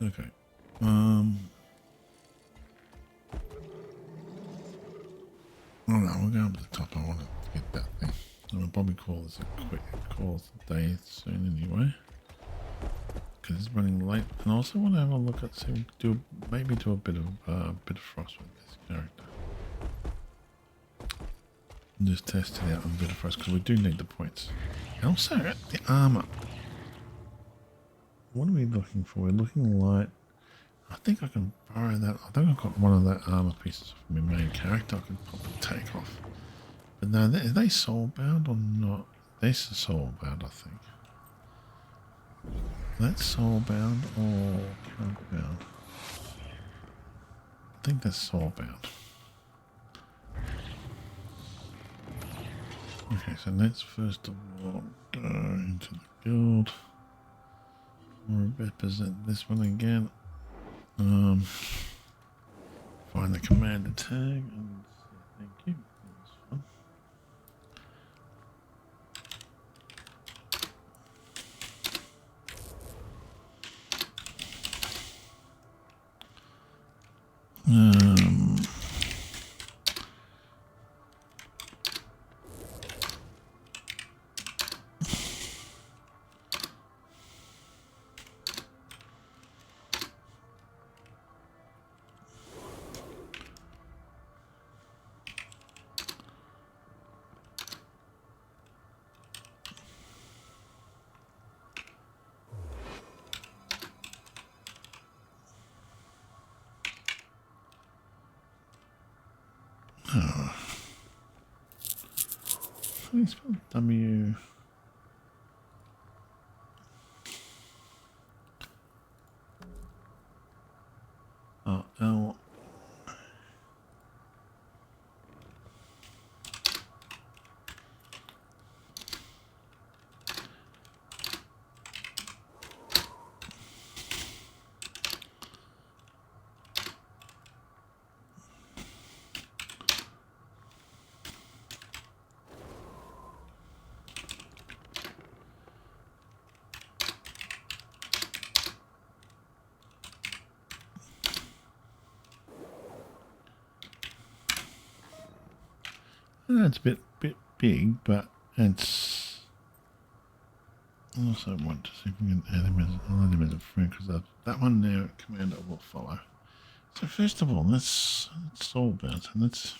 he? Okay. Oh no, we'll go up to the top. I want to get that thing. I'll probably call this a quick call day soon anyway. Because it's running late. And I also want to have a look at, see if we can maybe do a bit of frost with this character. And just test it out on a bit of frost because we do need the points. And also the armor. What are we looking for? We're looking light. I think I can borrow that. I think I've got one of that armor pieces from my main character. I can probably take off. But no, are they soulbound or not? They're soulbound, I think. That's soulbound or countbound? I think that's soulbound. Okay, so let's first of all go into the guild. We'll represent this one again. Find the commander tag and thank you. That's fun. How do you spell W? Oh, L. That's a bit big, but it's I also want to see if we can add him as a friend, because that one there, Commander, will follow. So first of all, let's solve that, and let's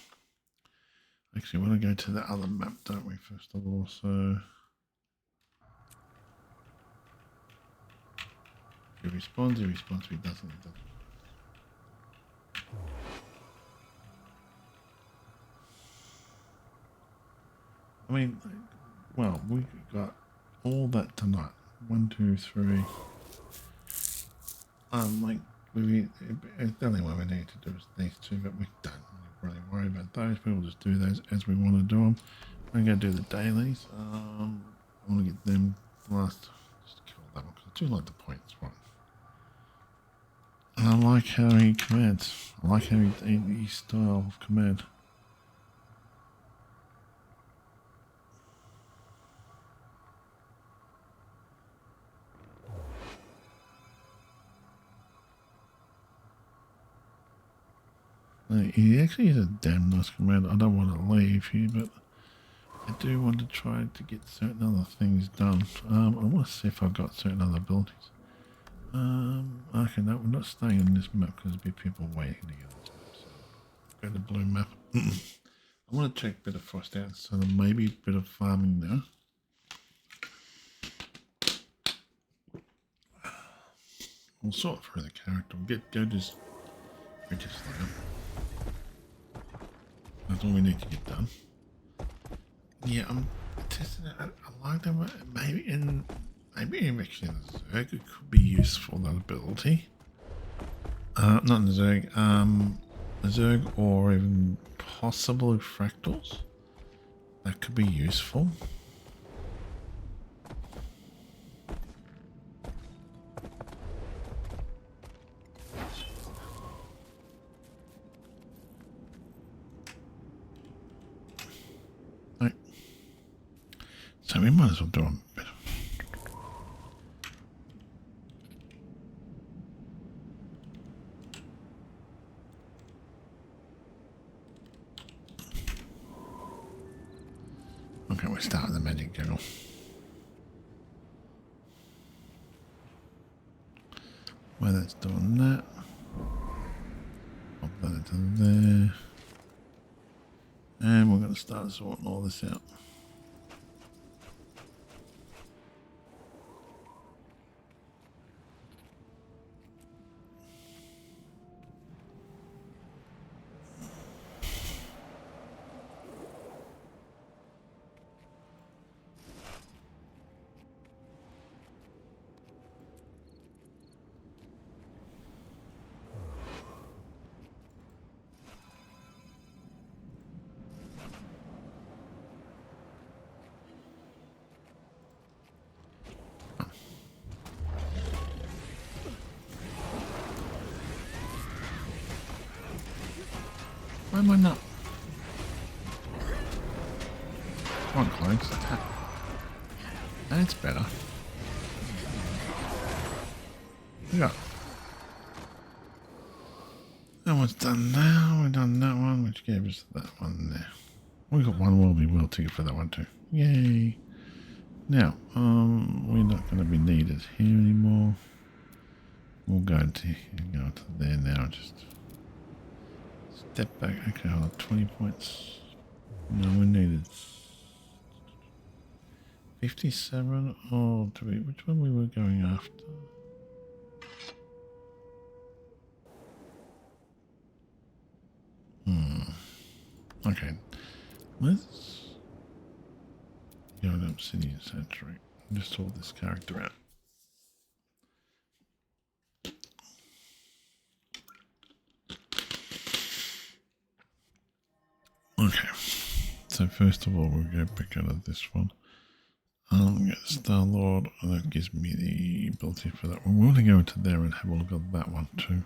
actually want to go to the other map, don't we? First of all, so if he responds, if he doesn't, he doesn't. I mean, well, we got all that tonight. 1, 2, 3. Like the only one we need to do is these two, but we don't really worry about those. We'll just do those as we want to do them. I'm going to do the dailies. I want to get them last. Just kill that one because I do like the points one. And I like how he commands. I like how his style of command. He actually is a damn nice commander. I don't want to leave here, but I do want to try to get certain other things done. I want to see if I've got certain other abilities. Okay, no, we're not staying on this map because there'll be people waiting to get this map. So go to the blue map. I want to check a bit of frost out, so there may be a bit of farming there. We'll sort through the character. We'll go just register them. That's all we need to get done. Yeah, I'm testing it. I like them. Maybe actually in the Zerg it could be useful, that ability. Not in the Zerg. The Zerg or even possible fractals. That could be useful. Right. So we might as well do a bit of... Okay, we'll start with the magic general. While that's doing that, pop that into there. And we're going to start sorting all this out. Why am I not? Come on, clones, attack. That's better. Yeah. That one's done now. We've done that one, which gave us that one there. We got one Worldly World ticket for that one too. Yay. Now, we're not going to be needed here anymore. We'll go to there now. Just step back. Okay, hold on. 20 points. No, we needed 57. Or do we? Which one we were going after? Okay. Let's go to Obsidian Sanctuary. Just sort this character out. Okay. So first of all, we'll go back out of this one. Get Star Lord, and that gives me the ability for that one. We're going to go into there and have a look at that one too.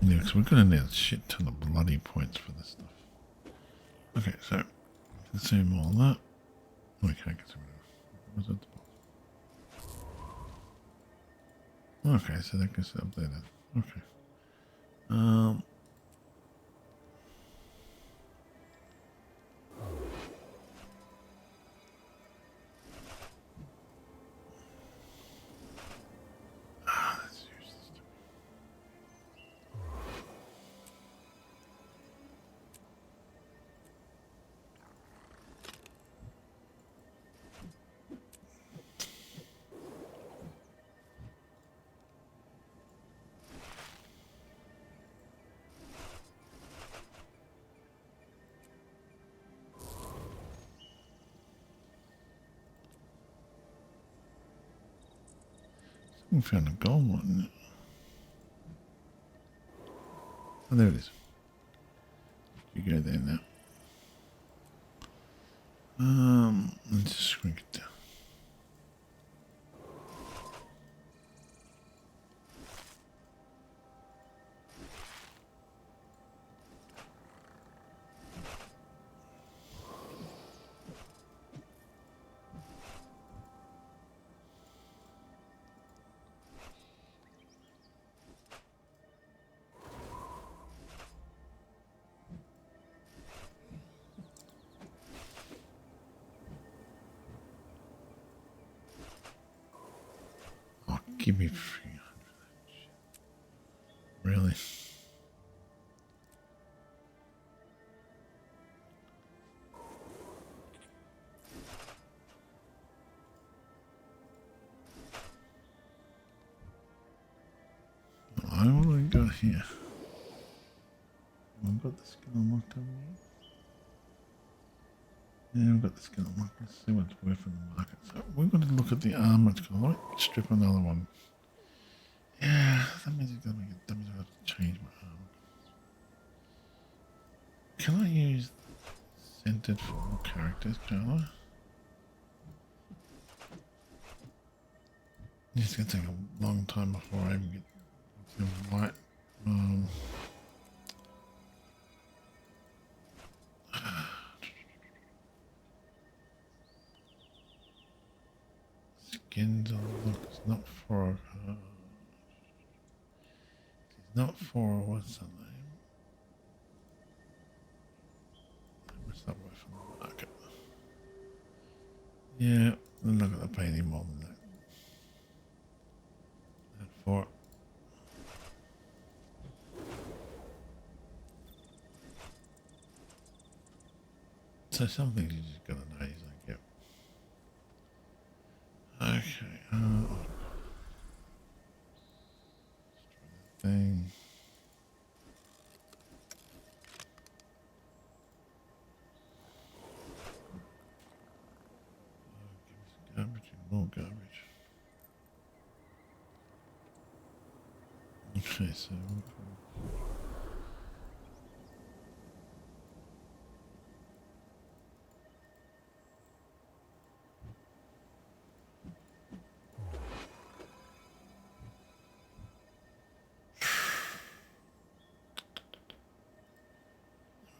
Yeah, because we're going to need a shit ton of bloody points for this stuff. Okay, so consume all that. Okay, consume it. Was it the bottom? Okay, so that goes up there then. Okay. We found a gold one. Oh, there it is. You go there now. Let's just shrink it down. Oh, give me 300. Really? I want to go here. I've got the skill unlocked over here. Yeah, I've got the skill unlocked. Let's see what's worth in the market. So we've got to look at the armor. It's got like strip another one. Yeah, that means it's gonna make it. That means I have to change my armor. Can I use centered for all characters, can I? It's gonna take a long time before I even get the white. Skins unlocked. It's not for. It's not for what's the name? What's that worth on the market? Yeah, I'm not gonna pay any more than that. And for so some things you just gotta know. He's like, yep. Okay. Thing. Garbage and more garbage. Okay, so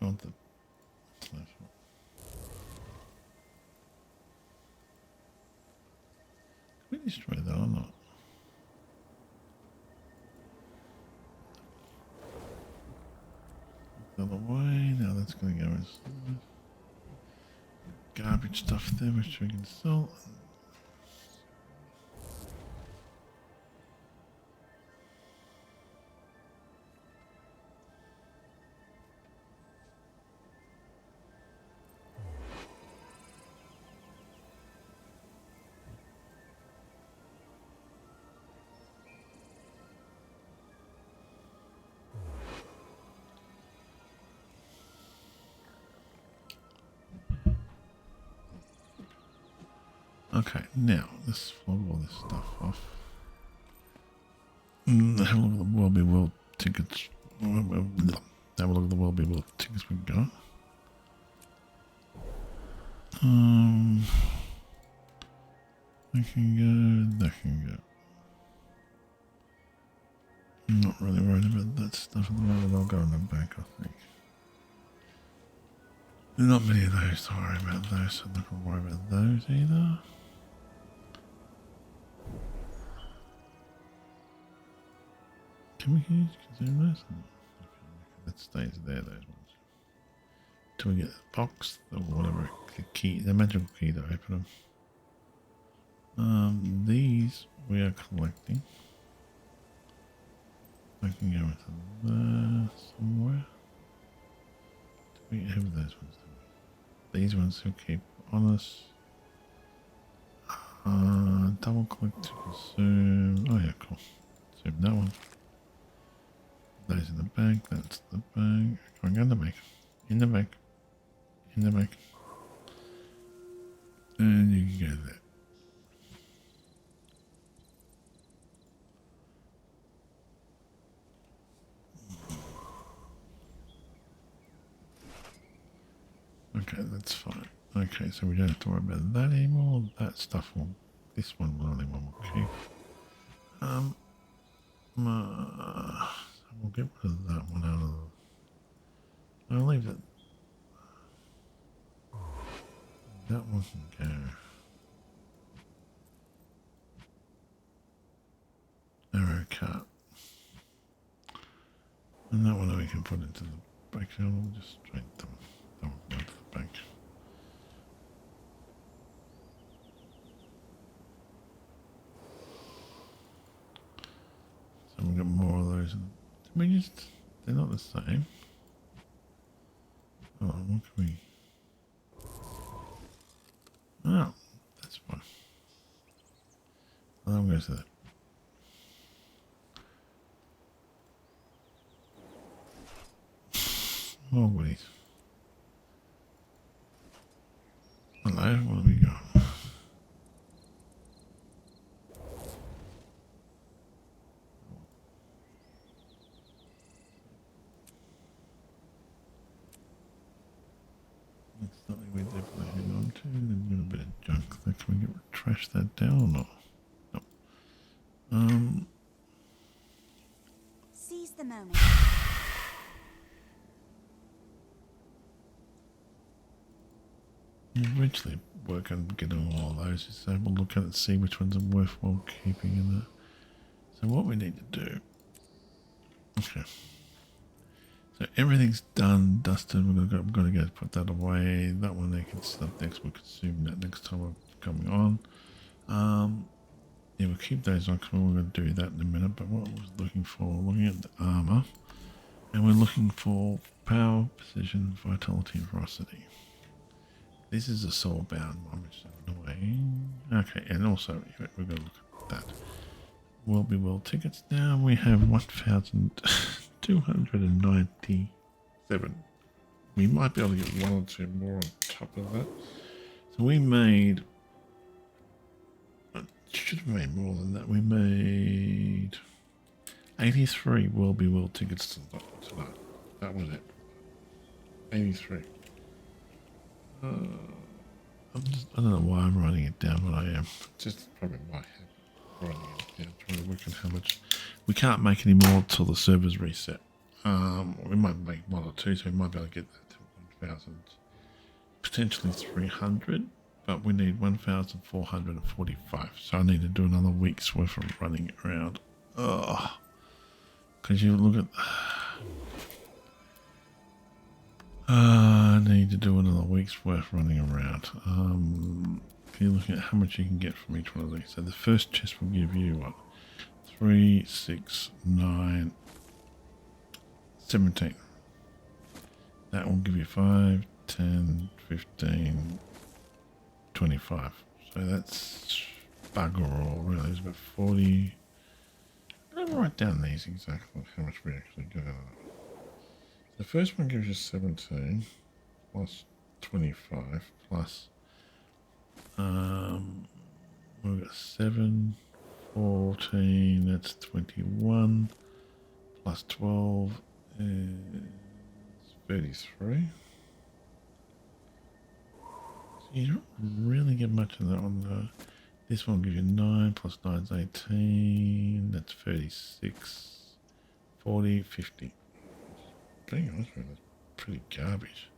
I want the slash one. Can we destroy that or not? The other way. Now that's going to go as garbage stuff there, which we can sell. Okay, now let's flog all this stuff off. Have a look at the World Be World tickets. Have a look at the World Be World tickets we've got. That can go, that can go. I'm not really worried about that stuff at the moment. I'll go in the bank, I think. There's not many of those to worry about those, so I'm not going to worry about those either. Can we use consume those? Okay, that stays there, those ones. Till we get the box, or whatever, the key, the magical key to open them. These we are collecting. I can go into there somewhere. Do we have those ones? These ones will keep on us. Double click to consume. Oh yeah, cool. Consume that one. Those in the bank. That's the bank. Going in the bank. In the bank. In the bank. And you can go there. Okay, that's fine. Okay, so we don't have to worry about that anymore. That stuff will, this one will only one will keep. So we'll get rid of that one out of the, I'll leave it. That one can go. Arrow cut. And that one we can put into the bank. We'll just straight them. That will go to the bank. So we've got more of those. We just, they're not the same. Oh, what can we? Oh, that's fine. Well, I'm going to that. Oh, wait. Hello, what have we got? It's something we definitely hang on to. There's a bit of junk there. Can we trash that down or not? No. Seize the moment. Eventually work on getting all those. Just have a look at it and see which ones are worthwhile keeping in there. So what we need to do. Okay. So everything's done, dusted. We've got to go put that away. That one there can stuff next. We'll consume that next time we're coming on. Yeah, we'll keep those on because we're going to do that in a minute. But what I was looking for, looking at the armor, and we're looking for power, precision, vitality, and ferocity. This is a soul-bound one, which is annoying. Okay, and also we're going to look at that. Will be world tickets now. We have 1,297. We might be able to get one or two more on top of that. So we made. Should have made more than that. We made 83 Will Be World tickets tonight. That was it. 83. I don't know why I'm writing it down, but I am. Just probably my head writing it down, trying to work out how much. We can't make any more till the servers reset. We might make one or two, so we might be able to get that to 1,000, potentially 300, but we need 1,445. So I need to do another week's worth of running around. Ugh. Because you look at. I need to do another week's worth running around. You're looking at how much you can get from each one of these. So the first chest will give you what? 3, 6, 9, 17. That will give you 5, 10, 15, 25. So that's bugger all, really. It's about 40. I'm going to write down these exactly, how much we actually get out of it. The first one gives you 17 plus 25 plus we've got 7, 14, that's 21 plus 12 is 33. So you don't really get much of that on the. This one gives you 9 plus 9 is 18, that's 36, 40, 50. Being honest with you, that's pretty garbage.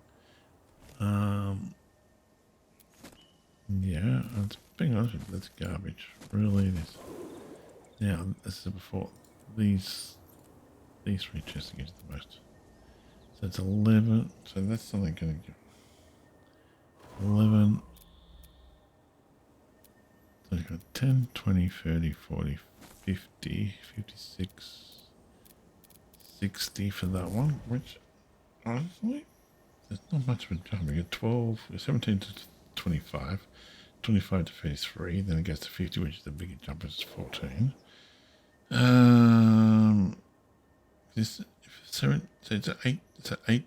Yeah, being honest with you, that's garbage. Really it is. Now, as I said before, these 3 chests gives the most. So it's 11, so that's only going to give 11. So you've got 10, 20, 30, 40, 50, 56, 60 for that one, which honestly, there's not much of a jump. You get 12, 17 to 25, 25 to 33, then it goes to 50, which is the bigger jump, is 14. This 7, so it's an 8. It's an 8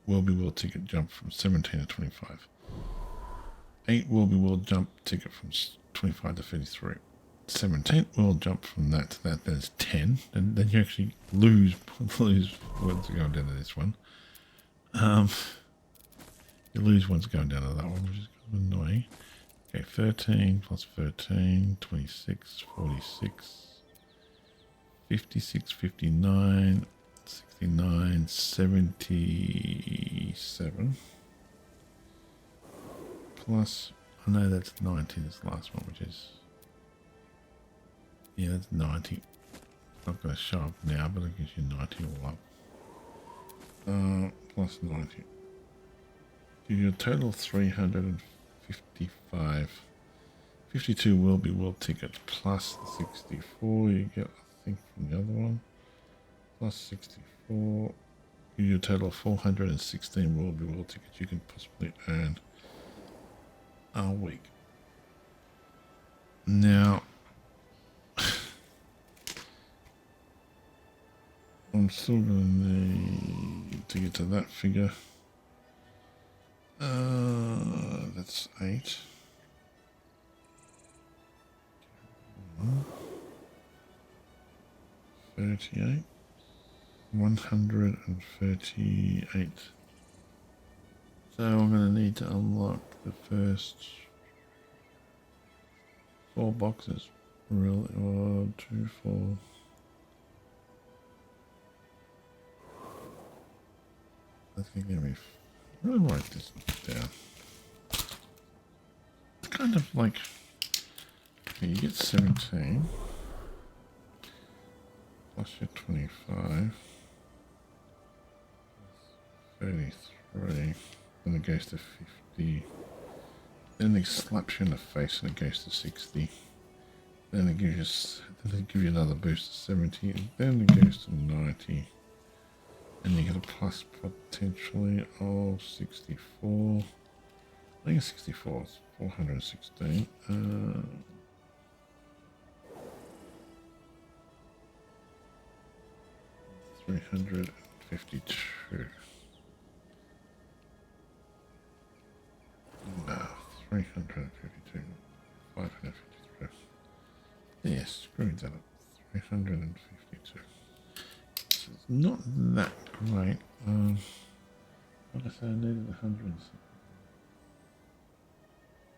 Will Be World ticket jump from 17 to 25. 8 Will Be World jump ticket from 25 to 33. 17 will jump from that to that. There's 10, and then you actually lose words going down to this one. You lose ones going down to that one, which is kind of annoying. Okay, 13 plus 13, 26, 46, 56, 59, 69, 77. Plus, I know that's 90, this last one, which is, yeah, that's 90. It's not going to show up now, but it gives you 90 all up. Plus 90. Give you a total of 355. 52 will be world tickets plus the 64 you get, I think, from the other one. Plus 64. Give you a total of 416 will be world tickets you can possibly earn a week. Now, I'm still going to need to get to that figure. That's 8. 38. 138. So I'm going to need to unlock the first 4 boxes. Really? 1, 2, 4. That's going to give me. I'm going to write this down. It's kind of like. Okay, you get 17. Plus your 25. 33. Then it goes to 50. Then it slaps you in the face and it goes to 60. Then it gives you another boost to 70. And then it goes to 90. And you get a plus potentially of 64. I think it's 64. It's 416. 352. No, 352. 553. Yeah, screwed that up. 352. So it's not that great. Like I said, I needed 100.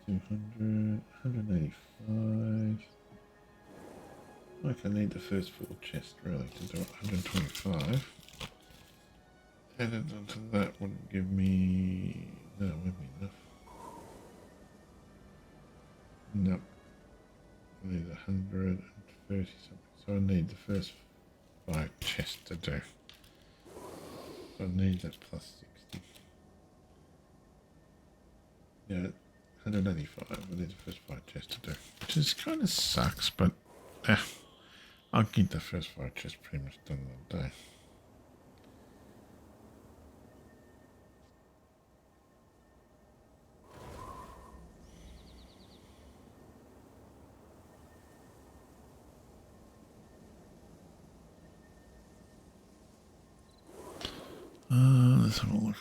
200, 185. Like I need the first full chest really to do it. 125. Added onto that wouldn't give me. No, it wouldn't be enough. Nope. I need 130 something. So I need the first 5 chests to do. So I need that plus 60. Yeah, 185. I need the first 5 chests to do. Which is kind of sucks, but I'll keep the first 5 chests pretty much done in a day. Let's have a look.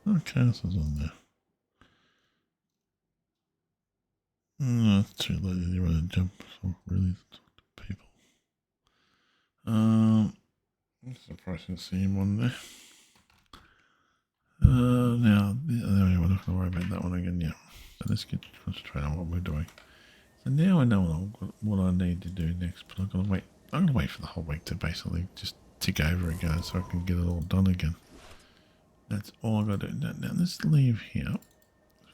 Okay, this is on there. No, it's too late. You want to jump. So really talk to people. I'm surprised to see him on there. Now, we're not going to worry about that one again. Yeah. So let's get concentrated on what we're doing. So now I know what I need to do next, but I've got to wait. I'm going to wait for the whole week to basically just tick over again so I can get it all done again. That's all I've got to do. Now let's leave here.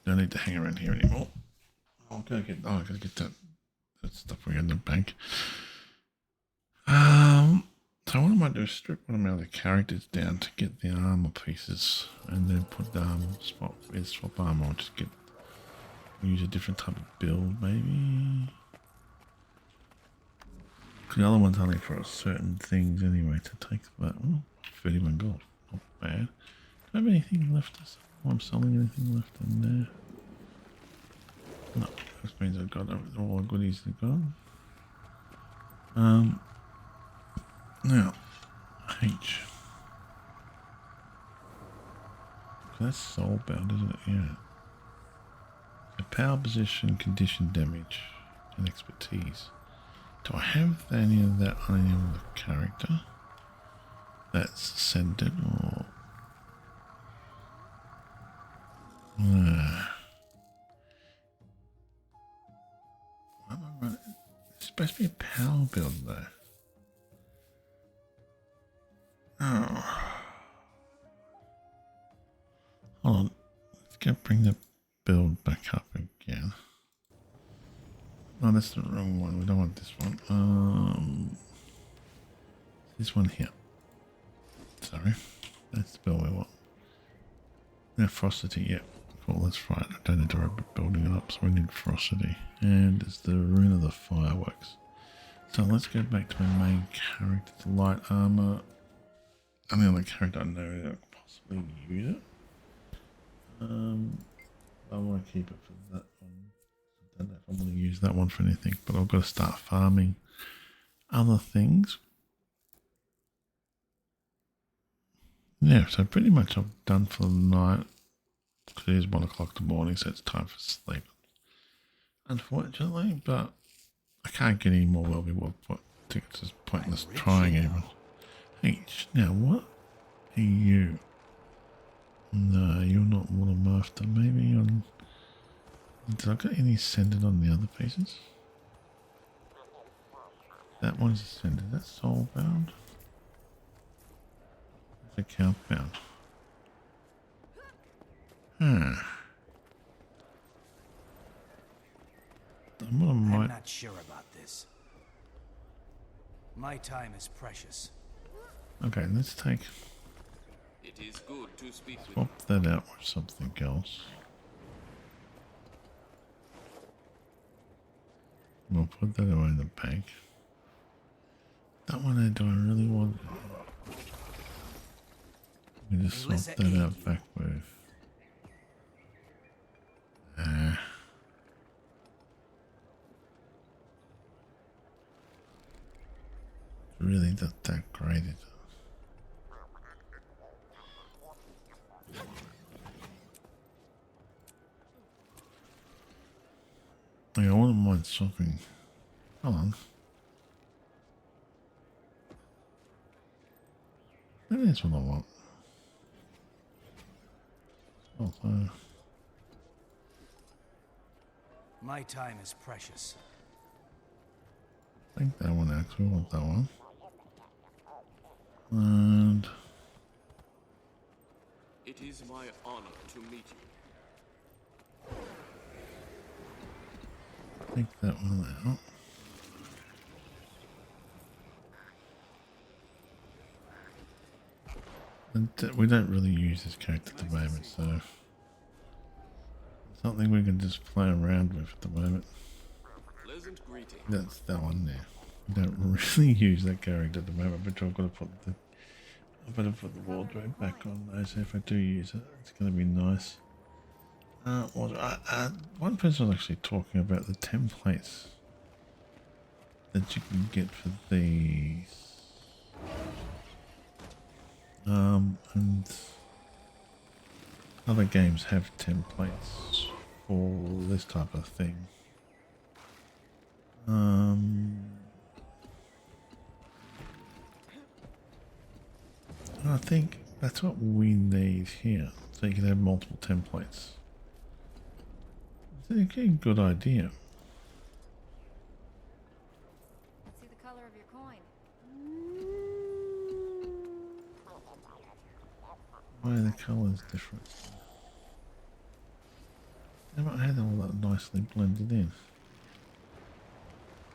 Don't need to hang around here anymore. I gotta get that stuff we got in the bank. So what I might do is strip one of my other characters down to get the armor pieces, and then put swap armor. I'll just use a different type of build, maybe. The other one's only for certain things anyway. To take that, 31 gold, not bad. Do I have anything left? I'm selling anything left in there? No, that means I've got all the goodies are gone. Now, H. That's soulbound, isn't it? Yeah. So power, position, condition, damage, and expertise. Do I have any of that on any other character? That's ascended or... supposed to be a power build though. Oh. Hold on. Let's go bring the build back up again. No, that's the wrong one. We don't want this one. This one here. Sorry. That's the build we want. Yeah, Frostity, yeah. Cool, that's right. I don't need to worry about building it up, so we need Frostity. And it's the Rune of the Fireworks. So let's go back to my main character, the Light Armor. And the other character I know that I could possibly use it. I want to keep it for that one. I don't know if I'm going to use that one for anything, but I've got to start farming other things. Yeah, so pretty much I'm done for the night. Because it is 1 o'clock in the morning, so it's time for sleep. Unfortunately, but I can't get any more well reward tickets. It's pointless trying even. Hey, now what are you? No, you're not what I'm after. Maybe on. Did I get any ascended on the other pieces? That one's ascended. That's soulbound. That's account bound. Hmm. I'm not sure about this. My time is precious. Okay, let's take. It is good to speak with Swap that out with something else. We'll put that away in the bank. That one, do I really want? We just swap that out back with. Really not that great. I wouldn't mind swapping. Hold on. Maybe that's what I want. Oh, My time is precious. take that one out. We want that one. And it is my honor to meet you. take that one out. And we don't really use this character at the moment, so something we can just play around with at the moment. Pleasant greeting. That's that one there. We don't really use that character at the moment, but I've got to put the wardrobe back on though, so if I do use it, it's going to be nice. One person was actually talking about the templates that you can get for these. And other games have templates for this type of thing. I think that's what we need here, so you can have multiple templates. It's a good idea. See the color of your coin. Why are the colours different? Never had all that nicely blended in.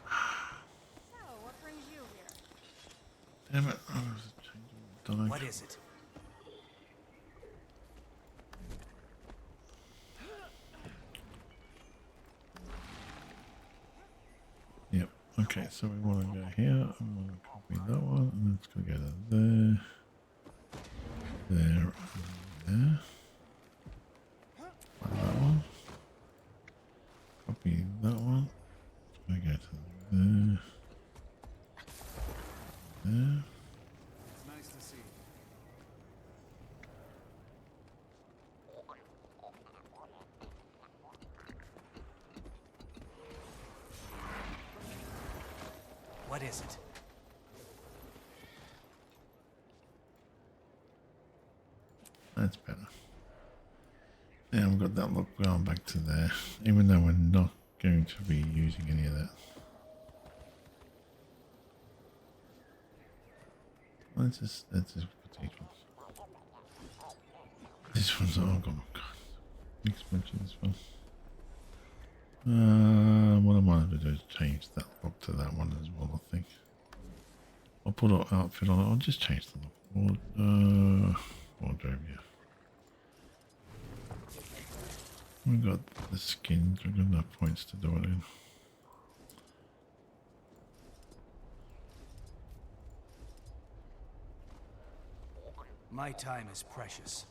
So, what brings you here? Damn it! I was changing the die. What is it? Yep. Okay, so we want to go here. I want to copy that one, and it's going to go to there, there, and there. Find that one. Copy that one. It's going to go to there, there. It's nice to see you. What is it? That's better. Yeah, we've got that look going back to there, even though we're not going to be using any of that. That's just potatoes. This one's, oh god, mixed mention this one. What I might have to do is change that look to that one as well, I think. I'll put an outfit on it, I'll just change the look. Wardrobe, yeah. We've got the skins, we've got enough points to do it in. My time is precious.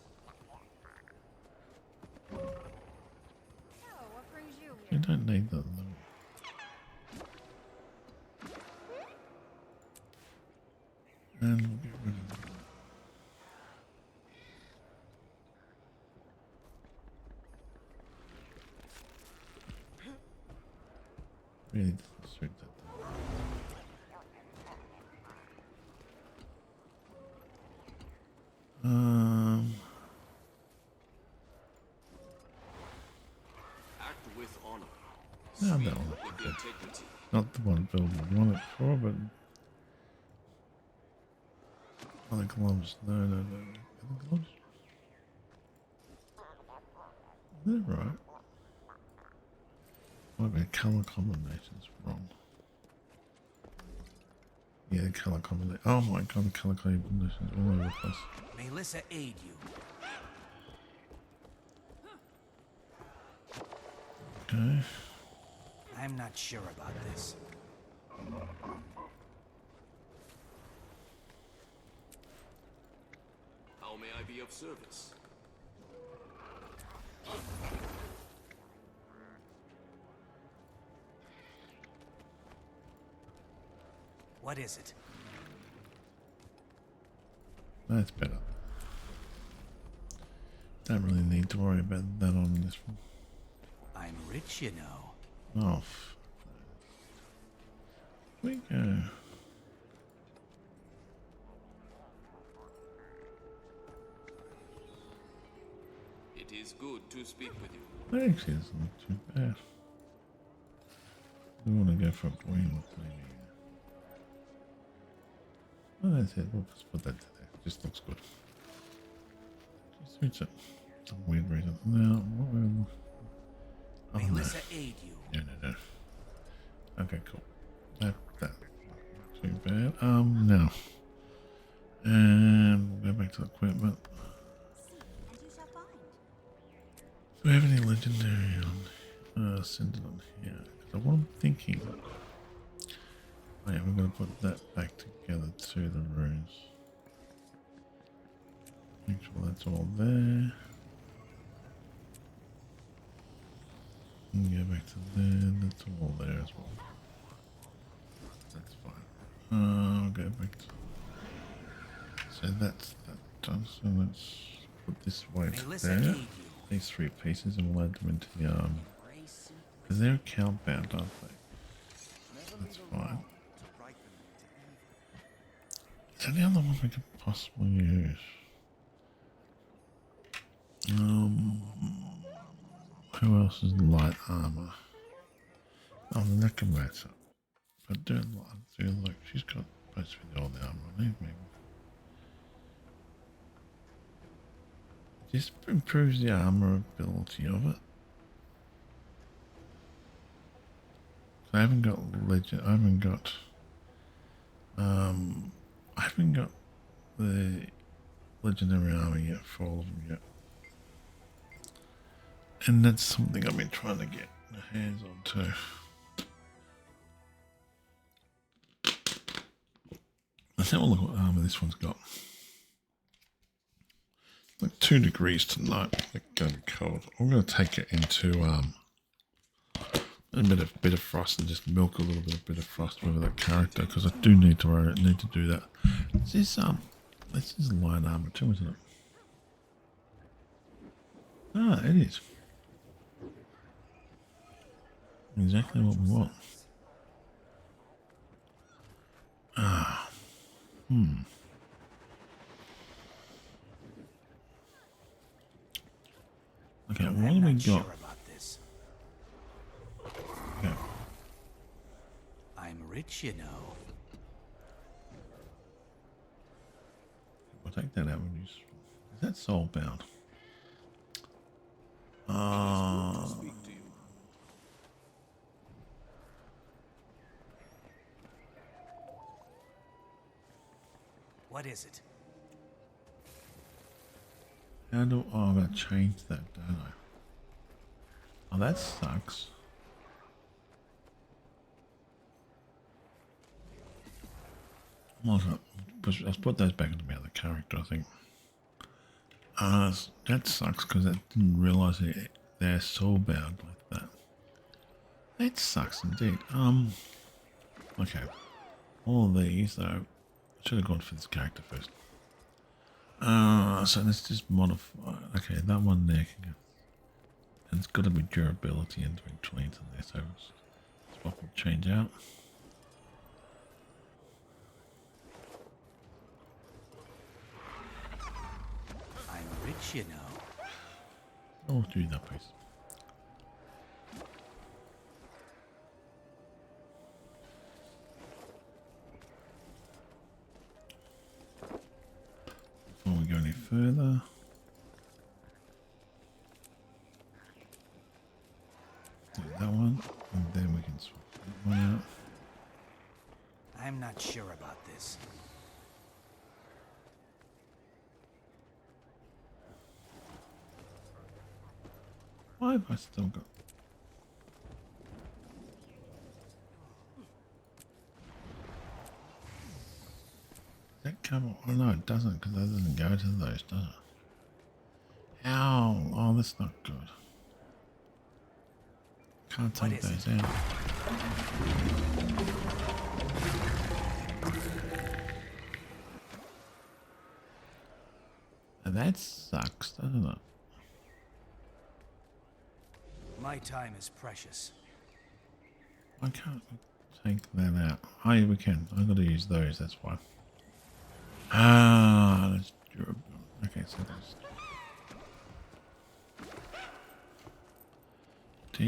Oh, what brings you You here? don't need that though. And we'll get rid of that. Really doesn't suit that though. Act with honor. No, Speak that one. with integrity. Not the one Bill would want it for, but other gloves. No. Other gloves? They're right. Might be colour combinations wrong. Yeah, the colour combination. Oh my god, the colour combinations all over the place. May Lissa aid you. Okay. I'm not sure about this. How may I be of service? What is it? That's better. Don't really need to worry about that on this one. I'm rich, you know. Oh, we go. It is good to speak with you. That actually isn't look too bad. We want to go for a green look maybe. Oh, that's it. We'll just put that to there. Just looks good. Just suits it. Some weird reason. No, what will... Oh, May no. Lissa aid you. No. Okay, cool. That not too bad. Now. And we'll go back to equipment. See, as you shall find. Do we have any legendary on? Send it on here. Because what I'm thinking. Oh yeah, we're going to put that back together to the runes. Make sure that's all there. And go back to there. That's all there as well. That's fine. I'll go back to. So that's that done. So let's put this weight May Lissa there. aid you. These three pieces, and we'll add them into the arm. Because they're account bound, aren't they? That's fine. Is there any other one we could possibly use? Who else is light armor? Oh, the Necromancer. But do like she's got supposed to be all the armor I need, maybe. Just improves the armor ability of it. I haven't got legend. I haven't got the legendary armor yet for all of them yet. And that's something I've been trying to get my hands on too. Let's have a look what armor this one's got. Like 2 degrees tonight. It's going to be cold. I'm going to take it into a bit of frost and just milk a little bit of frost over that character because I do need to do that. This is light armor too, isn't it? Ah, it is. Exactly what we want. Okay, what I'm have we not got? sure about this. Okay. I'm rich, you know. take that out when you. Is that soulbound? Speak to you. What is it? How do I gotta change that, don't I? Oh, that sucks. Well, let's put those back into the other character, I think. That sucks because I didn't realise they're soulbound like that. That sucks indeed. Okay. All these, though, I should have gone for this character first. So let's just modify. Okay, that one there can go. And it's got to be durability and doing trains in there, so let's swap and change out. I'm rich, you know. Oh, do that, please. Before we go any further, do that one, and then we can swap that one out. I'm not sure about this. Why have I still got? Does that cover? Oh no, it doesn't, because that doesn't go to those, does it? Ow! Oh, that's not good. Can't take is those out. And that sucks, doesn't it? My time is precious. Why can't we take that out? Oh, yeah, we can. I've got to use those, that's why. Ah, that's durable. Okay, so that's DUR.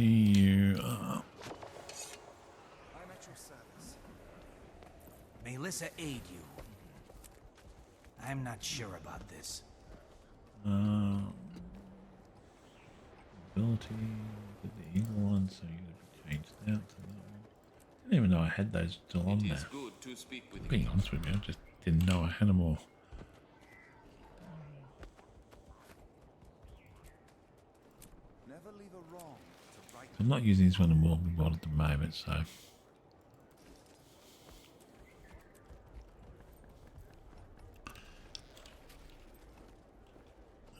I'm at your service. May Lissa aid you. I'm not sure about this. Ability, did the eagle one, so you gotta change that to that one. I didn't even know I had those still on It there. is good to speak with you. Being honest with you, I just didn't know I had them all. Never leave a wrong to right. I'm not using this one in World War at the moment, so.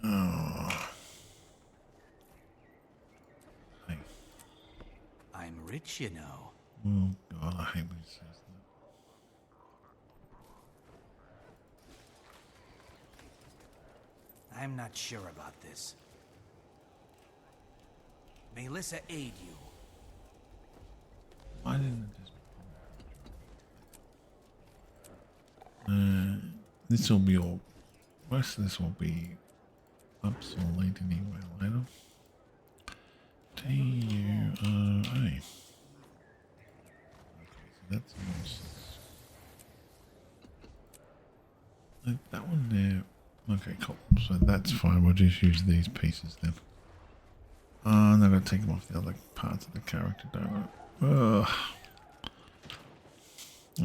Oh. Hey. I'm rich, you know. Oh God, I hate when it says that. I'm not sure about this. May Lissa aid you. Why didn't it just... this will be all... Most of this will be obsolete anyway later. TURA. Okay, so that's nice. That one there. Okay, cool. So that's fine. We'll just use these pieces then. And I'm going to take them off the other parts of the character, don't I? Ugh.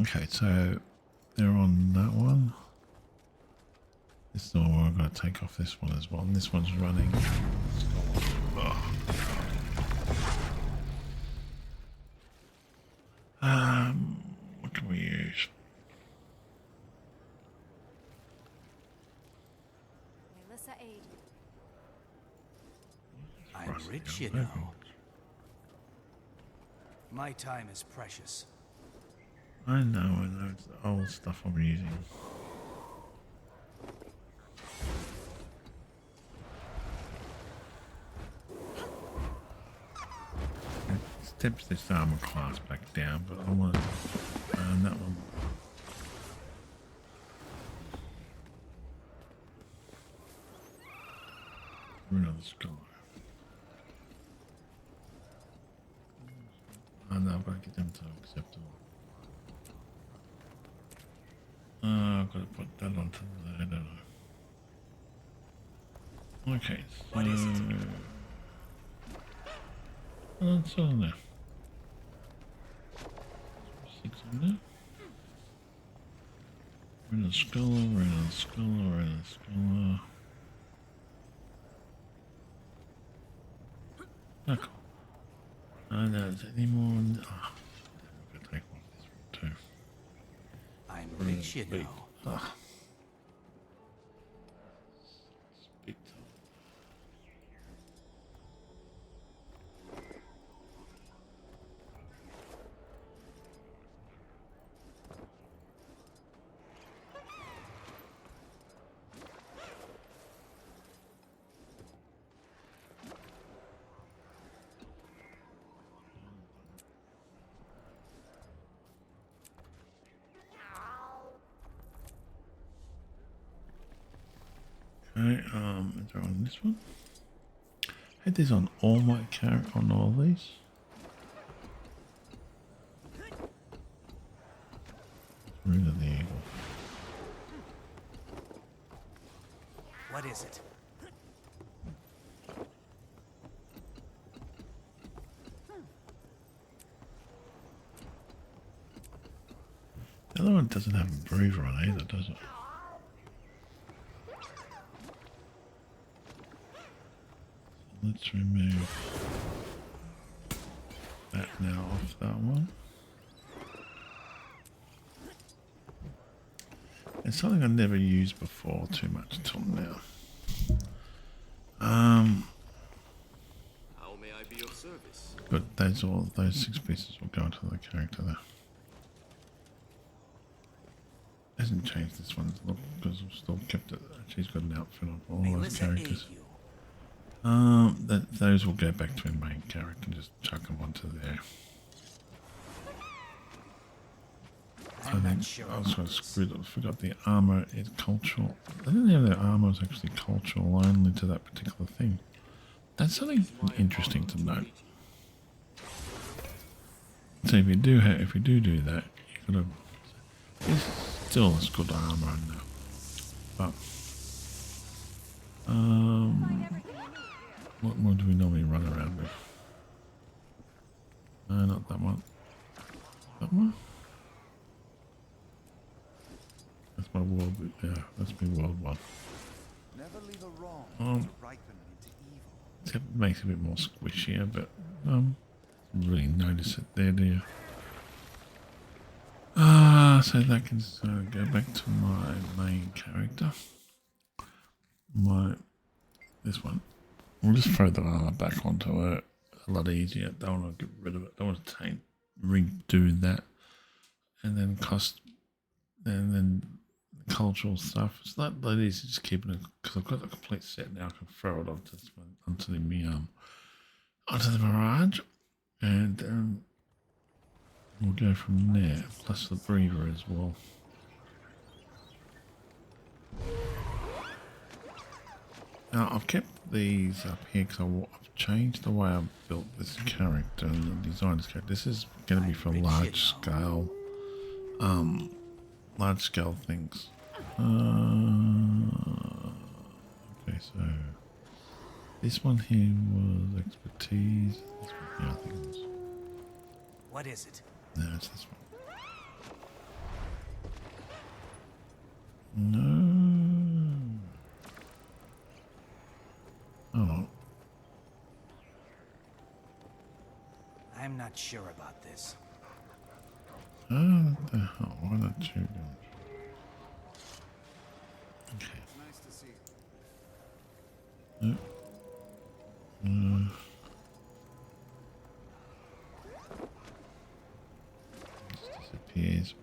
Okay, so they're on that one. This is the one we're going to take off this one as well. And this one's running. Ugh. What can we use? Melissa aid. I'm Rusty rich, you old know. weapons. My time is precious. I know, it's the old stuff I'm using. It steps this armor class back down, but I want that one. Another skull. Oh no, I've got to get them to accept it. I've got to put that onto there, don't I? Okay, so What is it? that's on there. 6 on there. We're in a scholar, we're in a scholar, we're in a scholar. Oh, cool. I know there's any more. Oh, I'm gonna take one of this one too. I'm rich, you know. Ah. Big time. Okay, is there on this one? I had this on all my on all these. Rid of the eagle. What is it? The other one doesn't have a breather on either, does it? So let's remove that now off that one. It's something I never used before too much until now. How may I be of service? But those 6 pieces will go into the character there. Hasn't changed this one look because I've still kept it. She's got an outfit of all those Alyssa characters. ate you. Those will go back to her main character and just chuck them onto there. I'm not sure. I was screwed up. I forgot the armor is cultural. I didn't have their armor was actually cultural only to that particular thing. That's something interesting to note. So if you do do that, you gotta. It's still as good armor in there, but what more do we normally run around with? No, not that one. That one. That's my world. Yeah, that's my world one. Never leave a wrong Um, to ripen into evil. It makes it a bit more squishier, but really notice it there, do you? So that can go back to my main character. This one. We'll just throw the armor back onto her a lot easier. Don't want to get rid of it. Don't want to redo that, and then then cultural stuff. It's not that easy just keeping it because I've got the complete set now. I can throw it onto the mirage, and we'll go from there. Plus the breather as well. Now I've kept these up here because I've changed the way I've built this character and the design this character. This is going to be for large scale things. Okay, so this one here was expertise. This one here, I think it was. What is it? No, it's this one. No. Oh. I'm not sure about this. What the hell? What are you doing? Okay. Nice to see No. you. Just disappears.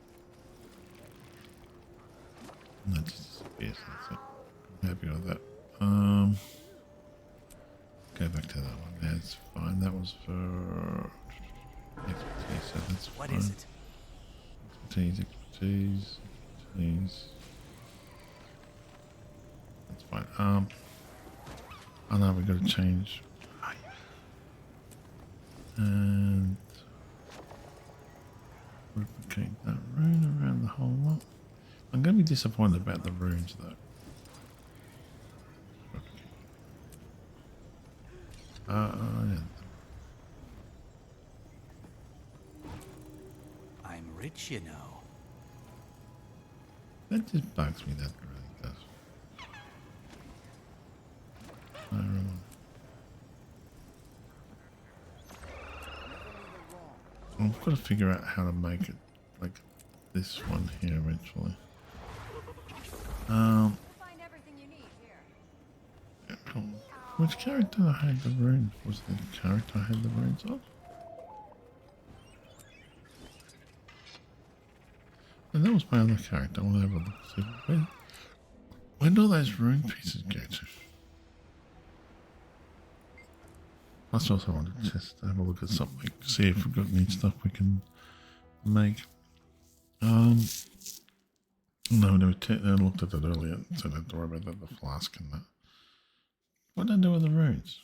And that just disappears. That's it. I'm happy with that. Go back to that one. That's fine. That was for expertise, so that's fine. What is it? Expertise. That's fine. Oh no, we've got to change. And replicate that rune around the whole lot. I'm going to be disappointed about the runes though. Yeah. I'm rich, you know. That just bugs me, that really does. I've got to figure out how to make it like this one here eventually. You'll find everything you need here. Which character I had the runes? Was the character I had the runes on? And that was my other character. I'll have a look. See where do all those rune pieces go to? That's also wanted to just have a look at something, see if we've got any stuff we can make. No, I looked at it earlier, so I don't have to worry about the flask and that. What did I do with the runes?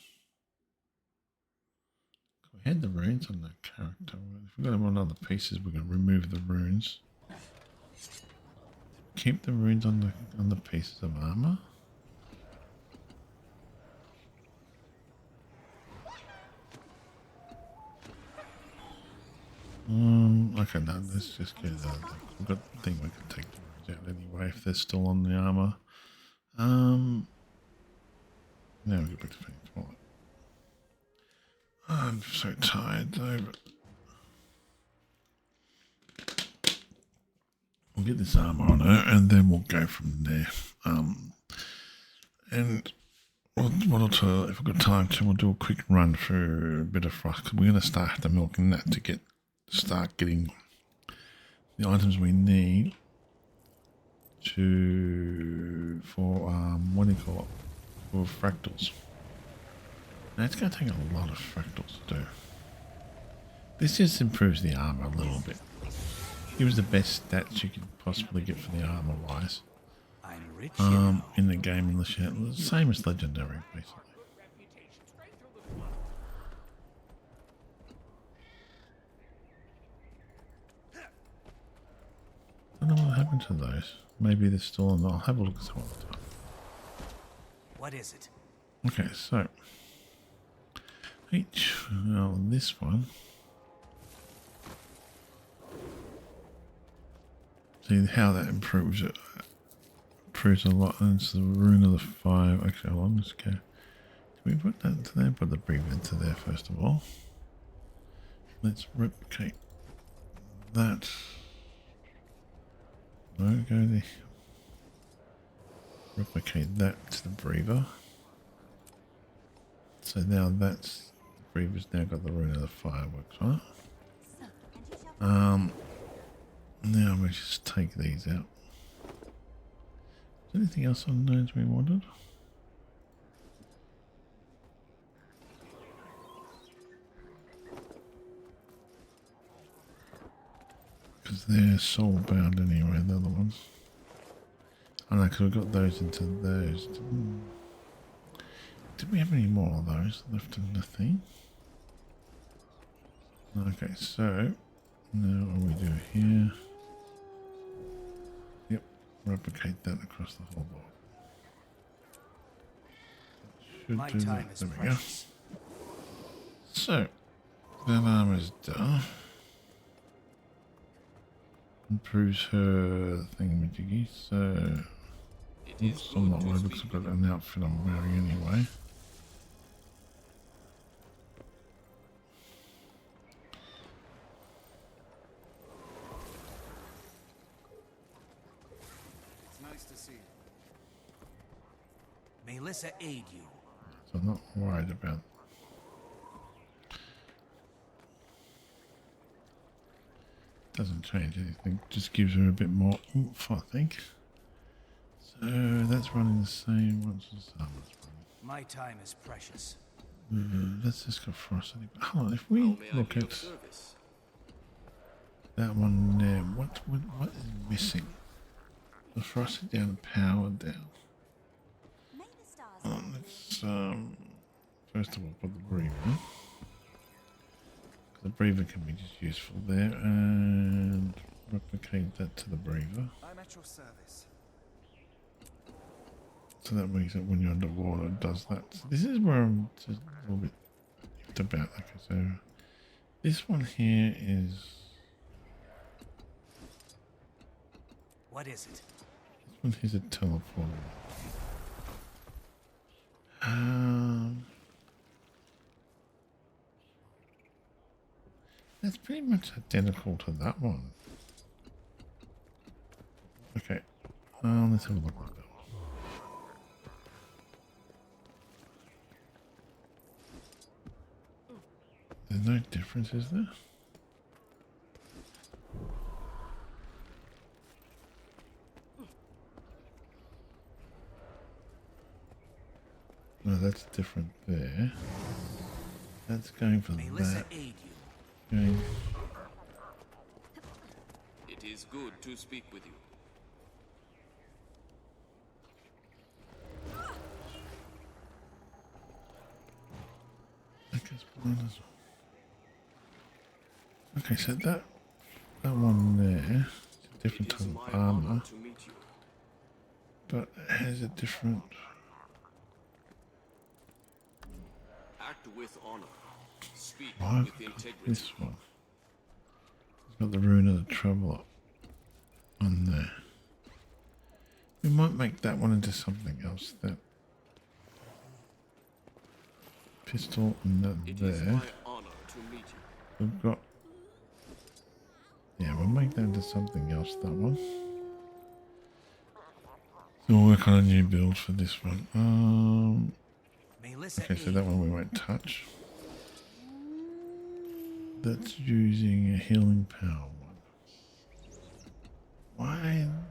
We had the runes on that character. If we've got them on other pieces, we can remove the runes. Keep the runes on the pieces of armor. Okay, no, let's just get we've got the thing we can take the runes out anyway if they're still on the armor. Now we get back to Phoenix Wallet. I'm so tired though. We'll get this armor on her and then we'll go from there. And what I'll tell if we've got time to, we'll do a quick run through a bit of frost because we're going to start the milking that to start getting the items we need for what do you call it, for fractals. Now it's going to take a lot of fractals to do. This just improves the armor a little bit. Gives the best stats you can possibly get for the armor wise. I'm rich, you know. In the game, unless you have, the same as legendary basically. I don't know what happened to those. Maybe they're still on. I'll have a look at some other time. What is it? Okay, so this one. See how that improves it. Improves a lot. And it's the rune of the 5. Actually, hold on, let's go. Can we put that into there? Put the breathe into there first of all. Let's replicate that. No, go there. Replicate that to the breather. So now that's the breather's now got the rune of the fireworks, right? Now we just take these out. Is there anything else on those we wanted? Because they're soul bound anyway, the other ones. I know, because we got those into those. Did we have any more of those left in the thing? Okay, so now what we do here. Yep, replicate that across the whole board. Should My do time that. is There we go. precious. So that armor's done. Improves her thingamajiggy, so oops, I'm not worried because I've got an outfit I'm wearing anyway. It's nice to see you. May Lissa aid you. So I'm not worried about. Doesn't change anything, just gives her a bit more oomph, I think. So that's running the same. What's this armor's running? My time is precious. Let's just go ferocity. Hold on, if we How may I look be of at service? that that one there, what is missing? The ferocity down and power down. Hold on, let's first of all put the breather in. The breather can be just useful there, and replicate that to the breather. I'm at your service. So that means that when you're underwater, it does that. So this is where I'm just a little bit just about. Okay, so this one here is. What is it? This one here's a teleporter. That's pretty much identical to that one. Okay, let's have a look at that one. There's no difference, is there? No, that's different there. That's going for Melissa that. aid you. Going. It is good to speak with you. That goes blind as well. Okay, so that one there is a different It type is of my armor, honor to meet you. but it has a different. Act with honor. Speak Why have with I got integrity. this one? It's got the Rune of the Traveler on there. We might make that one into something else. That pistol and that It is there. my honor to meet you. We've got. Yeah, we'll make that into something else. That one. So we'll work on a new build for this one. Melissa Okay, so aid that one we won't touch. That's using a healing power one. Why am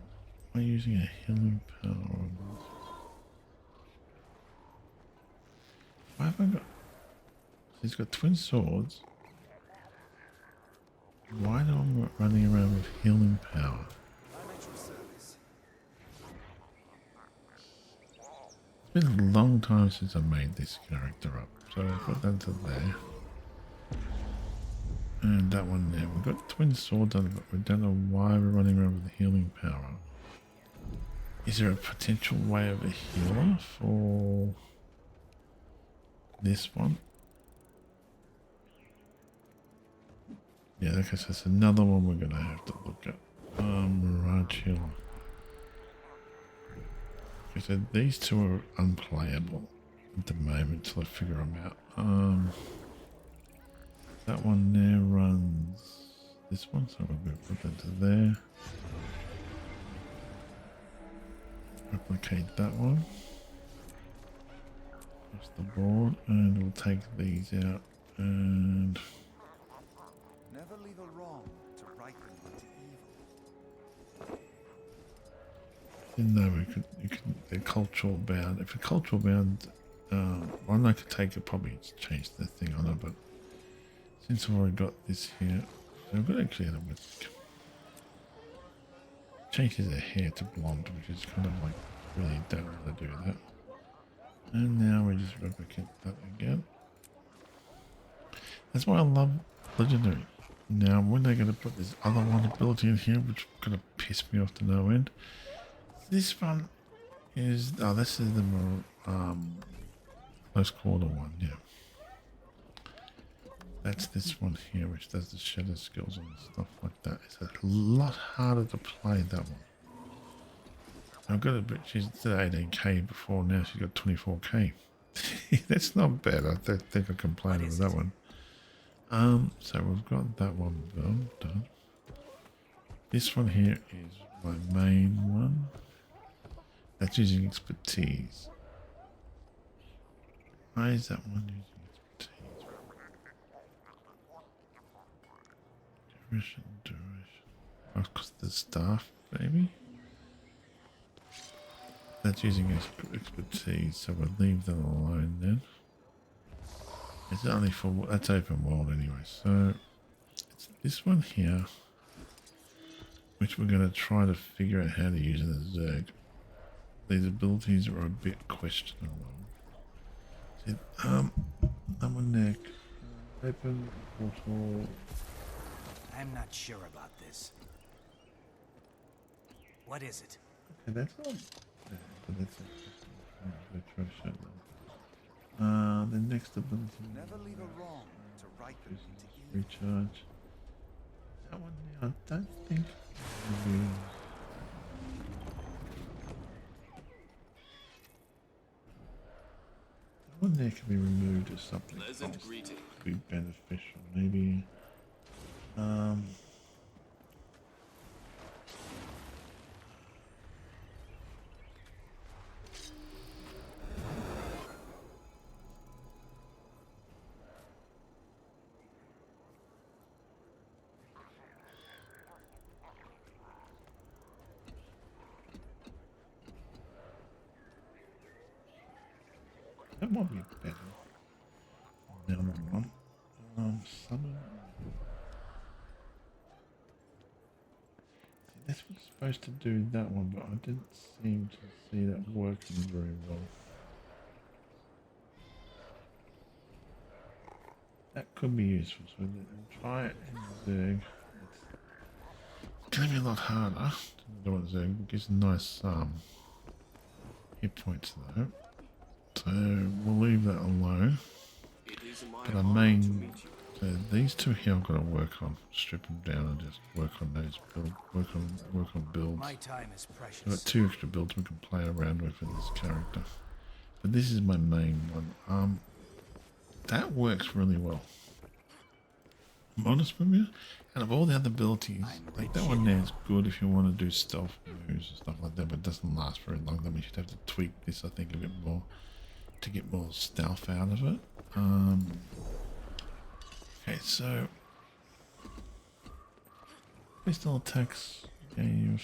I using a healing power on this? Why have I got... He's got twin swords. Why am I running around with healing power? I'm at your service. It's been a long time since I made this character up. So I'll put that to there. And that one there. We've got twin swords on it, but we don't know why we're running around with the healing power. Is there a potential way of a healer for this one? Yeah, okay, so it's another one we're going to have to look at. Mirage Healer. Okay, so these two are unplayable at the moment till I figure them out. That one there runs this one, so we're going to put that to there. Replicate that one. Across the board, and we'll take these out and Never leave a wrong to ripen into evil. didn't know you could they're cultural bound. If you're cultural bound, one I could take it probably change the thing on it, but since I've already got this here, I've got actually a whisk. Changes their hair to blonde, which is kind of like really don't want to do that. And now we just replicate that again. That's why I love Legendary. Now when they're going to put this other one ability in here, which is going to piss me off to no end. This one is this is the more close quarter one, yeah. That's this one here, which does the shadow skills and stuff like that. It's a lot harder to play, that one. I've got a bit, she's at 18k before, now she's got 24k. That's not bad. I don't think I can play with that one. So we've got that one done. This one here is my main one. That's using expertise. Why is that one using expertise? Duration. Oh, because the staff, maybe? That's using expertise, so we'll leave that alone then. It's only for, that's open world anyway, so it's this one here, which we're going to try to figure out how to use in a Zerg. These abilities are a bit questionable. See, that one there, open portal. I'm not sure about this. What is it? Okay, that's not bad, but that's interesting. I'm going to try to show them. The next ability. Never leave a wrong to right them into evil. Recharge. That one now, I don't think. Maybe. That one there can be removed as something Pleasant else. greeting. Could be beneficial. Maybe. Um. That might be better. The other one. Summon. See, this was supposed to do that one, but I didn't seem to see that working very well. That could be useful, so we'll try it in Zerg. It's going to be a lot harder to do it in Zerg. It gives nice hit points though. So we'll leave that alone. It is my But our honor to main, meet you. so these two here I've got to work on. Strip them down and just work on those work on builds. My time is I've got precious. 2 extra builds we can play around with this character. But this is my main one. That works really well. I'm honest with you. Out of all the other abilities, like that one there is good if you want to do stealth moves and stuff like that, but it doesn't last very long. Then we should have to tweak this, I think, a bit more to get more stealth out of it. Okay, so pistol attacks gain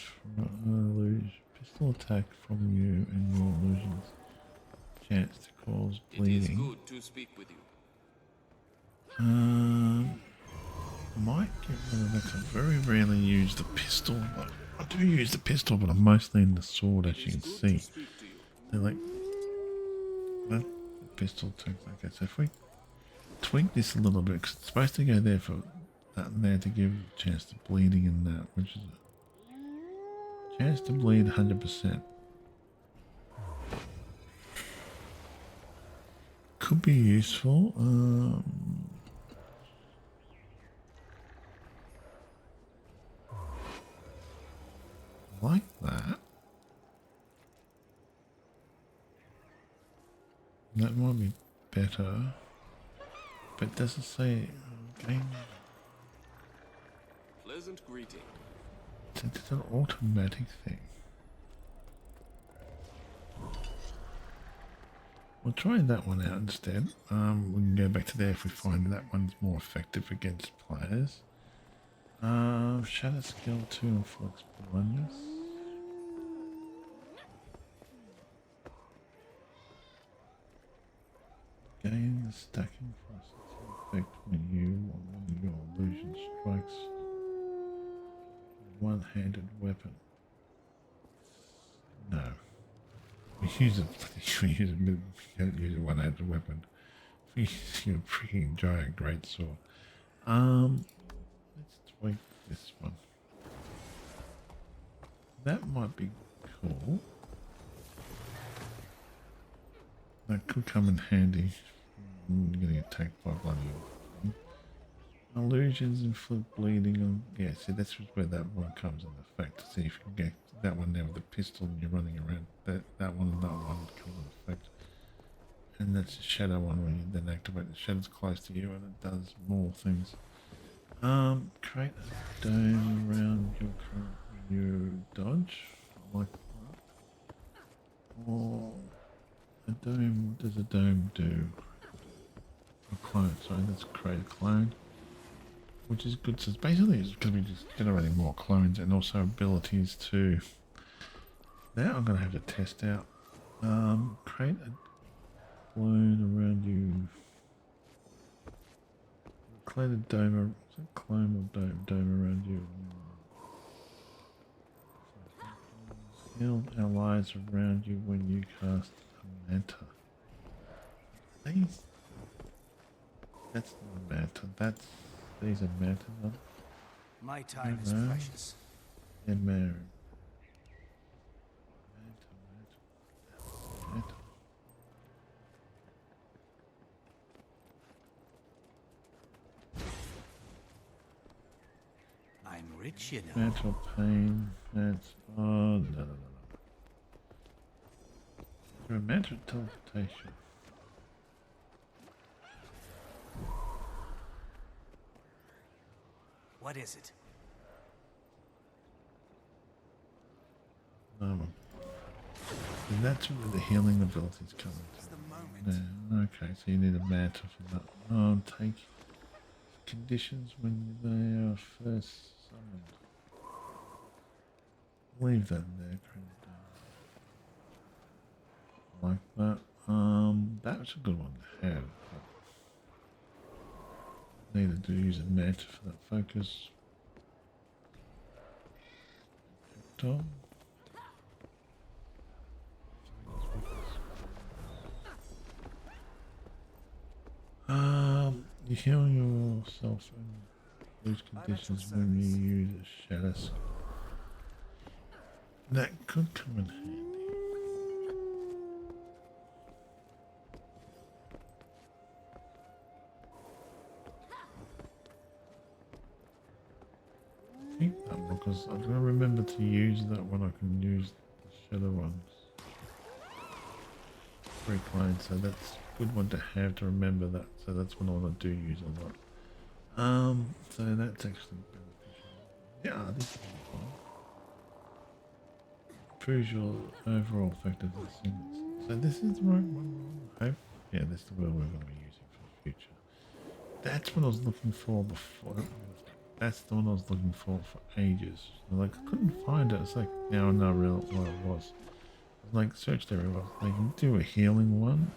illusion. Pistol attack from you and your illusions. Chance to cause It is bleeding. good to speak with you. Might get rid of that 'cause I very rarely use the pistol. I do use the pistol, but I'm mostly in the sword, as you can Good to see. speak to you. They're like that pistol too. Okay, so if we tweak this a little bit, because it's supposed to go there for that and there to give a chance to bleeding in that, which is a chance to bleed 100%. Could be useful. Like that. That might be better. But it doesn't say game. Pleasant greeting. It's an automatic thing. We'll try that one out instead. We can go back to there if we find that one's more effective against players. Shatter skill 2 and flex blindness. Gain the stacking force effect when you or one of your illusion strikes one-handed weapon. No. We use a we don't use a one-handed weapon. We use a freaking giant greatsword. Let's tweak this one. That might be cool. That could come in handy. Getting attacked by bloody illusions and inflict bleeding on. Yeah, see, that's where that one comes in effect. See if you can get that one there with the pistol and you're running around. That one and that one comes in effect. And that's the shadow one when you then activate the shadow's close to you and it does more things. Create a dome around your dodge. I like that. Or a dome. What does a dome do? A clone. Sorry, let's create a clone, which is good. So basically, it's going to be just generating more clones and also abilities too. Now I'm going to have to test out. Create a clone around you. Create a dome. Clone or dome around you. Shield allies around you when you cast a manta. These. That's not manta. These are manta. My time is Mhm. precious. They're married. Manta. rich, you know. Mental pain. That's oh no. Through mental teleportation. What is it? No. And that's where the healing abilities come It's the into. moment. Yeah, okay, so you need a mantle for that. Oh, take conditions when they are first summoned. Leave that there, credit. Like that. That's a good one to have. Needed to use a mat for that focus. Tom. You heal yourself in those conditions when you use a shadow skill. That could come in handy. Keep that one because I'm going to remember to use that when I can use the shadow ones. Recline, so that's a good one to have to remember that. So that's one I do use a lot. So that's actually beneficial. Yeah, this is fine. Improves your overall effectiveness. So this is the right one. I hope. Yeah, this is the one we're going to be using for the future. That's what I was looking for before. That's the one I was looking for ages. Like I couldn't find it. It's like now I know real what it was. I was like searched everywhere. Like you do a healing one.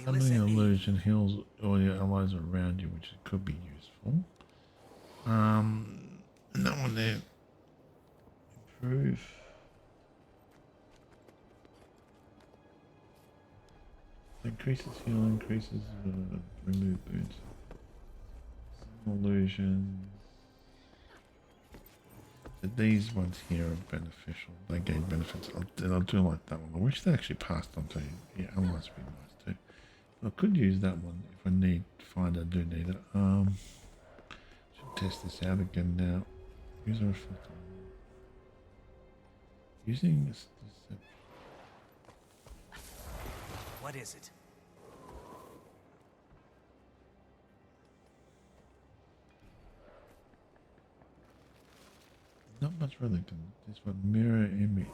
Summoning illusion heals all your allies around you, which could be useful. And that one there. Improve. Increases healing, increases remove wounds. Illusions. So these ones here are beneficial. They gain benefits. I'll do like that one. I wish they actually passed on to you. Yeah, allies would be nice too. I could use that one if I need find I do need it. Should test this out again now. User reflector. Using this What is it? not much really to this one. Mirror image.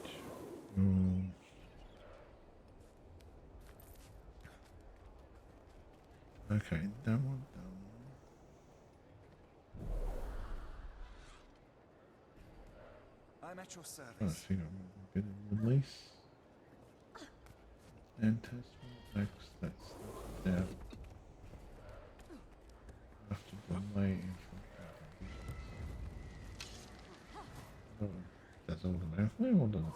Okay, that one. I'm at your Trying to service. figure out a bit of release. And test X, that's down. After delay oh, that's automatically or done?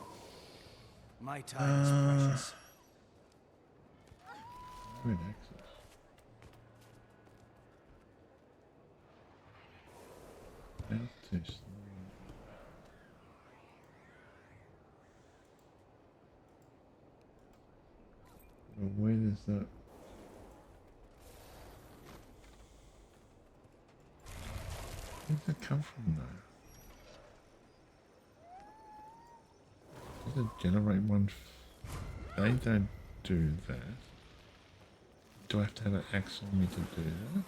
My time is precious. We're in access. Now test. Well, where does that? Where does it come from though? Does it generate one? They don't do that. Do I have to have an axe on me to do that?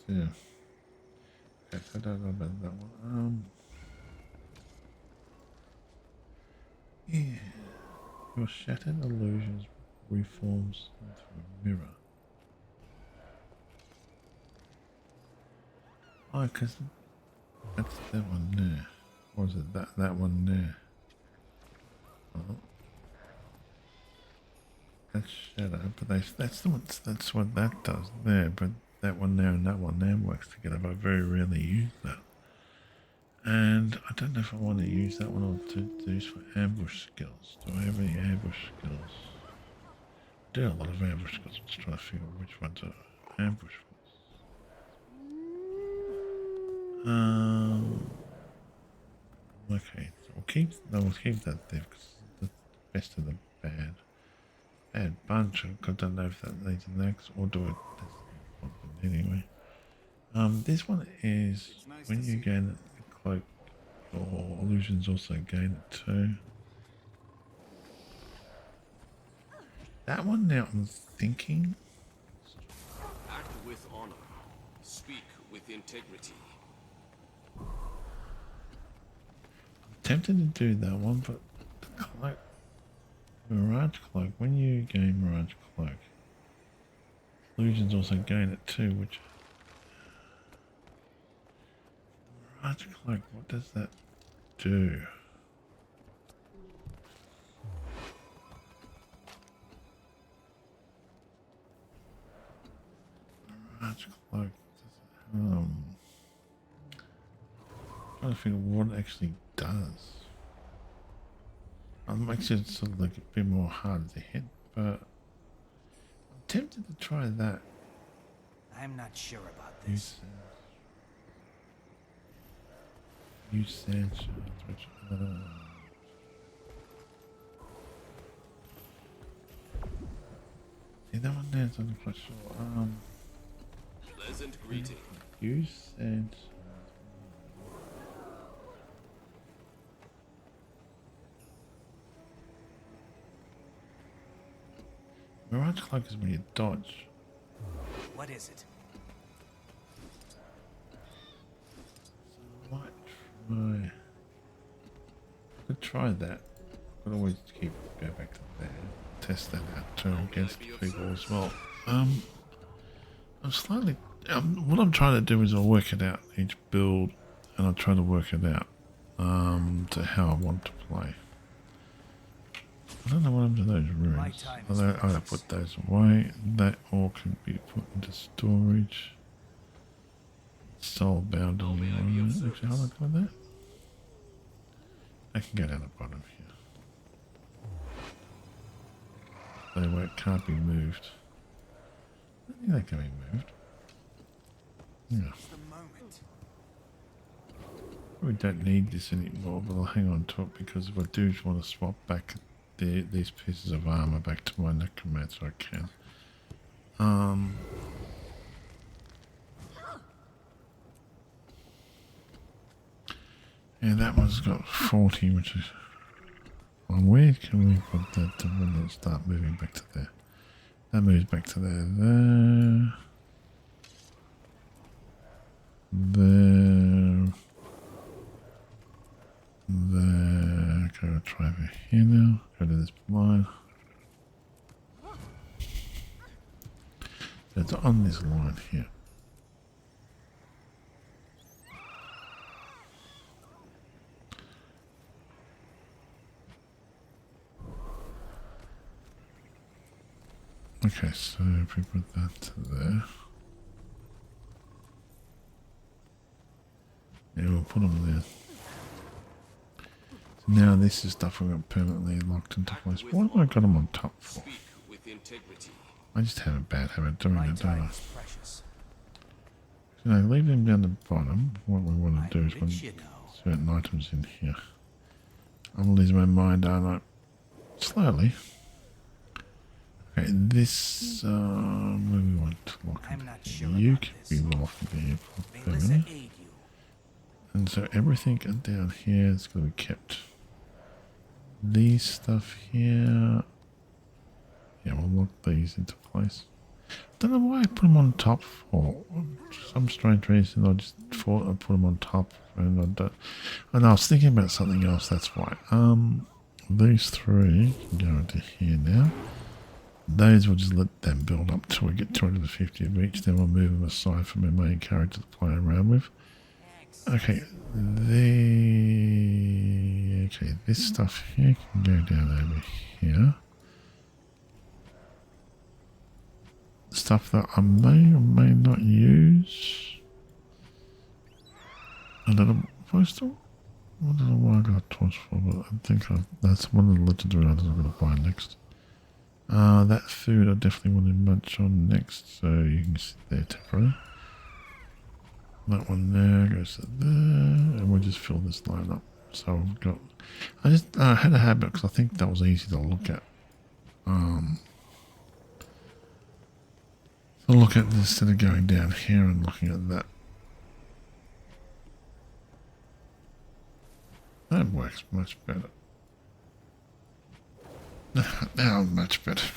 Yeah. Okay, so I don't know about that one. Yeah. Your shattered illusions reforms into a mirror. Oh, because that's that one there. Or is it that one there? Oh. That's shadow, but that's the one, that's what that does there, but that one there and that one there works together, but I very rarely use that. And I don't know if I want to use that one or to use for ambush skills. Do I have any ambush skills? I do a lot of ambush skills. I'm just trying to figure out which ones are ambush ones. Okay, so we'll keep that there because the best of the bad add bunch. I don't know if that needs an X or do it anyway. This one is nice when to you see. gain a cloak or illusions also gain it too. That one now I'm thinking. Act with honor. Speak with integrity. Tempted to do that one, but the cloak, Mirage Cloak, when you gain Mirage Cloak, illusions also gain it too, which Mirage Cloak, what does that do? Mirage Cloak, trying to figure what it actually does. It makes it sort of like a bit more hard to hit, but I'm tempted to try that. I'm not sure about this. Use Sancho. See that one there? I'm not quite sure. Pleasant greeting. Use Sancho. Mirage Cloak is when you dodge. What is it? I might try. I could try that. But always go back to there. Test that out too against people as well. I'm slightly. What I'm trying to do is I'll work it out each build, and I'll try to work it out to how I want to play. I don't know what happened to those runes. I'm gonna put those away. That all can be put into storage. Soulbound on the one. Actually, how do I do that? I can go down the bottom here. They won't, can't be moved. I think that can be moved. Yeah. It's the moment. We don't need this anymore, but I'll hang on to it because if I do want to swap back these pieces of armor back to my necromancer, I can. Yeah, that one's got 40, which is. Well, where can we put that to when it start moving back to there? That moves back to there. There. Okay, I'll try over here now. Go to this line. So it's on this line here. Okay, so if we put that to there. Yeah, we'll put them there. So now this is stuff we've got permanently locked into place. What have I got them on top for? Speak with integrity. I just have a bad habit of doing My it, don't I? time is precious. So now leave them down the bottom. What we want I'm to do is rich, put you know. certain items in here. I'm losing my mind, aren't I? Slowly. Okay, this, where we want to lock I'm it. not sure You about can this. be locked here for May Lissa permanent. aid you. And so everything down here is going to be kept. These stuff here. Yeah, we'll lock these into place. Don't know why I put them on top for some strange reason. I just thought I'd put them on top, and I don't. And I was thinking about something else. That's why. These three can go into here now. Those will just let them build up till we get 250 of each. Then we'll move them aside from our main character to play around with. Okay, this stuff here can go down over here. Stuff that I may or may not use. I don't know. I don't know why I got a torch for, but I think that's one of the legendary items I'm going to buy next. That food I definitely want to munch on next, so you can sit there temporarily. That one there goes to there, and we'll just fill this line up. So we've got. I just had a habit because I think that was easy to look at. I'll look at this instead of going down here and looking at that. That works much better. Now much better.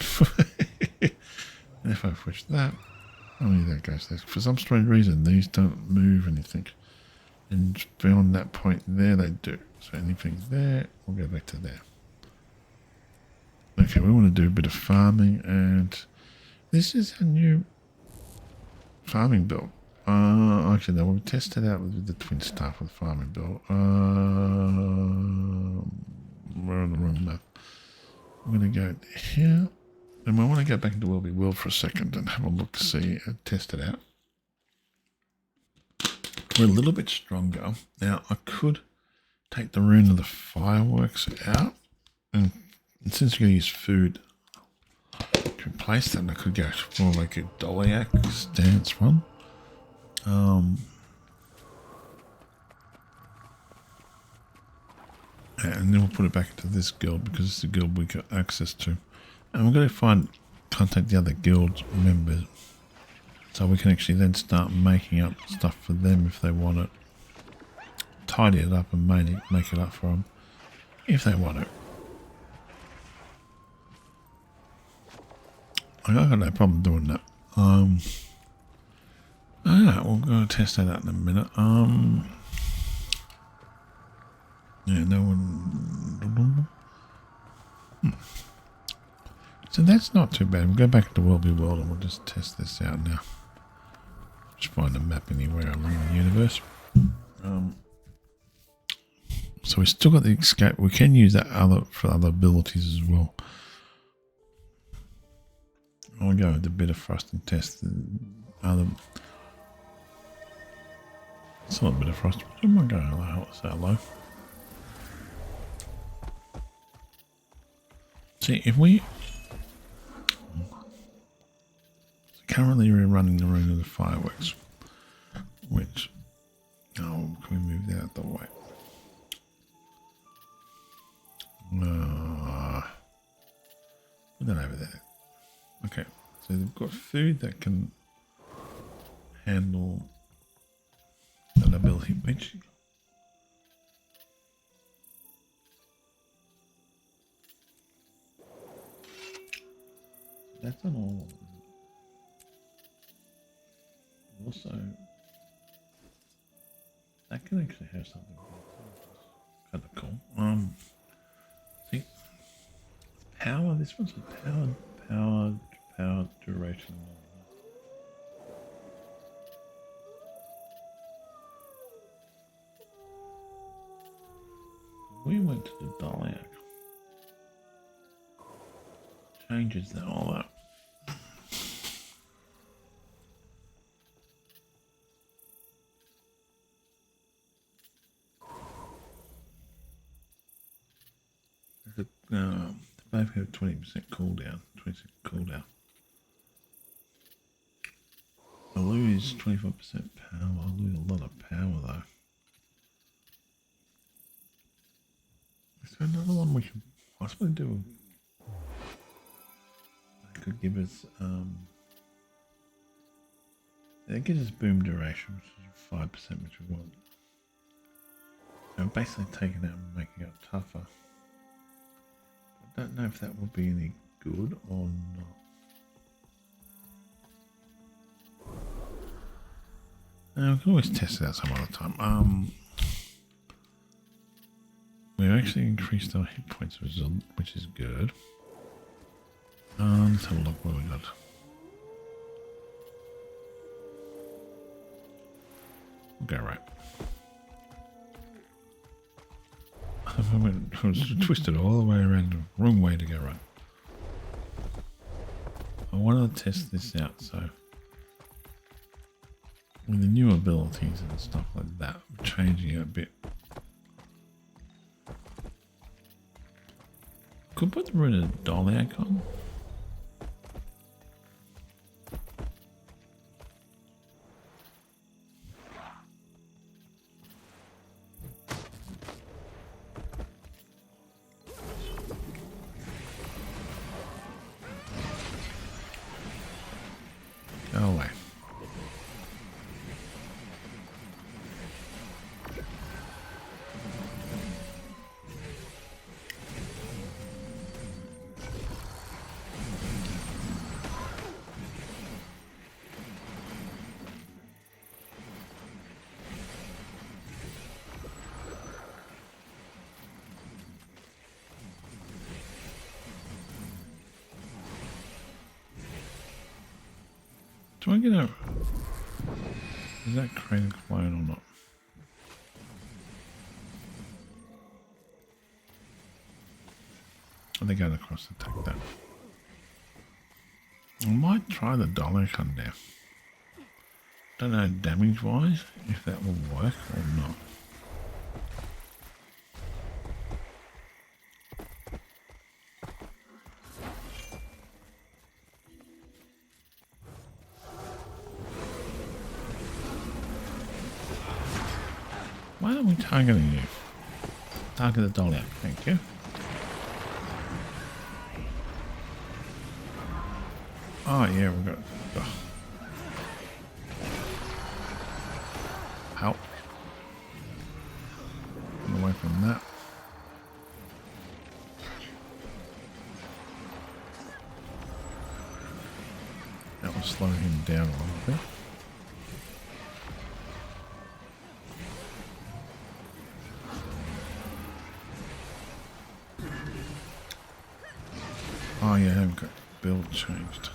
And if I push that, only that goes there. For some strange reason, these don't move anything. And beyond that point there, they do. So anything there, we'll go back to there. Okay, we want to do a bit of farming, and this is a new farming build. Actually, no, we'll test it out with the twin staff with farming build. We're on the wrong map. I'm going to go here, and I want to go back into Wilby World for a second and have a look to see and test it out. We're a little bit stronger. Now, I could take the rune of the fireworks out, and since we're going to use food to replace that, I could go for like a Doliac stance one. And then we'll put it back into this guild because it's the guild we got access to. And we're going to contact the other guild members so we can actually then start making up stuff for them if they want it. Tidy it up and make it up for them if they want it. I got no problem doing that. Alright, we'll go test that out in a minute. Yeah, no one. So that's not too bad. We'll go back to Wilby World and we'll just test this out now. Just find a map anywhere along the universe. So we still got the escape. We can use that for other abilities as well. I'll go with the bit of frost and test the other. It's not a bit of frost. I might go that low. See, if we currently we're running the rune of the fireworks, which can we move that out the way? Put that over there. Okay, so they've got food that can handle that ability, which that's not all. Also, that can actually have something kind of cool. See, power. This one's a power duration. We went to the Doliac. Changes that all up. Both have 20% cooldown. 20% cooldown. I lose 25% power. I lose a lot of power though. Is there another one we could possibly do? That could give us it gives us boom duration, which is 5%, which we want. So basically taking it and making it tougher. I don't know if that would be any good or not. We can always test it out some other time. We actually increased our hit points result, which is good. Let's have a look what we got. We'll go right. I was twisted all the way around, the wrong way to go right. I wanted to test this out, so with the new abilities and stuff like that, we're changing it a bit. Could put the rune of Doliac on. Do I get a... Is that crane explode or not? I think I'd across to take that. I might try the dollar gun there. Don't know damage wise if that will work or not. Why are we targeting you? Target the dollar. Thank you. Oh yeah, we've got... Oh. Help. Get away from that. That will slow him down a little bit. Oh yeah, I've got build changed.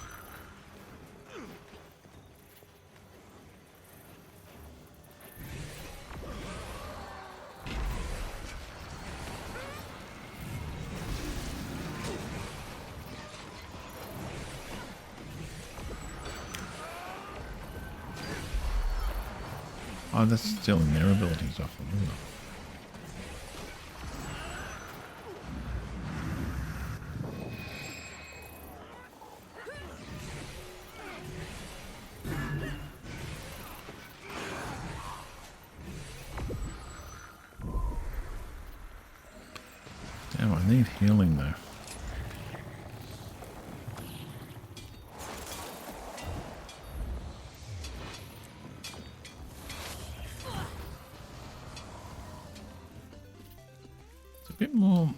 Oh, that's stealing their abilities off them, isn't it? Damn, I need healing though. It's a bit more.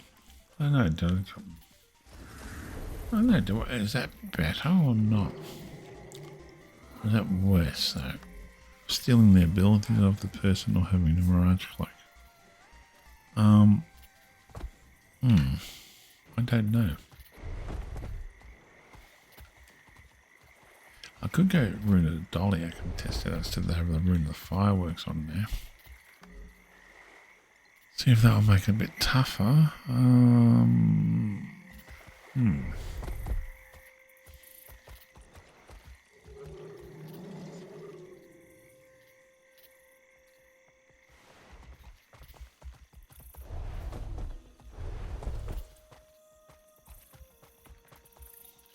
I don't know. I don't know. Is that better or not? Or is that worse though? Stealing the abilities of the person or having a Mirage Cloak? I don't know. I could go Rune of the Dolly. I can test it instead of having the Rune of the Fireworks on there. See if that'll make it a bit tougher.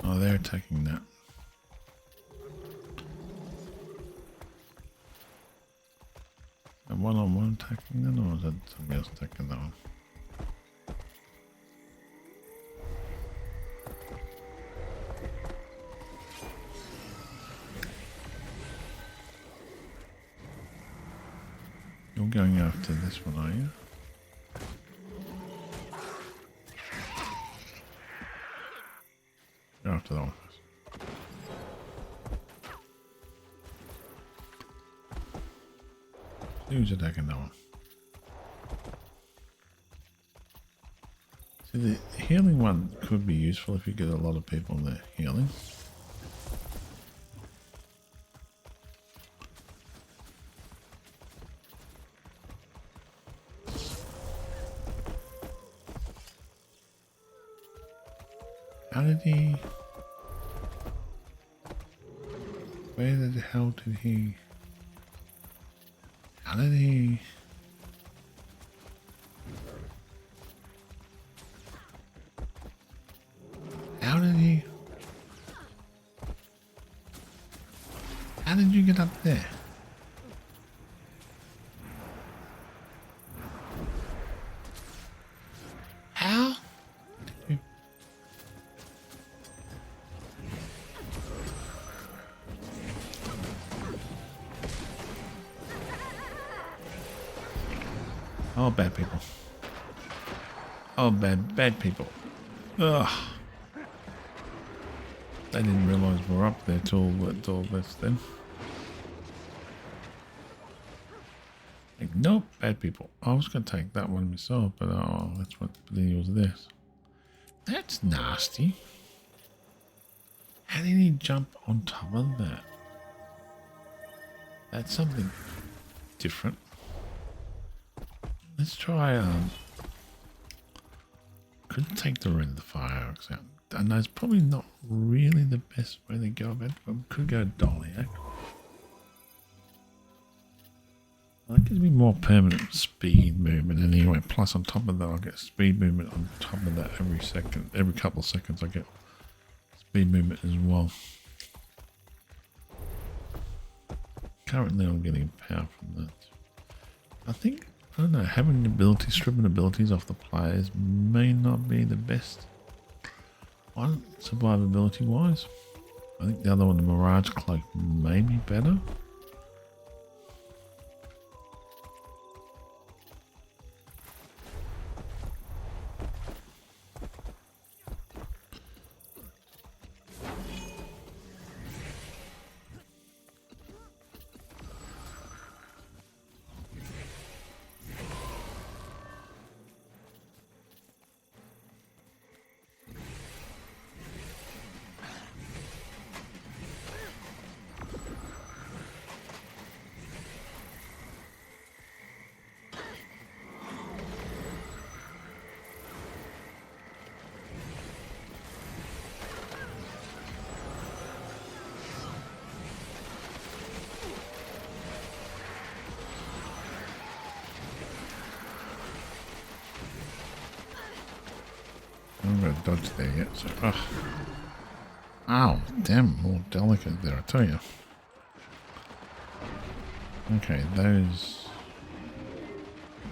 Oh, they're taking that. A one-on-one taking that, or is that somebody else taking that one? You're going after this one, are you? Go after that one first. Who's attacking that one? See, the healing one could be useful if you get a lot of people in there healing. How did he... Where the hell did he... How did he... How did he... How did you get up there? How? Oh, bad people. Oh, bad people. Ugh. They didn't realise we're up there till this then. Like, nope, bad people. I was going to take that one myself, but oh, that's what the deal was this. That's nasty. How did he jump on top of that? That's something different. Let's try, could take the red of the fireworks out. I know it's probably not really the best way to go about it, but we could go Doliac. That gives me more permanent speed movement anyway. Plus on top of that, I'll get speed movement on top of that every second. Every couple of seconds I get speed movement as well. Currently I'm getting power from that. I think, I don't know, having abilities, stripping abilities off the players may not be the best one, survivability wise. I think the other one, the Mirage Cloak, may be better. I haven't got a dodge there yet, so. Ugh. Ow, damn, more delicate there, I tell you. Okay, those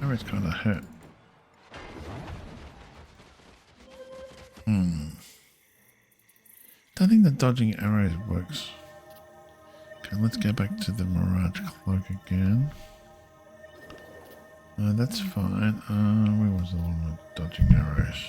arrows kind of hurt. Don't think the dodging arrows works. Okay, let's go back to the Mirage Cloak again. That's fine. Where was the one with dodging arrows?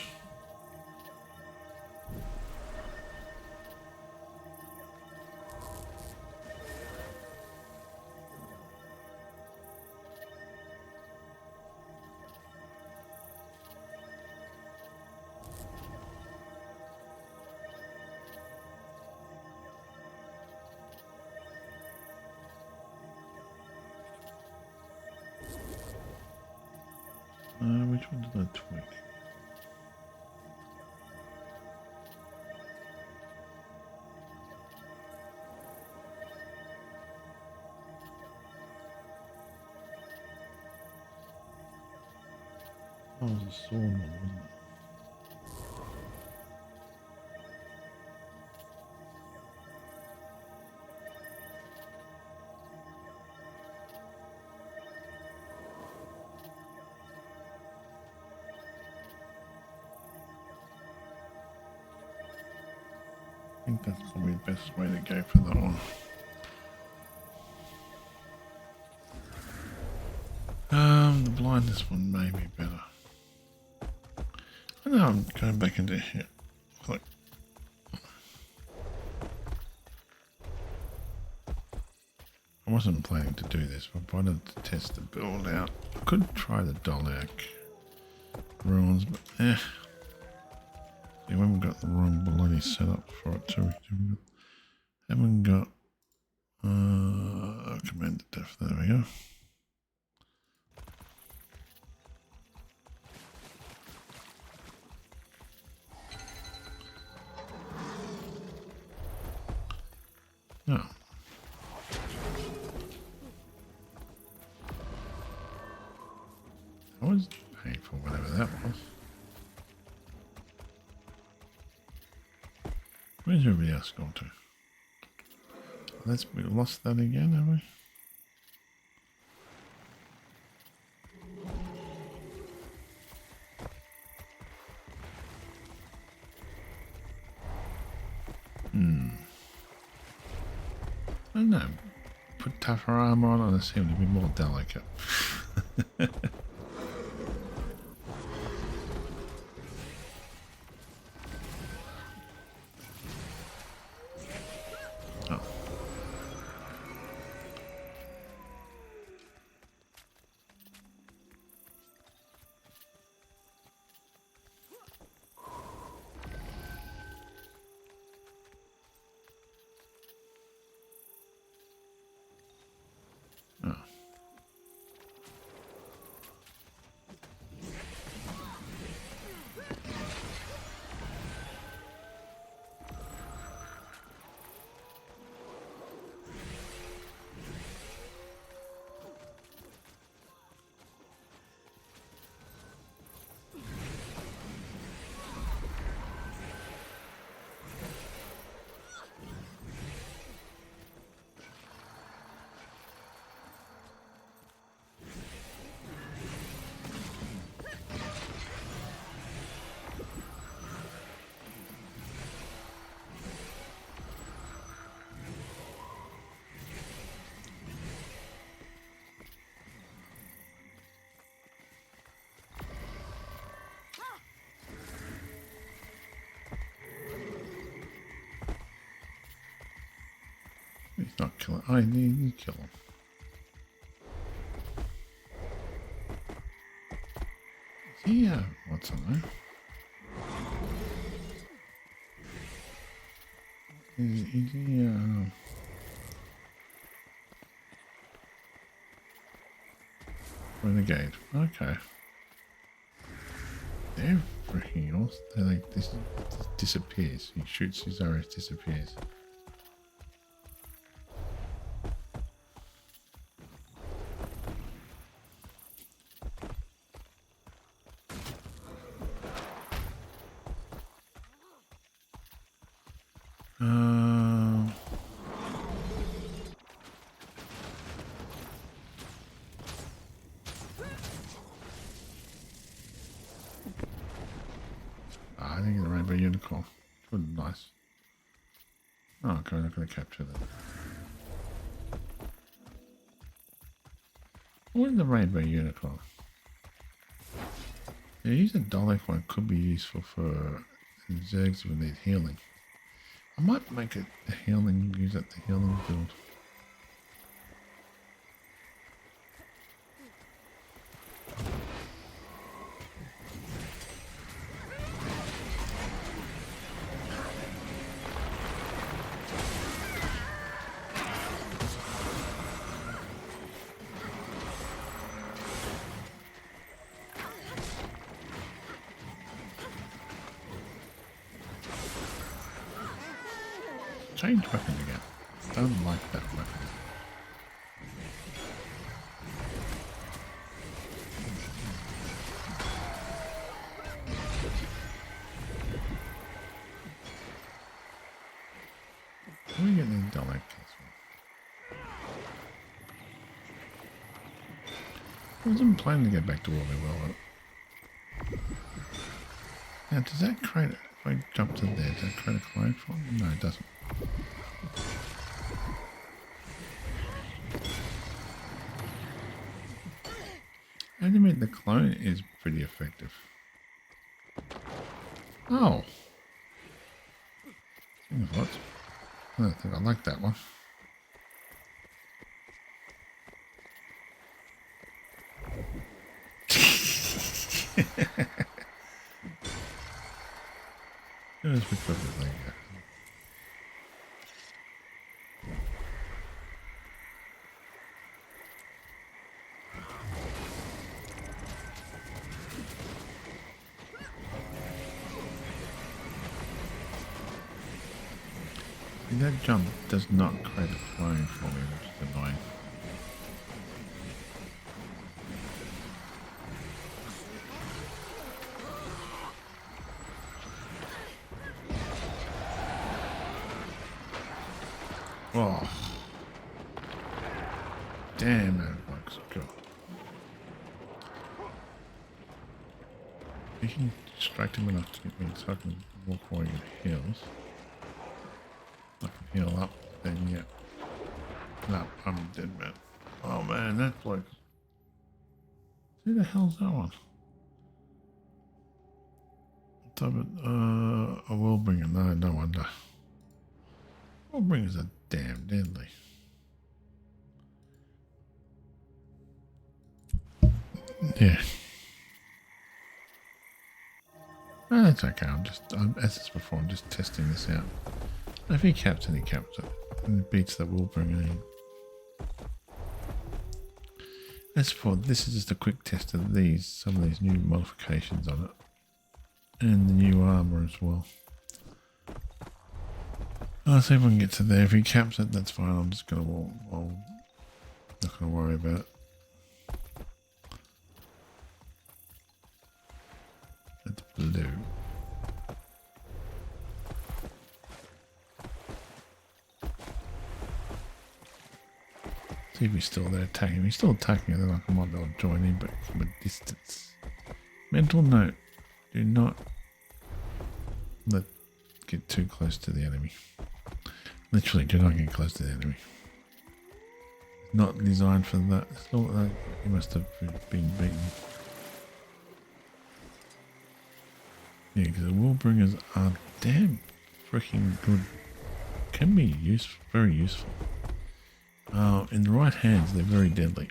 Which one did I tweak? Oh, it was a sword one, wasn't it? I think that's probably the best way to go for that one. The blindness one may be better. I know I'm going back into here. Like, I wasn't planning to do this, but I wanted to test the build out. I could try the Doliac ruins, but we haven't got the wrong bloody setup for it too. Haven't got command def. There we go. No. That was painful, whatever that was. Where's everybody else gone to? We lost that again, have we? I don't know. Put tougher armor on and it seemed to be more delicate. Oh. He's not killing. Oh, you kill him. Yeah, what's on there? Is he, renegade. Okay. They're freaking awesome. They're like, this disappears. He shoots his arrows, disappears. I think the rainbow unicorn. Good, nice. Oh, okay, I'm not going to capture that. Where's the rainbow unicorn? Yeah, use a Dalek one could be useful for Zergs who need healing. I might make it a healing, use it the healing build. Change weapon again. Don't like that weapon. How are we getting these Dalek kills from? I wasn't planning to get back to where we were. Now, does that create, if I jump to there, does that create a clone for me? No, it doesn't. Animate the clone is pretty effective. Oh. What? I don't think I like that one. It was because of the that jump does not create a clone for me, which is annoying. Oh. Damn, that works. Good. You can distract him enough to get me so I can walk while he heals. I can heal up, then yeah. No, I'm dead, man. Oh man, that bloke. Who the hell's that one? A Willbringer. No wonder. Willbringers are damn deadly. Yeah. No, that's okay. As it's before, I'm just testing this out. If he caps it, he caps it. And it beats the Willbringer. As for this is just a quick test of some of these new modifications on it. And the new armor as well. I'll see if we can get to there. If he caps it, that's fine. I'm just gonna not gonna worry about it. That's blue. See if he's still there attacking him. He's still attacking, and then I might be able to join him, but from a distance. Mental note: do not get too close to the enemy. Literally, do not get close to the enemy. It's not designed for that. It's not like he must have been beaten. Yeah, because the Willbringers are damn freaking good. Can be very useful. In the right hands, they're very deadly.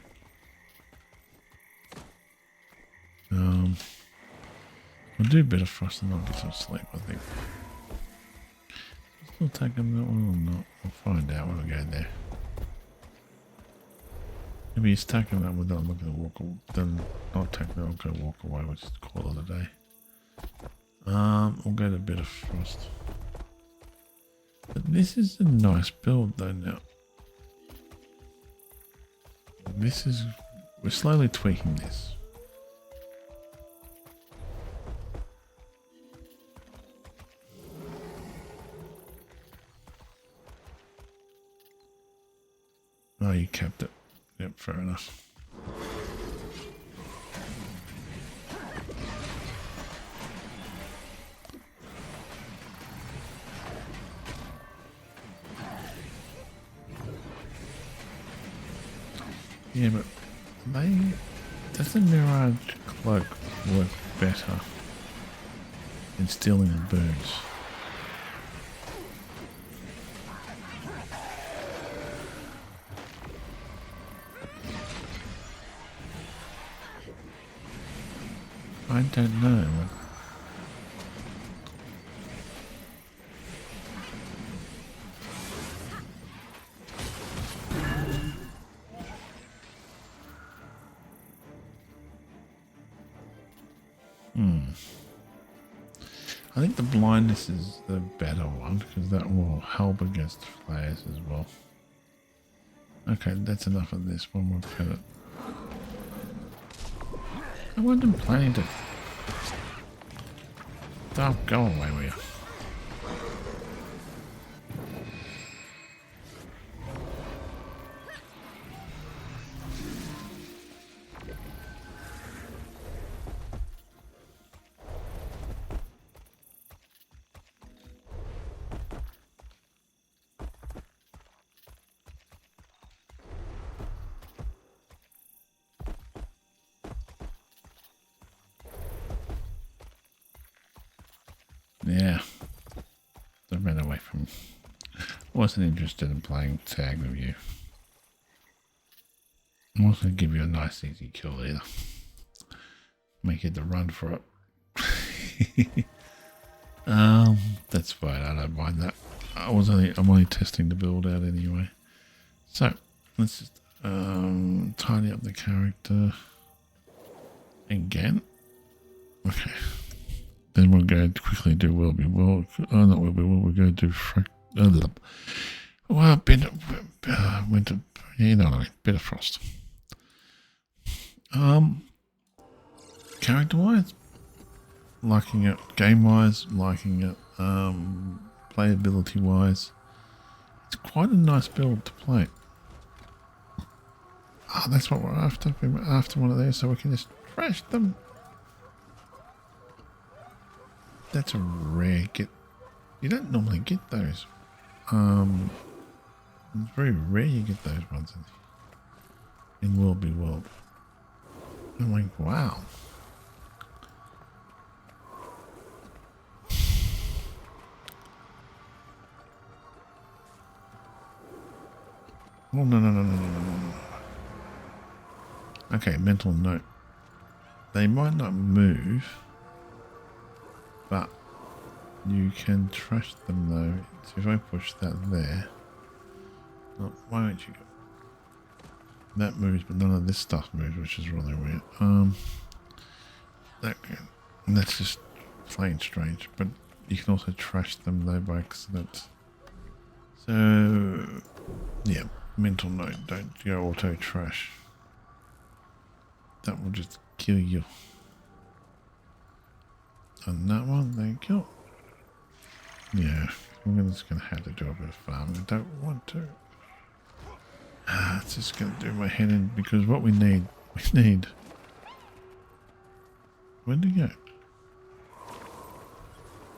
I'll do a bit of frost and I'll get some sleep, I think. Still taking that one or not? We'll find out when we go there. Maybe he's taking that one, then I'm not going to walk away. Then not take that, I'll go walk away, we'll just call it a day. We'll get a bit of frost. But this is a nice build though now. This is, we're slowly tweaking this. Oh, you kept it. Yep, fair enough. Yeah, but does the Mirage Cloak work better than stealing the birds? I don't know. I think the blindness is the better one because that will help against flares as well. Okay, that's enough of this. One more credit. I wasn't planning to. Oh, go away with you. Yeah, I ran away from. Wasn't interested in playing tag with you. I'm not going to give you a nice easy kill either. Make you to run for it. That's fine. I don't mind that. I'm only testing the build out anyway. So let's just tidy up the character again. Okay. Then we'll go quickly do Will Be Will. Oh, not Will Be Will. We'll go do well, winter. You know what I mean. Bit of frost. Character-wise, liking it. Game-wise, liking it. Playability-wise, it's quite a nice build to play. Ah, that's what we're after. We're after one of those, so we can just trash them. That's a rare get. You don't normally get those. It's very rare you get those ones in World Be World. I'm like, wow. Oh, no. Okay, mental note. They might not move, but you can trash them though. So if I push that there, oh, why don't you go? That moves, but none of this stuff moves, which is really weird. That's just plain strange. But you can also trash them though by accident. So yeah, mental note: don't go auto trash. That will just kill you. And that one, thank you. Yeah, I'm just going to have to do a bit of farming. I don't want to. It's just going to do my head in because what we need. Where'd it go?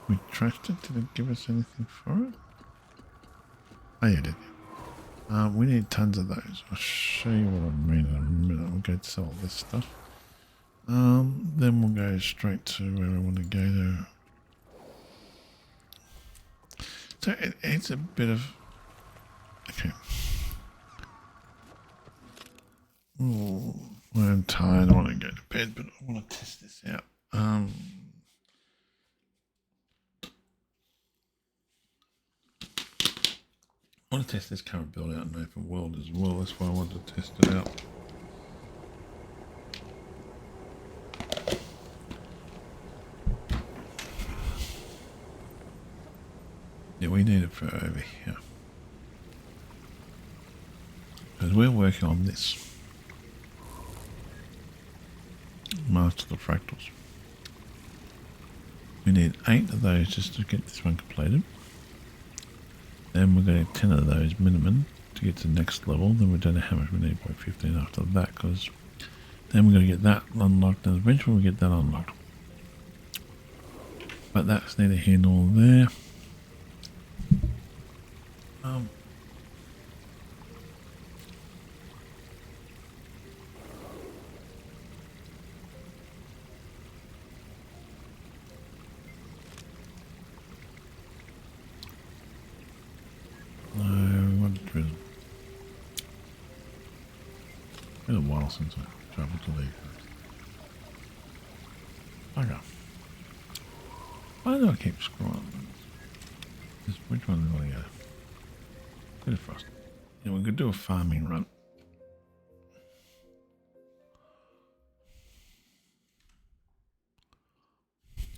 We trashed it. Did it give us anything for it? Oh, yeah, it did. We need tons of those. I'll show you what I mean in a minute. We'll go sell this stuff. Then we'll go straight to where we want to go to. So it's a bit of... Okay. Oh, I'm tired. I want to go to bed, but I want to test this out. I want to test this current build out in open world as well. That's why I wanted to test it out. Yeah, we need it for over here. Because we're working on this. Master the Fractals. We need 8 of those just to get this one completed. Then we're going to 10 of those minimum to get to the next level. Then we don't know how much we need by 15 after that, because then we're going to get that unlocked, and eventually we get that unlocked. But that's neither here nor there. It's been a while since I travelled to leave. Okay. Why do I keep scrolling? Which one do I want to go? Go to Frost. Yeah, we could do a farming run.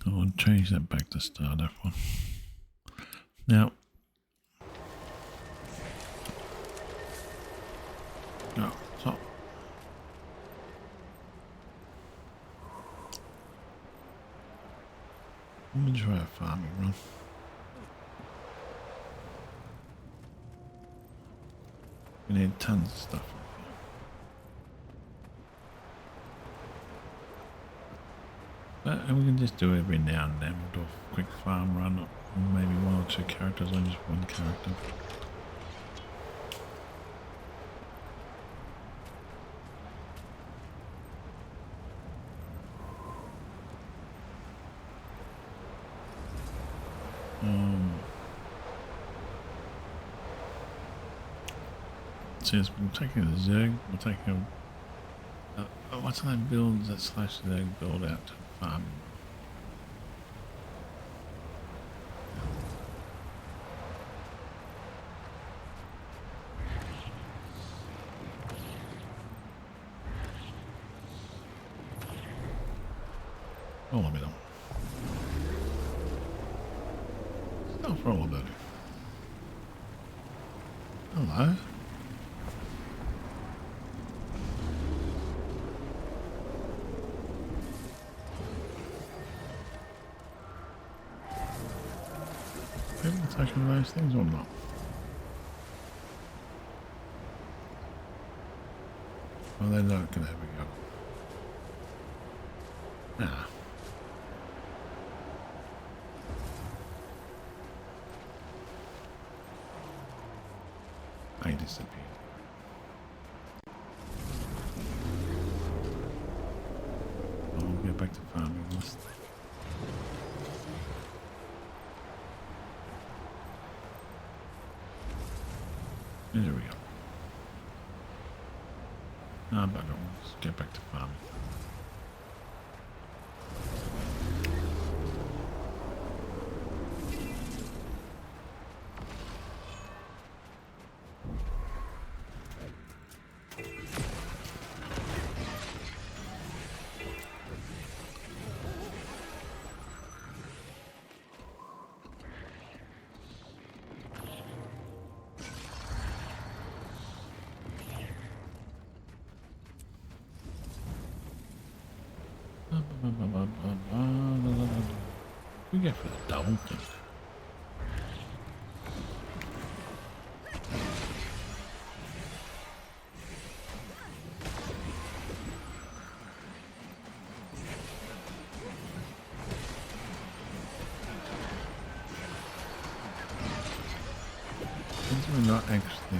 I'll change that back to start F1. Now, no, top. Let me try a farming run. We need tons of stuff. And we can just do it every now and then. We'll do a quick farm run, or maybe 1 or 2 characters on just 1 character. So yes, we're taking the Zerg, we're taking what's the name build that slash Zerg build out to farm. Oh, let me know. Stop for all about it. Hello. People taking those things or not? Well, they're not going to have a go. Nah. I disappeared. I'll get back to farming list. There we go. Ah, bugger. Let's get back to farming. We go for the double thing. These are not actually.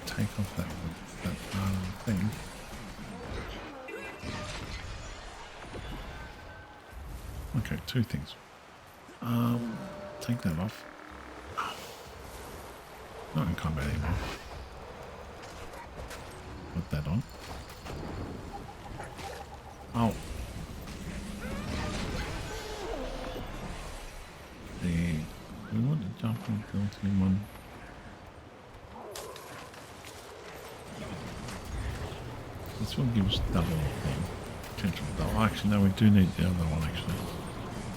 Take off that thing. Okay, two things. Take that off. Not in combat anymore. Put that on. Oh. We want to jump and built-in one. This one gives double thing. Potential double. Actually, no, we do need the other one, actually.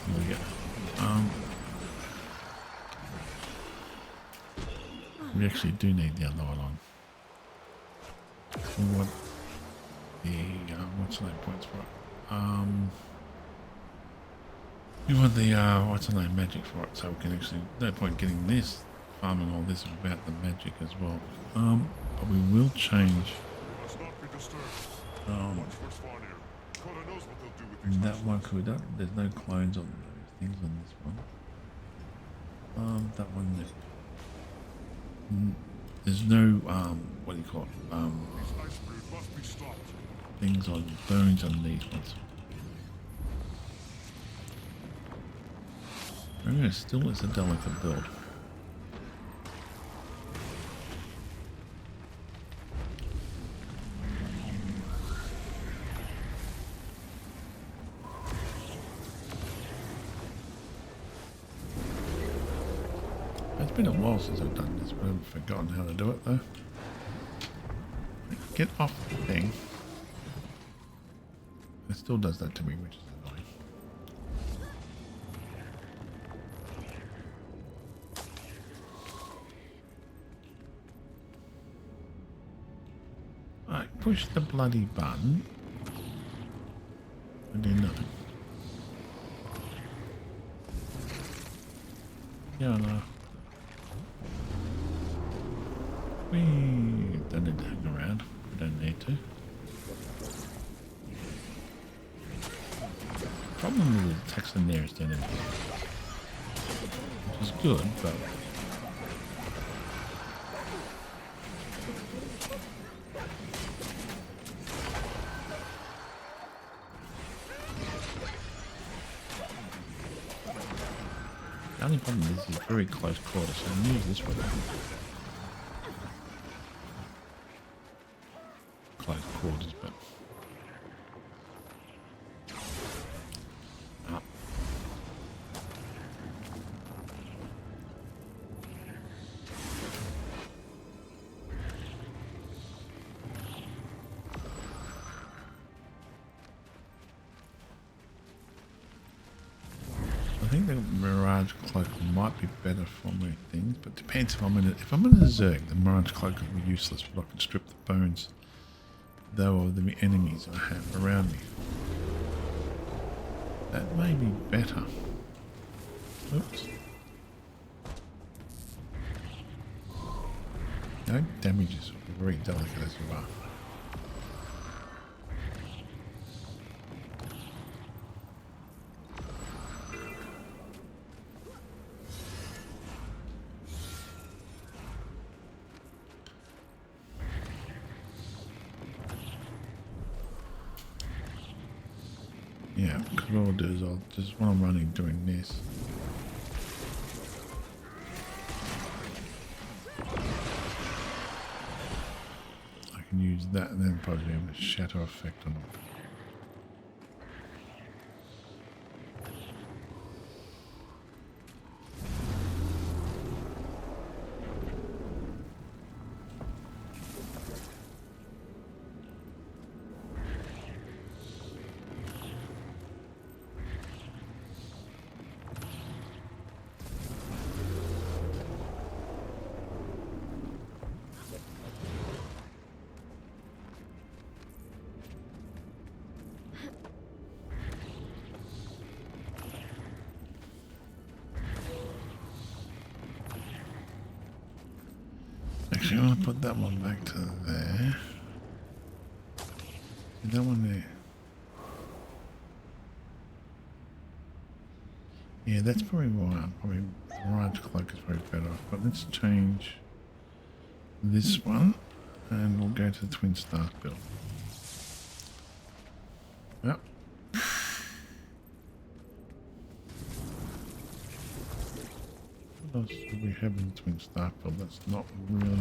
Here we go. We actually do need the other one on. We want the, what's the name points for it? We want the, what's the name, magic for it, so we can actually, no point getting this, farming all this without the magic as well. But we will change. Must not be disturbed. Watch for Svanir. Kona knows what they'll do with these That one, could we don't, there's no clones on those things on this one. That one there. There's no, what do you call it, These ice breed must be stopped. things on bones on these ones. Remember, still is a delicate build. It's been a while since I've done this, but I've forgotten how to do it though. Get off the thing. It still does that to me, which is annoying. Alright, push the bloody button. And do nothing. Yeah, no. We don't need to hang around. We don't need to. Problem with the text in there is that which is good, but the only problem is it's very close quarters, so I'll use this weapon. Close quarters, but I think the Mirage Cloak might be better for my things, but depends if I'm in a Zerg, the Mirage Cloak will be useless, but I can strip the bones though of the enemies I have around me. That may be better. Oops. No damage is very delicate as you are. Yeah, because what I'll do is I'll just, when I'm running doing this, I can use that and then probably have a shatter effect on them. Actually, I'm going to put that one back to there. That one there. Yeah, that's probably why. Probably Mirage Cloak is probably better. But let's change this one and we'll go to the Twin Star build. Yep. What else do we have in Twin Starfield that's not real?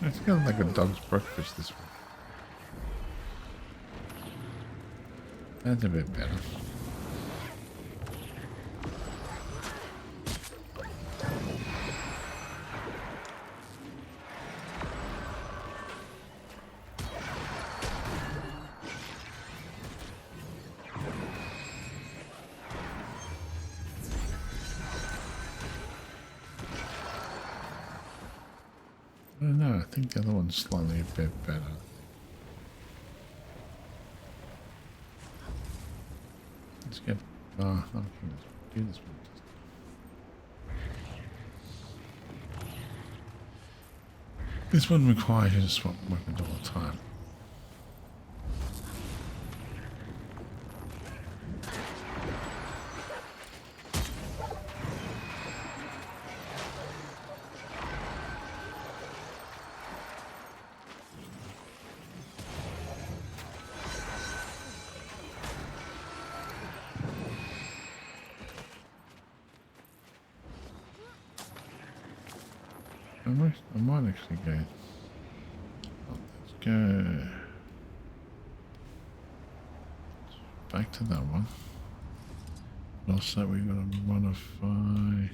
It's kind of like a dog's breakfast this one. That's a bit better. I don't know, I think the other one's slightly a bit better. Let's get... no, let's do this one. This one requires you to swap weapons all the time. I might actually go. Oh, let's go back to that one. Also, we've got to modify.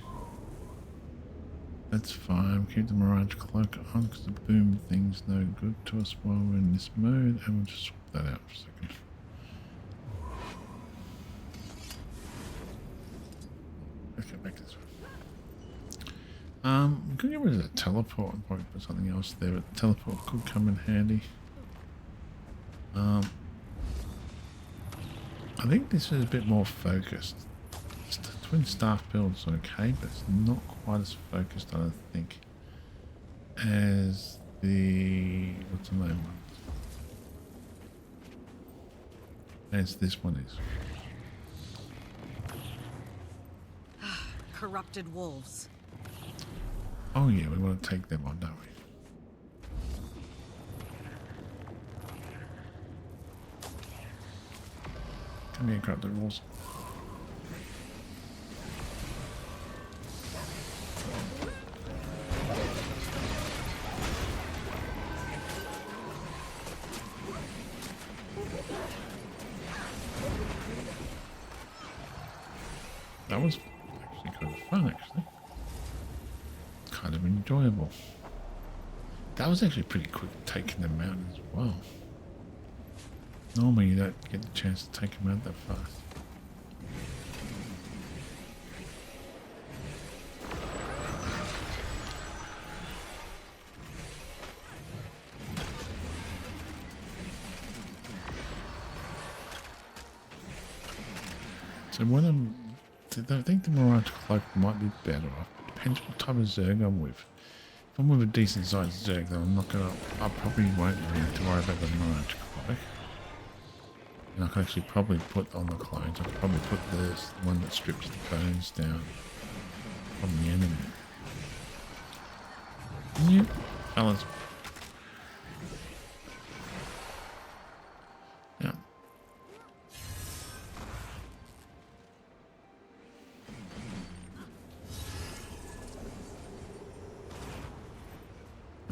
That's fine. Keep the Mirage Cloak on because the boom thing's no good to us while we're in this mode, and we'll just swap that out for a second. Okay, back to this one. We could get rid of the teleport and probably put something else there, but the teleport could come in handy. I think this is a bit more focused. The Twin Staff build's okay, but it's not quite as focused, I don't think, as the... what's the name? As this one is. Corrupted wolves. Oh yeah, we want to take them on, don't we? Come here, grab the rules. That was actually kind of fun, actually. Kind of enjoyable. That was actually pretty quick taking them out as well. Normally you don't get the chance to take them out that fast. So when I think the Mirage Cloak might be better off. Depends what type of Zerg I'm with. If I'm with a decent sized Zerg, then I probably won't need to worry about the Mirage Cloak. And I can actually probably put on the clones, I could probably put the one that strips the bones down from the enemy. Yep, fellas. Yeah.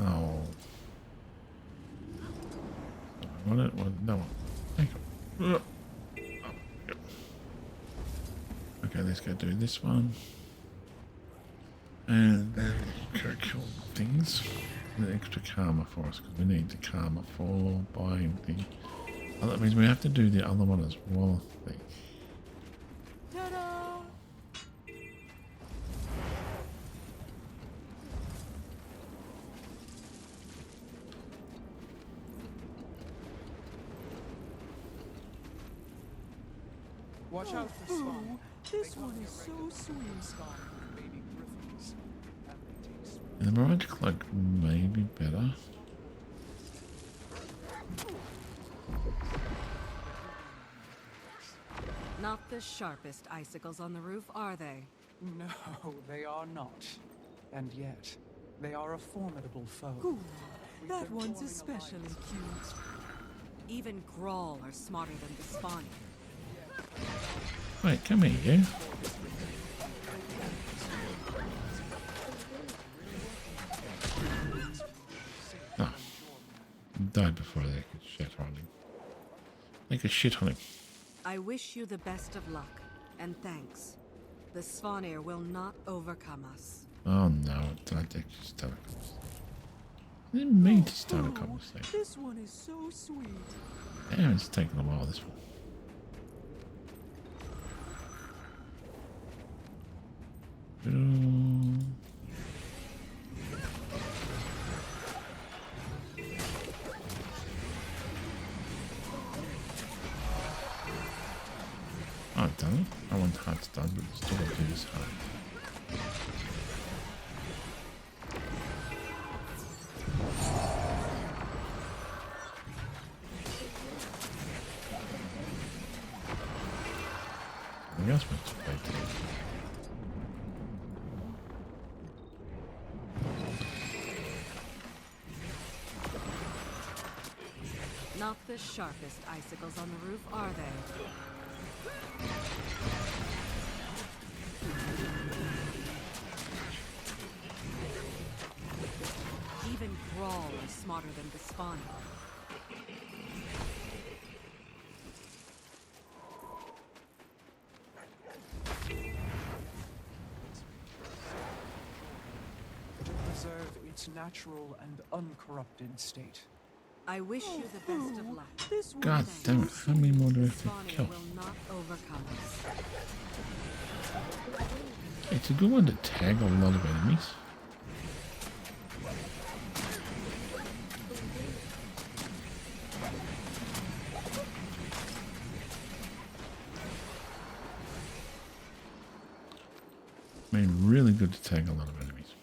Oh. No one. Thank you. Yep. Okay, let's go do this one. And then go kill things. The extra karma for us, because we need the karma for buying things. Oh, that means we have to do the other one as well, I think. Ta-da! Watch out for Spawn. This one is so sweet. Spawn with baby griffins. And they taste And the Mirage Cloak may be better. Not the sharpest icicles on the roof, are they? No, they are not. And yet, they are a formidable foe. Ooh, We've that been one's forming especially cute. Even Grawl are smarter than Vespani. Wait, come here, you. No. Died before they could shit on him. They could shit on him. I wish you the best of luck, and thanks. The Svanir will not overcome us. Oh no, I think just start a conversation. I didn't mean to start a conversation. This one is so sweet. Damn, it's taking a while, this one. I've done it. I want hard's done, but still got to do this hard. Something else meant to play today. Not the sharpest icicles on the roof, are they? Even Grawl are smarter than Vespani. To preserve its natural and uncorrupted state. I wish you the best of luck. This one God is damn it, how many more do I have to Vespani kill? will not overcome us. It's a good one to tag a lot of enemies. I mean, really good to tag a lot of enemies.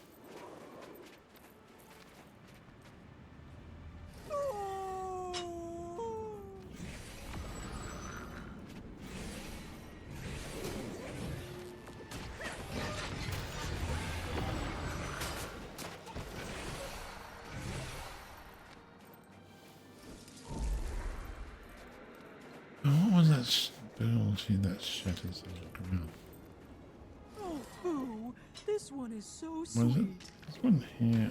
What was that ability that shatters the ground? Oh, boo. This one is so What is sweet. it? This one here.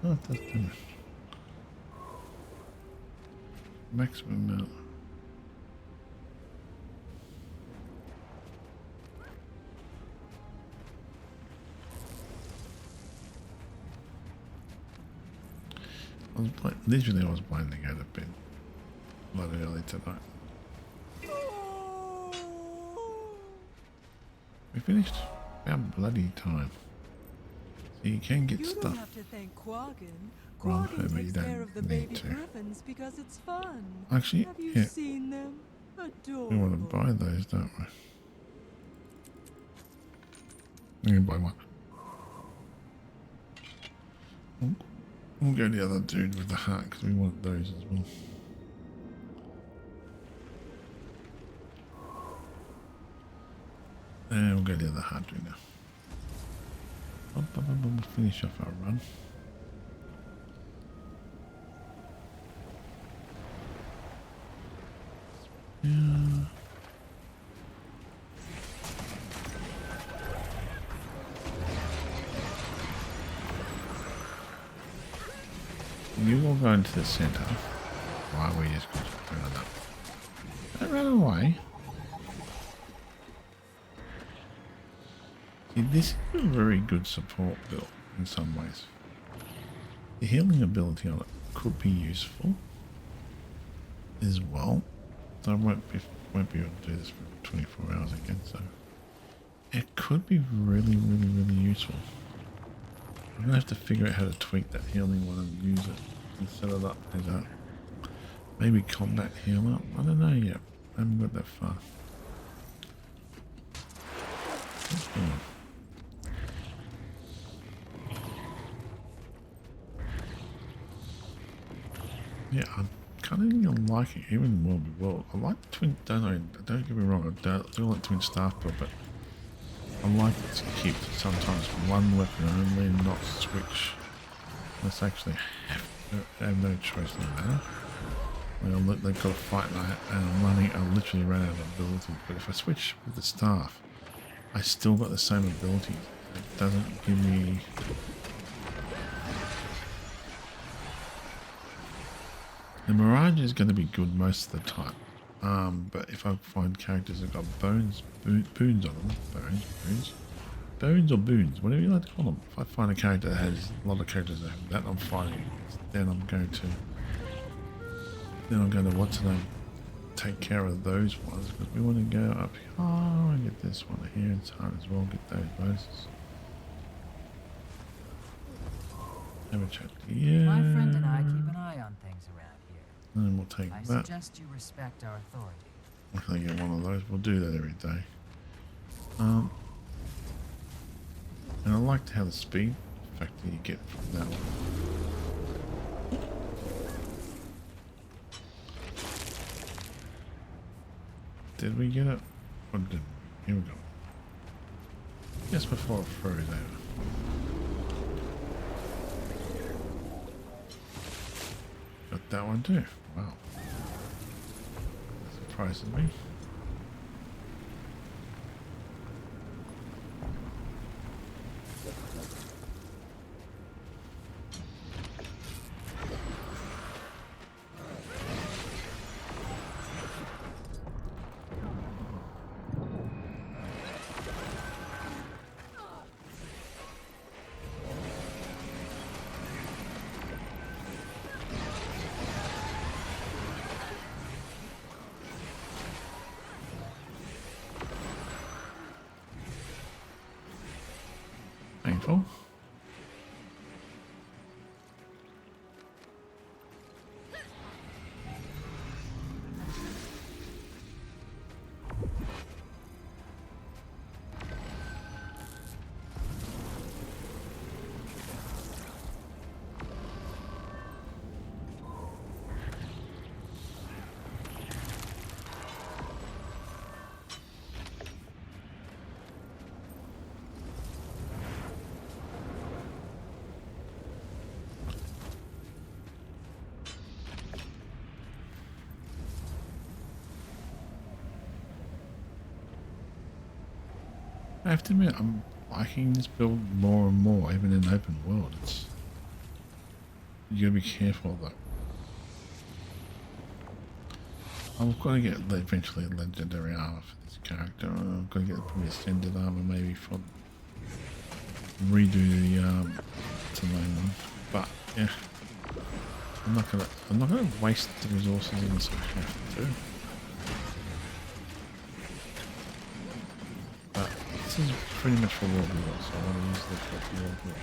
Oh, it does damage. Maximum amount. Literally, I was blinding out a bit. Bloody early tonight. We finished about bloody time. So you can get You don't stuff. have to thank Quaggin. Well, Quaggin but you takes care don't of the need baby to. griffins because it's fun. Actually, Have you yeah. seen them? Adorable. We want to buy those, don't we? We can buy one. We'll go the other dude with the hat because we want those as well. And we'll go the other hat dude now. We'll finish off our run. Yeah. You will go into the center while we just run up. Don't run away. See, this is a very good support build in some ways. The healing ability on it could be useful as well. So I won't be able to do this for 24 hours again, so it could be really useful. I'm gonna have to figure out how to tweak that healing one and use it. and set it up as a maybe combat heal up. I don't know yet. I haven't got that far. Yeah, I'm kind of liking even more. Well, I like the twin. Don't get me wrong. I do like twin staff build, but I like to keep sometimes one weapon only and not switch. Let's actually have no choice in the matter. They've got a fight and I literally ran out of ability. But if I switch with the staff, I still got the same ability. It doesn't give me. The Mirage is going to be good most of the time. But if I find characters that got boons on them, boons or boons, whatever you like to call them. If I find a character that has a lot of characters that have that I'm fighting, then I'm going to what's the name? Take care of those ones because we want to go up here and get this one here in time as well. Get those bonuses. Have a chat to you. My friend and I keep an eye on things around here. And then we'll take I that. suggest you respect our authority. If I get one of those, we'll do that every day. And I liked how the speed factor you get from that one. Did we get it? Or didn't we? Here we go. Just before it froze over. Got that one too. Wow. That surprises me. Painful. I have to admit, I'm liking this build more and more, even in open world. You gotta be careful though. I'm gonna get eventually a legendary armor for this character. I'm gonna get probably ascended armor maybe for redo the Tulane one. But yeah, I'm not gonna waste the resources unless I have to. This is pretty much for World War, so I want to use this for World War.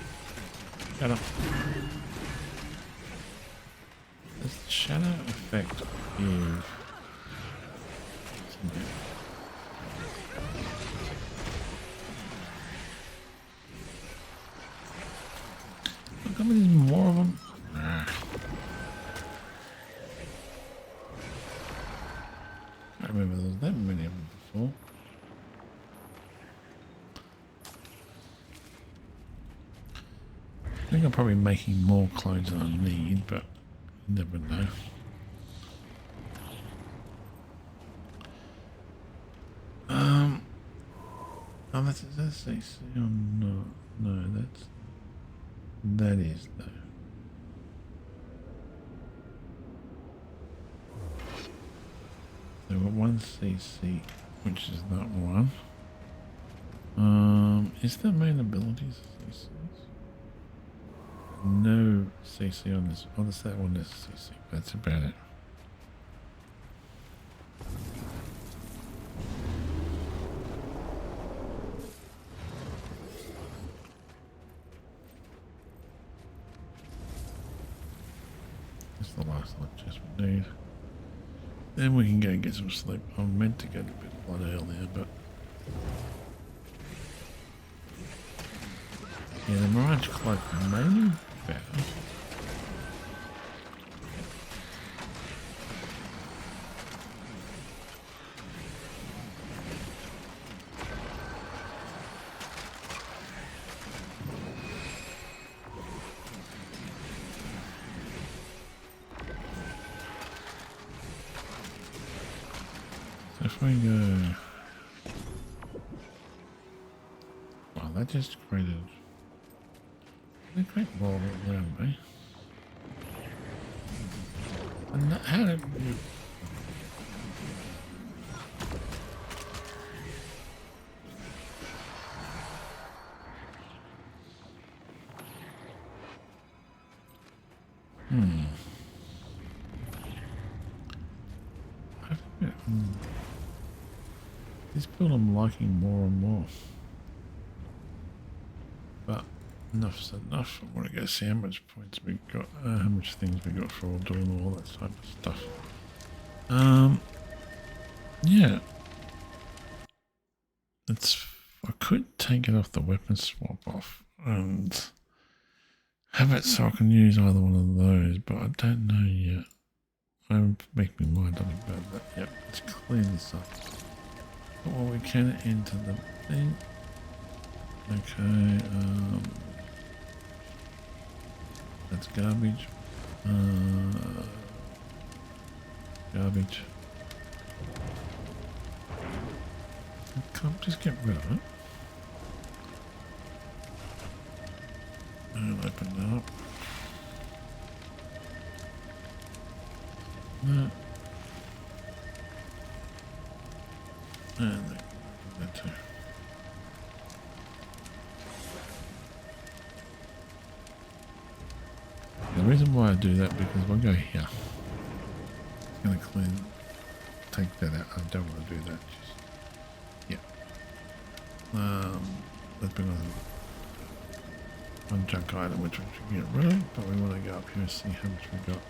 Shut up. Does the shadow effect give something? Look, how many more of them? Nah. I remember there was that many of them before. I think I'm probably making more clones than I need, but you never know. Oh, that's AC. Oh, no, that is though. So we've got one CC, which is that one. Is that main abilities CCs? No CC on this. Oh, that's that one. That's CC. That's about it. That's the last electricity we need. Then we can go and get some sleep. I meant to go to bed a lot earlier, but yeah, the Mirage Cloak may be better. If we go, wow, that just created a great wall around me. And that, how did you? I think this build I'm liking more and more. But enough's enough. I want to go see how much points we got, how much things we got for all doing all that type of stuff. Yeah. I could take it off the weapon swap off and have it so I can use either one of those, but I don't know yet. I make me mind up about that. Yep, let's clean this up. Well, we can enter the thing. Okay, that's garbage. Garbage. Can't just get rid of it. And open that up. No. And that too. The reason why I do that because if I go here, it's going to take that out. I don't want to do that. Just, yeah. Let's bring on one junk item which we should get rid of, but we want to go up here and see how much we got.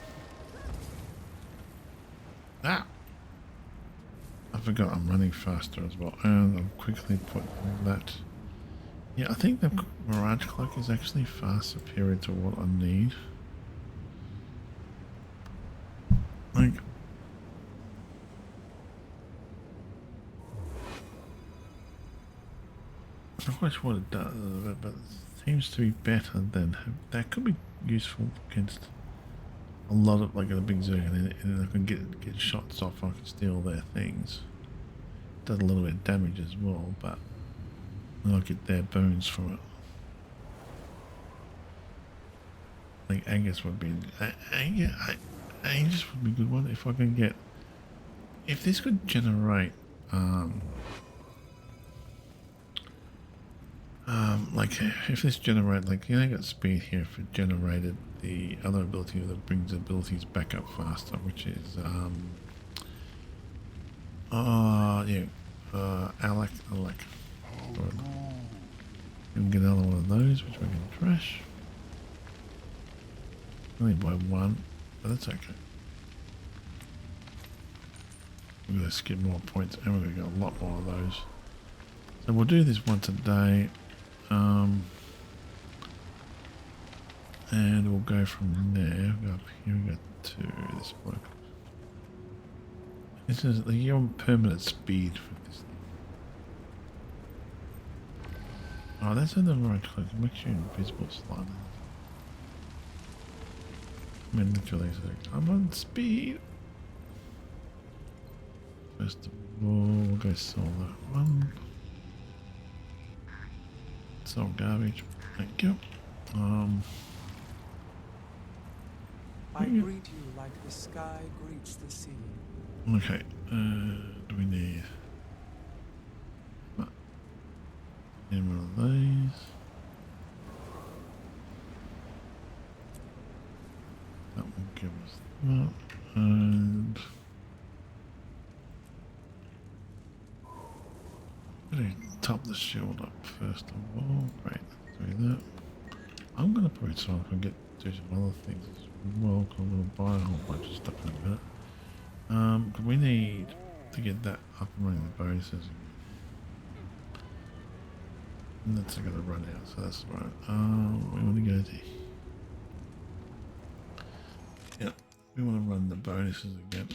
Ah! I forgot I'm running faster as well, and I'll quickly put that. Yeah, I think the Mirage Cloak is actually far superior to what I need. Like, I'm not quite sure what it does, but it seems to be better than that. Could be useful against a lot of, like, a big Zerg, and then I can get shots off. I can steal their things. Does a little bit of damage as well, but I'll get their bones from it. Like Angus would be, Angus would be a good one if I can get. If this could generate, like if this generate, like, you know, I got speed here. If it generated the other ability that brings abilities back up faster, which is yeah, Alec. We can get another one of those, which we can trash. Only by one, but that's okay. We're going to skip more points, and we're going to get a lot more of those. So we'll do this once a day, and we'll go from there. We'll go up here. We go to this bloke. This is the you're on permanent speed for this thing. Oh, that's in the right click. It makes you invisible slightly. I mean, literally, I'm on speed. First of all, we'll go sell that one. Sell garbage. Thank you. I greet you like the sky greets the sea. Okay, do we need one of these? That will give us that, and I'm going to top the shield up first of all. Great, let's do that. I'm going to put it so I can get do some other things as well. I'm going to buy a whole bunch of stuff in a minute. 'Cause we need to get that up and running, the bonuses. And that's going to run out, so that's right. We want to go to... Yeah, we want to run the bonuses again.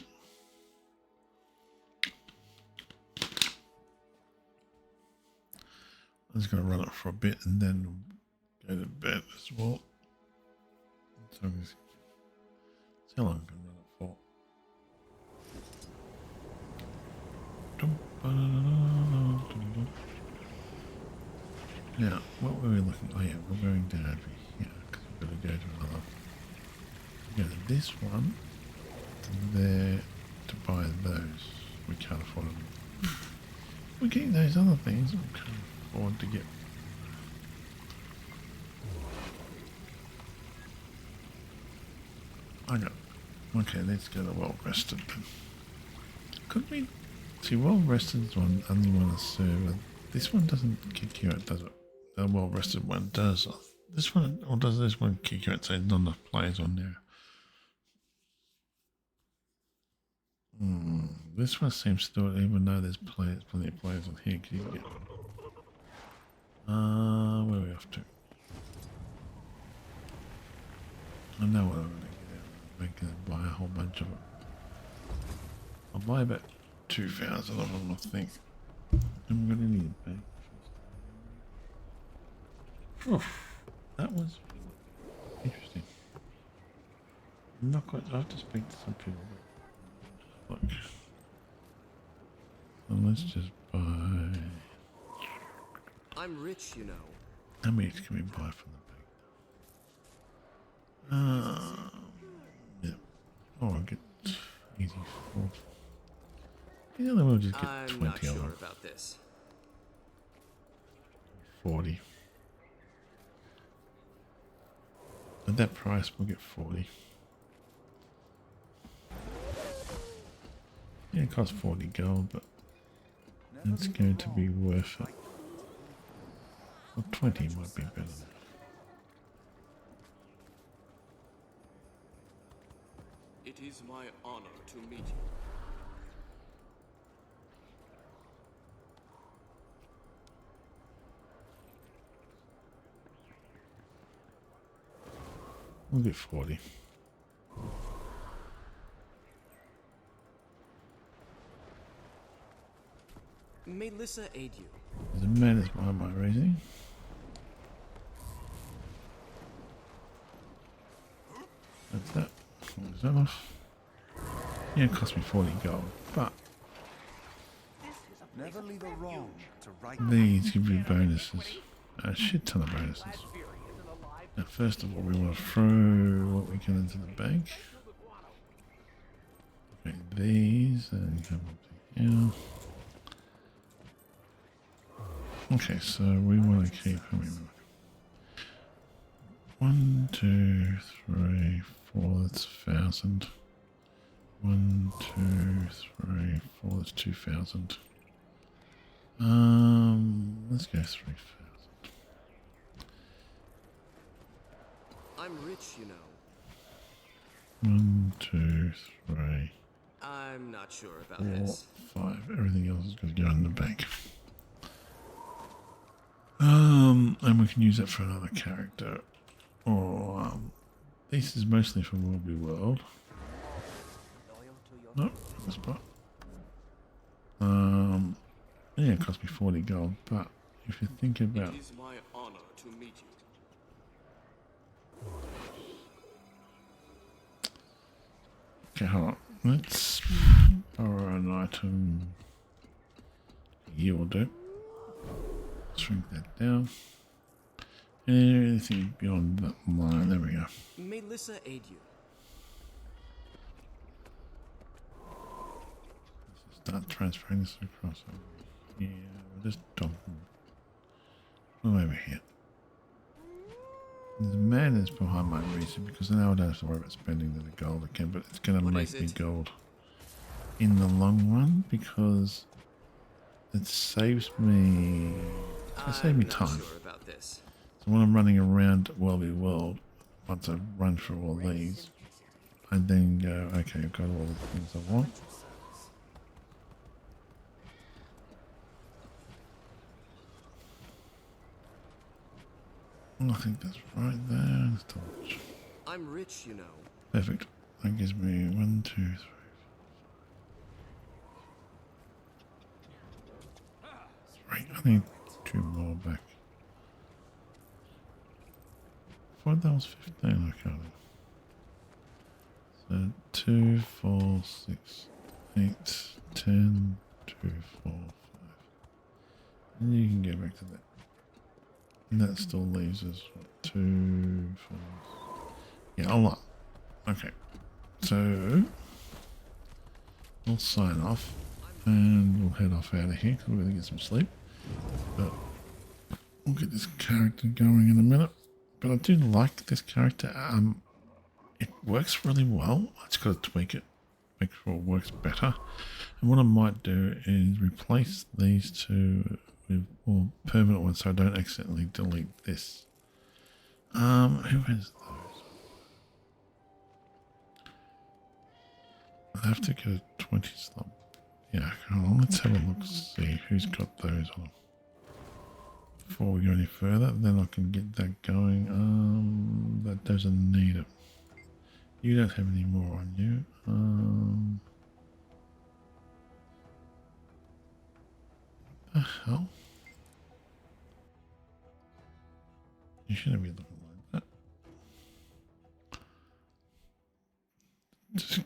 I'm just going to run it for a bit and then go to bed as well. So I'm just, see how long I can run it for. Now, what were we looking? Oh yeah, we're going down over here because we've got to go to another. Go to this one, to there, to buy those. We can't afford them. We're getting those other things. We can't afford to get. I got. Okay, let's go to well rested then. Could we see well rested one only on a server? This one doesn't kick you out, does it? The well rested one does. This one, or does this one kick you out? So none of the players on there. This one seems to do it even though there's plenty of players on here. Can you get? Where are we off to? I know what I'm going to get out. I'm going to buy a whole bunch of it. I'll buy about 2,000 of them, I think. I'm going to need a bank. That was interesting. I'm not quite. I have to speak to some people. Look. So let's just buy. I'm rich, you know. How many can we buy from the bank? Yeah. Oh, I'll get easy 4. Yeah, then we'll just get I'm 20 not of sure them. about this. 40. At that price, we'll get 40. Yeah, it costs 40 gold, but it's going to be worth it. Well, 20 might be better. It is my honor to meet you. We'll get 40. May Lissa aid you. There's a man is behind my raising. That's that. Is that off? Yeah, it cost me 40 gold, but Never leave a wrong to right. these give you bonuses. A shit ton of bonuses. Now, first of all, we want to throw what we can into the bank. Okay, these and come up to here. Okay, so we want to keep how many? 1, 2, 3, 4. That's 1,000. 1, 2, 3, 4. That's 2,000. Let's go 3,000. I'm rich, you know. 1, 2, 3, I'm not sure about 4, this. 5. Everything else is going to go in the bank. And we can use that for another character. Or, this is mostly for World Be World. Nope, this part. Yeah, it cost me 40 gold, but if you think about... It is my honor to meet you. Okay, hold on. Let's borrow an item. You will do. Shrink that down. Anything beyond that line. There we go. May Lissa aid you. Start transferring this across. Yeah, we'll just dump them. Come over here. The man is behind my reason because now I don't have to worry about spending the gold again, but it's going to make me gold in the long run because it saves me. It saves me time. Sure about this. So when I'm running around World Be World, once I run through all these, and then go, okay, I've got all the things I want. I think that's right there. Let's double check. I'm rich, you know. Perfect. That gives me 1, 2, 3. Right, I need 2 more back. I thought that was 15, I can't. So 2, 4, 6, 8, 10, 2, 4, 5. And you can get back to that. And that still leaves us what, 2, 4. Yeah, a lot. Okay. So we'll sign off and we'll head off out of here because we're going to get some sleep. But we'll get this character going in a minute. But I do like this character. It works really well. I just got to tweak it, make sure it works better. And what I might do is replace these two with more permanent ones so I don't accidentally delete this. Who has those? I'll have to get a 20 slot. Yeah, hold on, let's have a look, see who's got those on. Before we go any further, then I can get that going. That doesn't need it. You don't have any more on you. What the hell? You shouldn't be looking like that. Just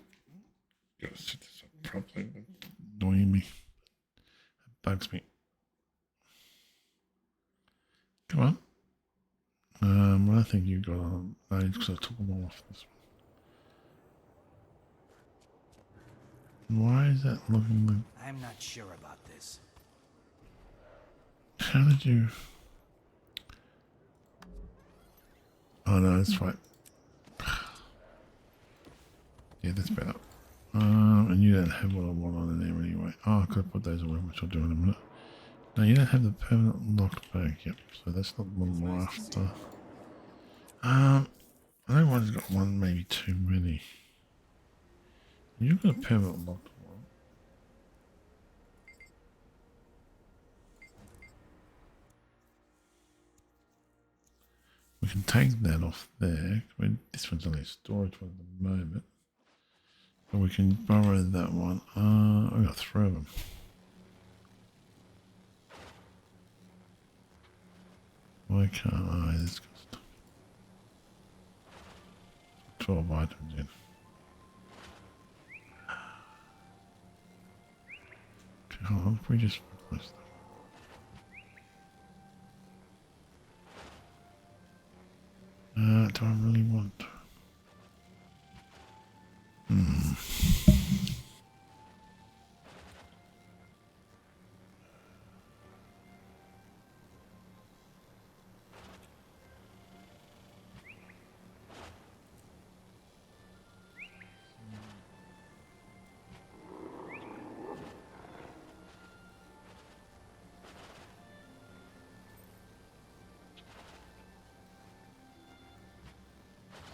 gotta set this up properly. It's annoying me. It bugs me. Come on. I think you got on. Because I took them all off this one. Why is that looking like... I'm not sure about this. How did you... Oh no, that's right. Yeah, that's better. And you don't have what I want on in there anyway. Oh, I could have put those away, which I'll do in a minute. No, you don't have the permanent locked bag. Yep, so that's not one more after. I know one's got one, maybe too many. You've got a permanent locked one. We can take that off there. This one's only a storage one at the moment. So we can borrow that one. I've got 3 of them. Why can't I? This cost 12 items in. Okay, hold on. If we just replace them. Do I really want?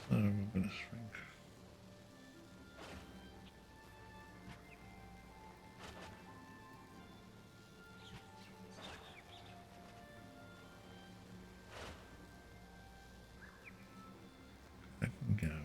So we're going to shrink. That can go.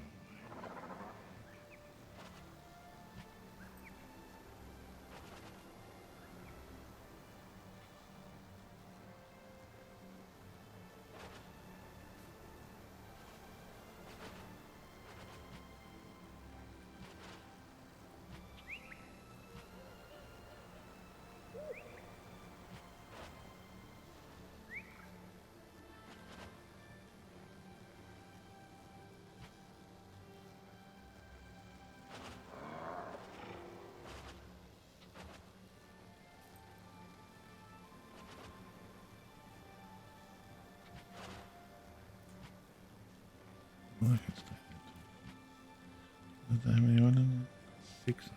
I can stay there too. How many items? 6 items.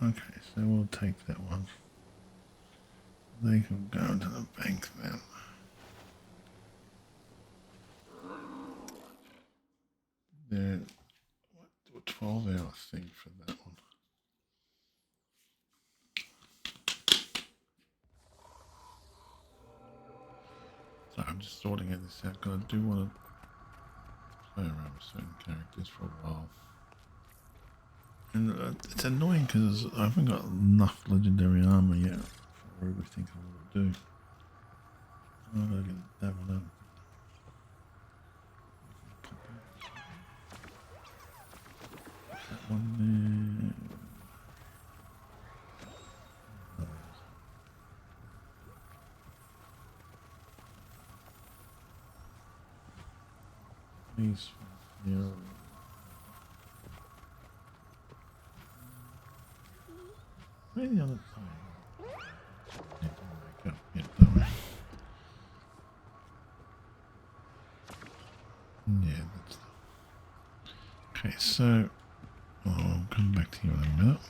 Okay, so we'll take that one. They can go into the bank then. They're 12-hour thing for that one. So I'm just sorting this out because I do want to play around with certain characters for a while. And it's annoying because I haven't got enough legendary armor yet for everything I want to do. I'm going to get that one out. That one there. These here. Where the other time? Yeah, don't wake up. Yeah, don't wake. Yeah, that's okay. So I'll come back to you in a minute,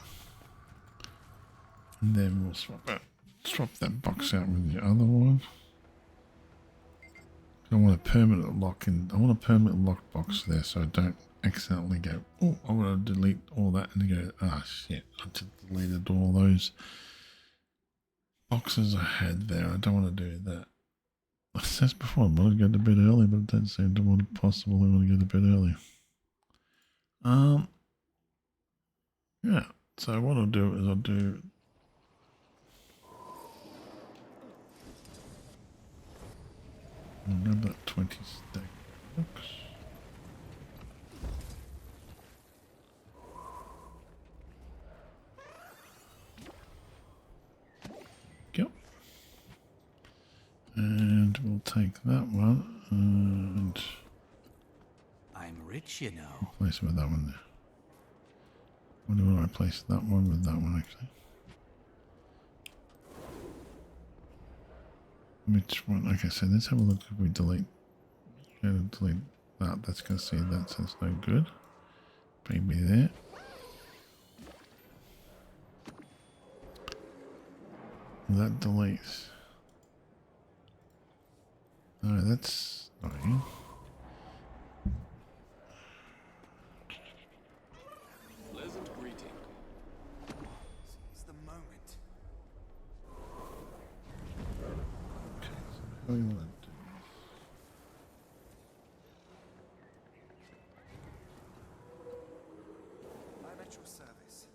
and then we'll swap that box out with the other one. I want a permanent lock in. I want a permanent lock box there, so I don't accidentally go, oh, I want to delete all that and go, ah, shit, I just deleted all those boxes I had there. I don't want to do that. I said before, I want to go to bed early, but it doesn't seem to want possible. I want to go to bed early. Yeah. So what I'll do is I'll do. I'll grab that 20 stack box. Yep. And we'll take that one and I'm rich, you know. place it with that one there. Where do I place that one with that one actually? Which one? Okay, so let's have a look if we delete. Delete that. That's going to see that, so it's no good. Maybe there. That deletes. No, that's annoying. Pleasant greeting. Seize the moment. Okay, so how do you want to do this? I'm at your service.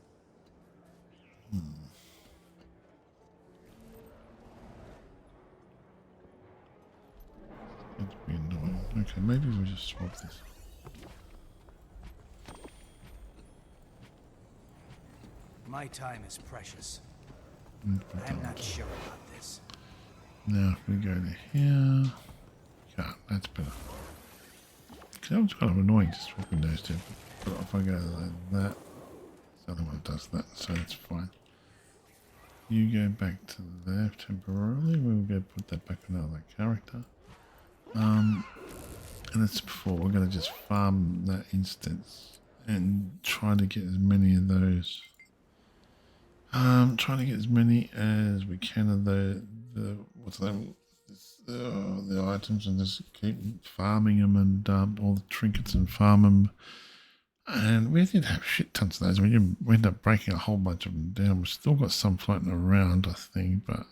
It's be annoying. Okay, maybe we'll just swap this. My time is precious. Put that I'm on not top. sure about this. Now if we go to here. Yeah, that's better. Because that was kind of annoying just swapping those two. But if I go like that, the other one does that, so it's fine. You go back to there temporarily. We'll go put that back on another character. And that's before we're going to just farm that instance and try to get as many of those. Trying to get as many as we can of the what's them the items and just keep farming them and all the trinkets and farm them. And we did have shit tons of those. We ended up breaking a whole bunch of them down. We've still got some floating around, I think, but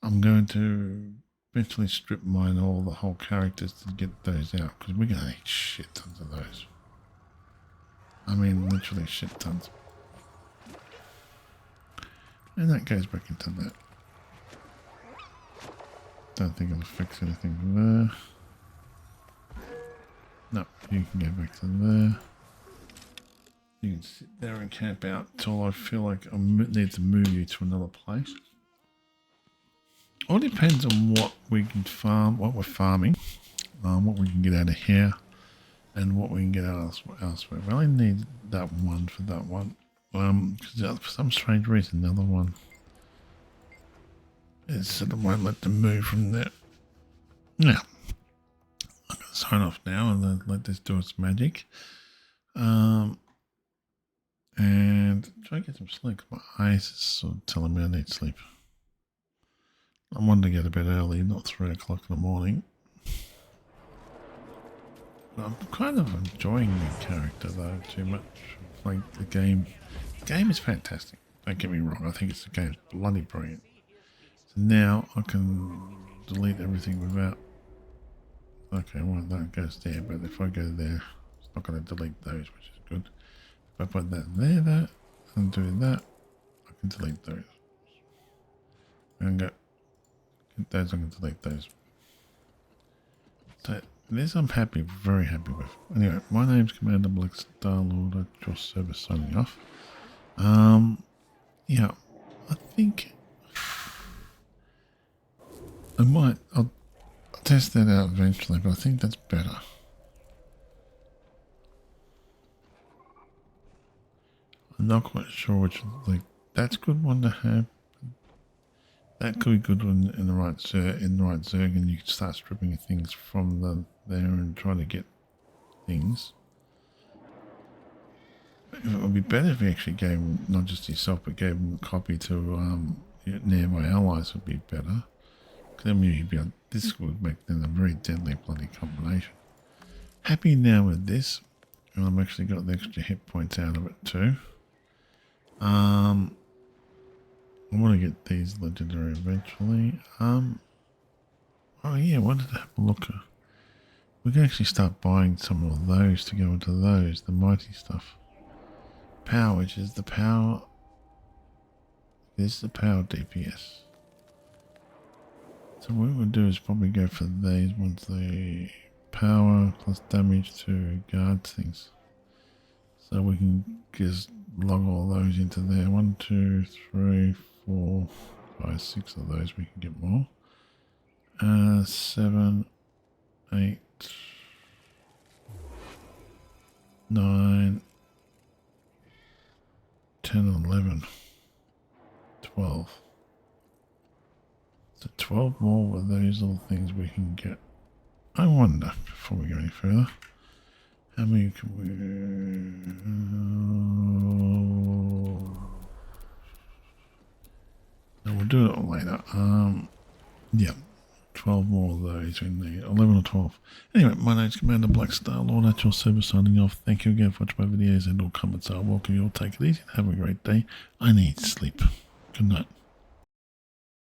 I'm going to eventually strip mine all the whole characters to get those out because we're going to need shit tons of those. I mean, literally shit tons. And that goes back into that. Don't think it'll fix anything there. No, you can go back to there. You can sit there and camp out till I feel like I need to move you to another place. All depends on what we can farm, what we're farming, what we can get out of here, and what we can get out elsewhere. We only need that one for that one. Because for some strange reason, the other one is sort of won't let them move from there. Now, I'm going to sign off now and then let this do its magic. and try to get some sleep. My eyes is sort of telling me I need sleep. I wanted to get to bed early, not 3 o'clock in the morning. But I'm kind of enjoying the character though too much. Like the game is fantastic. Don't get me wrong. I think the game's bloody brilliant. So now I can delete everything without. Okay, well that goes there, but if I go there, it's not going to delete those, which is good. If I put that there, and do that, I can delete those. And go. Those, I can delete those. So this I'm happy, very happy with. Anyway, my name's Commander Black Star-Lord at your service, signing off. Yeah, I think I'll test that out eventually, but I think that's better. I'm not quite sure which, like, that's a good one to have. That could be good one in the right Zerg, and you can start stripping things from there and try to get things. It would be better if you actually gave them, not just yourself, but gave them a copy to nearby allies would be better. Because then you'd be able, this would make them a very deadly bloody combination. Happy now with this, and I've actually got the extra hit points out of it too. I want to get these legendary eventually. Oh yeah, I wanted to have a look. We can actually start buying some of those to go into those, the mighty stuff. Power, which is the power. This is the power DPS. So what we'll do is probably go for these ones, the power plus damage to guard things. So we can just log all those into there. 1, 2, 3, 4, 5, 6 of those. We can get more. 7, 8, 9, 10, 11, 12. So 12 more of those little things we can get. I wonder, before we go any further, how many can we... no, we'll do it later. Yeah, 12 more of those we need. 11 or 12. Anyway, my name's Commander Black Star-Lord at your service, signing off. Thank you again for watching my videos and all comments. I welcome you all. Take it easy and have a great day. I need sleep. Good night.